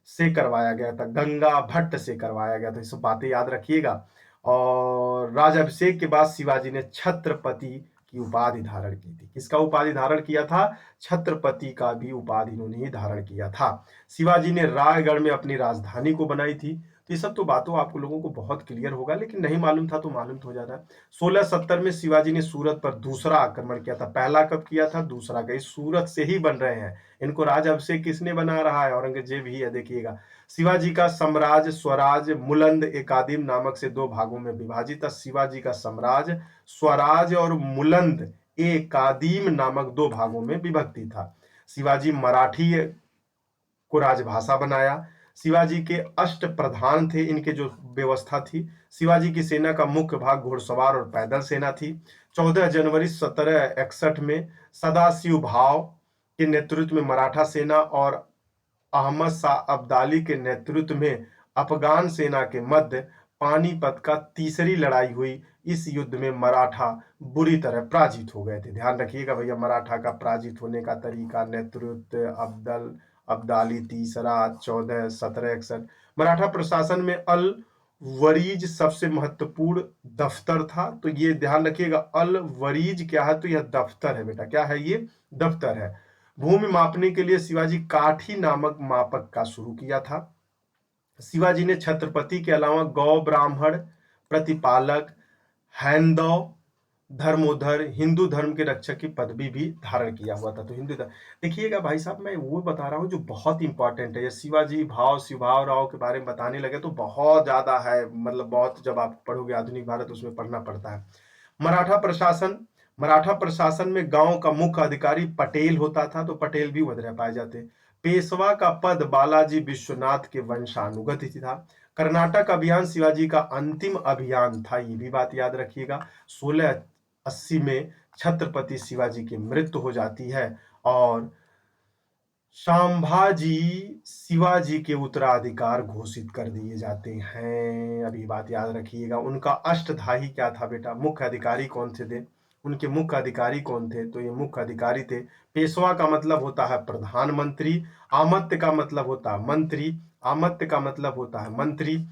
से करवाया गया था। गंगा भट्ट से करवाया गया था। ये सब बातें याद रखिएगा। और राजाभिषेक के बाद शिवाजी ने छत्रपति की उपाधि धारण की थी। किसका उपाधि धारण किया था? छत्रपति का भी उपाधि इन्होंने ही धारण किया था। शिवाजी ने रायगढ़ में अपनी राजधानी को बनाई थी। तो ये सब तो बातों आप लोगों को बहुत क्लियर होगा, लेकिन नहीं मालूम था तो मालूम तो हो जाता है। 1670 में शिवाजी ने सूरत पर दूसरा आक्रमण किया था। पहला कब किया था? दूसरा का। इस सूरत से ही बन रहे हैं। इनको राज अभिषेक किसने बना रहा है? औरंगजेब ही है। देखिएगा, शिवाजी का साम्राज्य स्वराज मुलंद एकादिम नामक से दो भागों में विभाजित था। शिवाजी का साम्राज्य स्वराज और मुलंद एकादीम नामक दो भागों में विभक्ति था। शिवाजी मराठी को राजभाषा बनाया। शिवाजी के अष्ट प्रधान थे, इनके जो व्यवस्था थी। शिवाजी की सेना का मुख्य भाग घुड़सवार और पैदल सेना थी। 14 जनवरी 1761 में सदाशिव भाव के नेतृत्व में मराठा सेना और अहमद शाह अब्दाली के नेतृत्व में अफगान सेना के मध्य पानीपत का तीसरी लड़ाई हुई। इस युद्ध में मराठा बुरी तरह पराजित हो गए थे। ध्यान रखिएगा भैया, मराठा का पराजित होने का तरीका, नेतृत्व अब्दाली तीसरा 1761। मराठा प्रशासन में अल वरीज सबसे महत्वपूर्ण दफ्तर था। तो ये ध्यान रखिएगा, अल वरीज क्या है? तो यह दफ्तर है बेटा। क्या है? ये दफ्तर है। भूमि मापने के लिए शिवाजी काठी नामक मापक का शुरू किया था। शिवाजी ने छत्रपति के अलावा गौ ब्राह्मण प्रतिपालक, हैंदव, धर्मोधर, हिंदू धर्म के रक्षक की पदवी भी धारण किया हुआ था। तो हिंदू धर्म, देखिएगा भाई साहब, मैं वो बता रहा हूँ जो बहुत इंपॉर्टेंट है। ये शिवाजी भाव शिवभाव राव के बारे में बताने लगे तो बहुत ज्यादा है, मतलब बहुत, जब आप पढ़ोगे आधुनिक भारत उसमें पढ़ना पड़ता है। मराठा प्रशासन में गांव का मुख्य अधिकारी पटेल होता था। तो पटेल भी उधर पाए जाते। पेशवा का पद बालाजी विश्वनाथ के वंशानुगत ही था। कर्नाटक अभियान शिवाजी का अंतिम अभियान था, ये भी बात याद रखिएगा। 1680 में छत्रपति शिवाजी की मृत्यु हो जाती है और संभाजी शिवाजी के उत्तराधिकार घोषित कर दिए जाते हैं। अभी बात याद रखिएगा। उनका अष्टधाही क्या था बेटा? मुख्य अधिकारी कौन थे? उनके मुख्य अधिकारी कौन थे? तो ये मुख्य अधिकारी थे, पेशवा का मतलब होता है प्रधानमंत्री, आमत्य का मतलब होता है मंत्री, आमत्य का मतलब होता है मंत्री,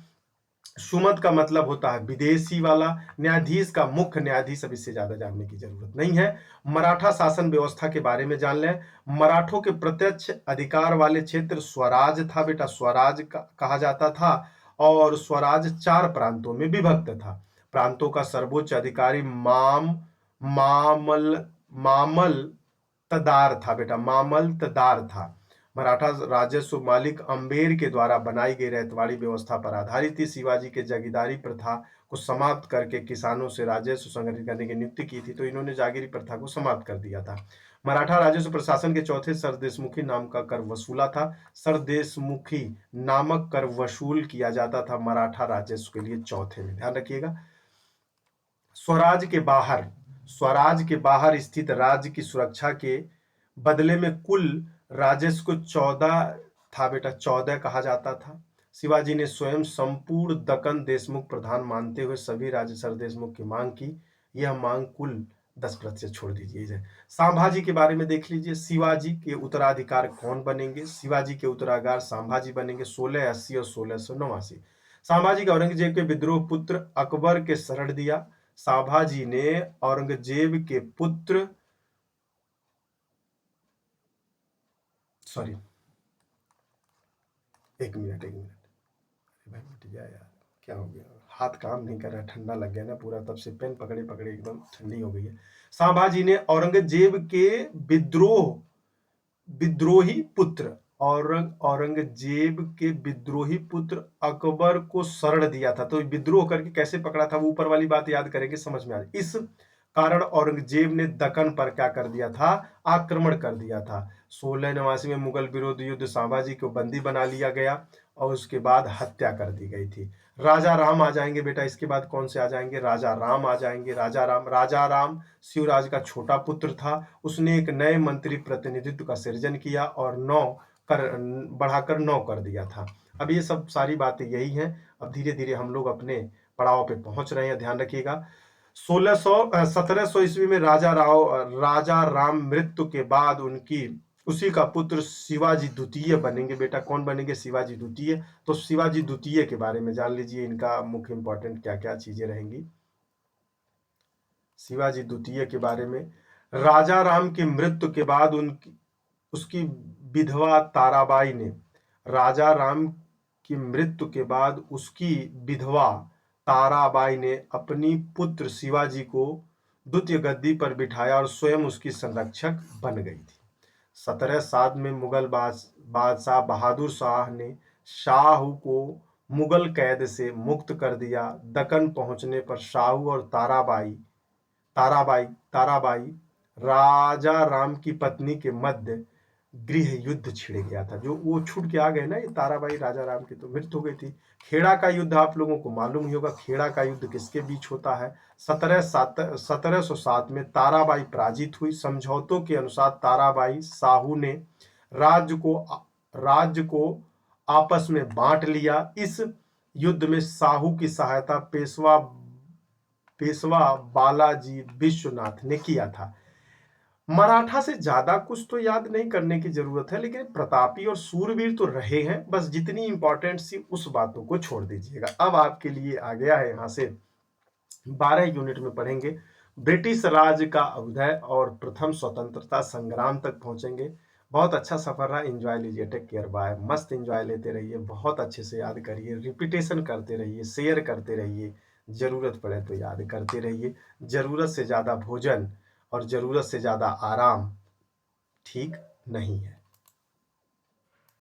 सुमत का मतलब होता है विदेशी वाला, न्यायाधीश का मुख्य न्यायाधीश। अब इससे ज्यादा जानने की जरूरत नहीं है। मराठा शासन व्यवस्था के बारे में जान लें। मराठों के प्रत्यक्ष अधिकार वाले क्षेत्र स्वराज था बेटा, स्वराज कहा जाता था। और स्वराज 4 प्रांतों में विभक्त था। प्रांतों का सर्वोच्च अधिकारी मामल मामल तदार था बेटा, मामल तदार था। मराठा राजस्व मालिक अंबेर के द्वारा बनाई गई रैयतवाड़ी व्यवस्था पर आधारित थी। शिवाजी के जागीरदारी प्रथा को समाप्त करके किसानों से राजस्व संग्रहित करने की नियुक्ति की थी। तो इन्होंने जागीरी प्रथा को समाप्त कर दिया था। मराठा राजस्व प्रशासन के चौथे सरदेशमुखी नाम का कर वसूला था। सरदेशमुखी नामक कर वसूल किया जाता था मराठा राजस्व के लिए चौथे में। ध्यान रखिएगा। स्वराज के बाहर स्थित राज्य की सुरक्षा के बदले में कुल राजस्व को 14 था बेटा, 14 कहा जाता था। शिवाजी ने स्वयं संपूर्ण दक्कन देशमुख प्रधान मानते हुए सभी राज्य सरदेशमुख की मांग की। यह मांग कुल 10% छोड़ दीजिए। संभाजी के बारे में देख लीजिए। शिवाजी के उत्तराधिकार कौन बनेंगे? शिवाजी के उत्तराधिकार संभाजी बनेंगे 1680 और 1689। संभाजी का औरंगजेब के विद्रोह पुत्र अकबर के शरण दिया। संभाजी ने औरंगजेब के पुत्र सॉरी एक मिनट भाई, मिट गया यार, क्या हो गया? हाथ काम नहीं कर रहा, ठंडा लग गया ना पूरा, तब से पेन पकड़े पकड़े एकदम ठंडी हो गई है। संभाजी ने औरंगजेब के विद्रोही पुत्र औरंगजेब के विद्रोही पुत्र अकबर को शरण दिया था। तो विद्रोह करके कैसे पकड़ा था, वो ऊपर वाली बात याद करेंगे, समझ में आ जाए। इस कारण औरंगजेब ने दक्कन पर क्या कर दिया था? आक्रमण कर दिया था। 1689 में मुगल विरोध युद्ध संभाजी को बंदी बना लिया गया और उसके बाद हत्या कर दी गई थी। राजा राम आ जाएंगे बेटा, इसके बाद कौन से आ जाएंगे? राजा राम आ जाएंगे। राजा राम शिवराज का छोटा पुत्र था। उसने एक नए मंत्री प्रतिनिधित्व का सृजन किया और बढ़ाकर 9 कर दिया था। अब ये सब सारी बातें यही हैं। अब धीरे धीरे हम लोग अपने पड़ाव पे पहुंच रहे हैं। ध्यान रखिएगा। 1700 ईस्वी में राजा राम मृत्यु के बाद उसी का पुत्र शिवाजी द्वितीय बनेंगे बेटा। कौन बनेंगे? शिवाजी द्वितीय। तो शिवाजी द्वितीय के बारे में जान लीजिए, इनका मुख्य इंपॉर्टेंट क्या क्या चीजें रहेंगी शिवाजी द्वितीय के बारे में। राजा राम की मृत्यु के बाद उसकी विधवा ताराबाई ने राजा राम की मृत्यु के बाद उसकी विधवा ताराबाई ने अपनी पुत्र शिवाजी को द्वितीय गद्दी पर बिठाया और स्वयं उसकी संरक्षक बन गई थी। 1707 में मुगल बादशाह बहादुर शाह ने शाहू को मुगल कैद से मुक्त कर दिया। दक्कन पहुंचने पर शाहू और ताराबाई राजा राम की पत्नी के मध्य गृह युद्ध छिड़ गया था। जो वो छूट के आ गए ना, ये ताराबाई राजा राम की तो मृत्यु हो गई थी। खेड़ा का युद्ध आप लोगों को मालूम ही होगा। खेड़ा का युद्ध किसके बीच होता है? 1707 में ताराबाई पराजित हुई। समझौतों के अनुसार ताराबाई साहू ने राज्य को आपस में बांट लिया। इस युद्ध में साहू की सहायता पेशवा बालाजी विश्वनाथ ने किया था। मराठा से ज्यादा कुछ तो याद नहीं करने की जरूरत है, लेकिन प्रतापी और सूरवीर तो रहे हैं। बस जितनी इंपॉर्टेंट सी उस बातों को छोड़ दीजिएगा। अब आपके लिए आ गया है, यहां से 12 यूनिट में पढ़ेंगे ब्रिटिश राज का उदय और प्रथम स्वतंत्रता संग्राम तक पहुंचेंगे। बहुत अच्छा सफर रहा, एंजॉय लीजिए। Take care, bye. मस्त एंजॉय लेते रहिए, बहुत अच्छे से याद करिए, रिपीटेशन करते रहिए, शेयर करते रहिए, जरूरत पड़े तो याद करते रहिए। जरूरत से ज्यादा भोजन और जरूरत से ज्यादा आराम ठीक नहीं है।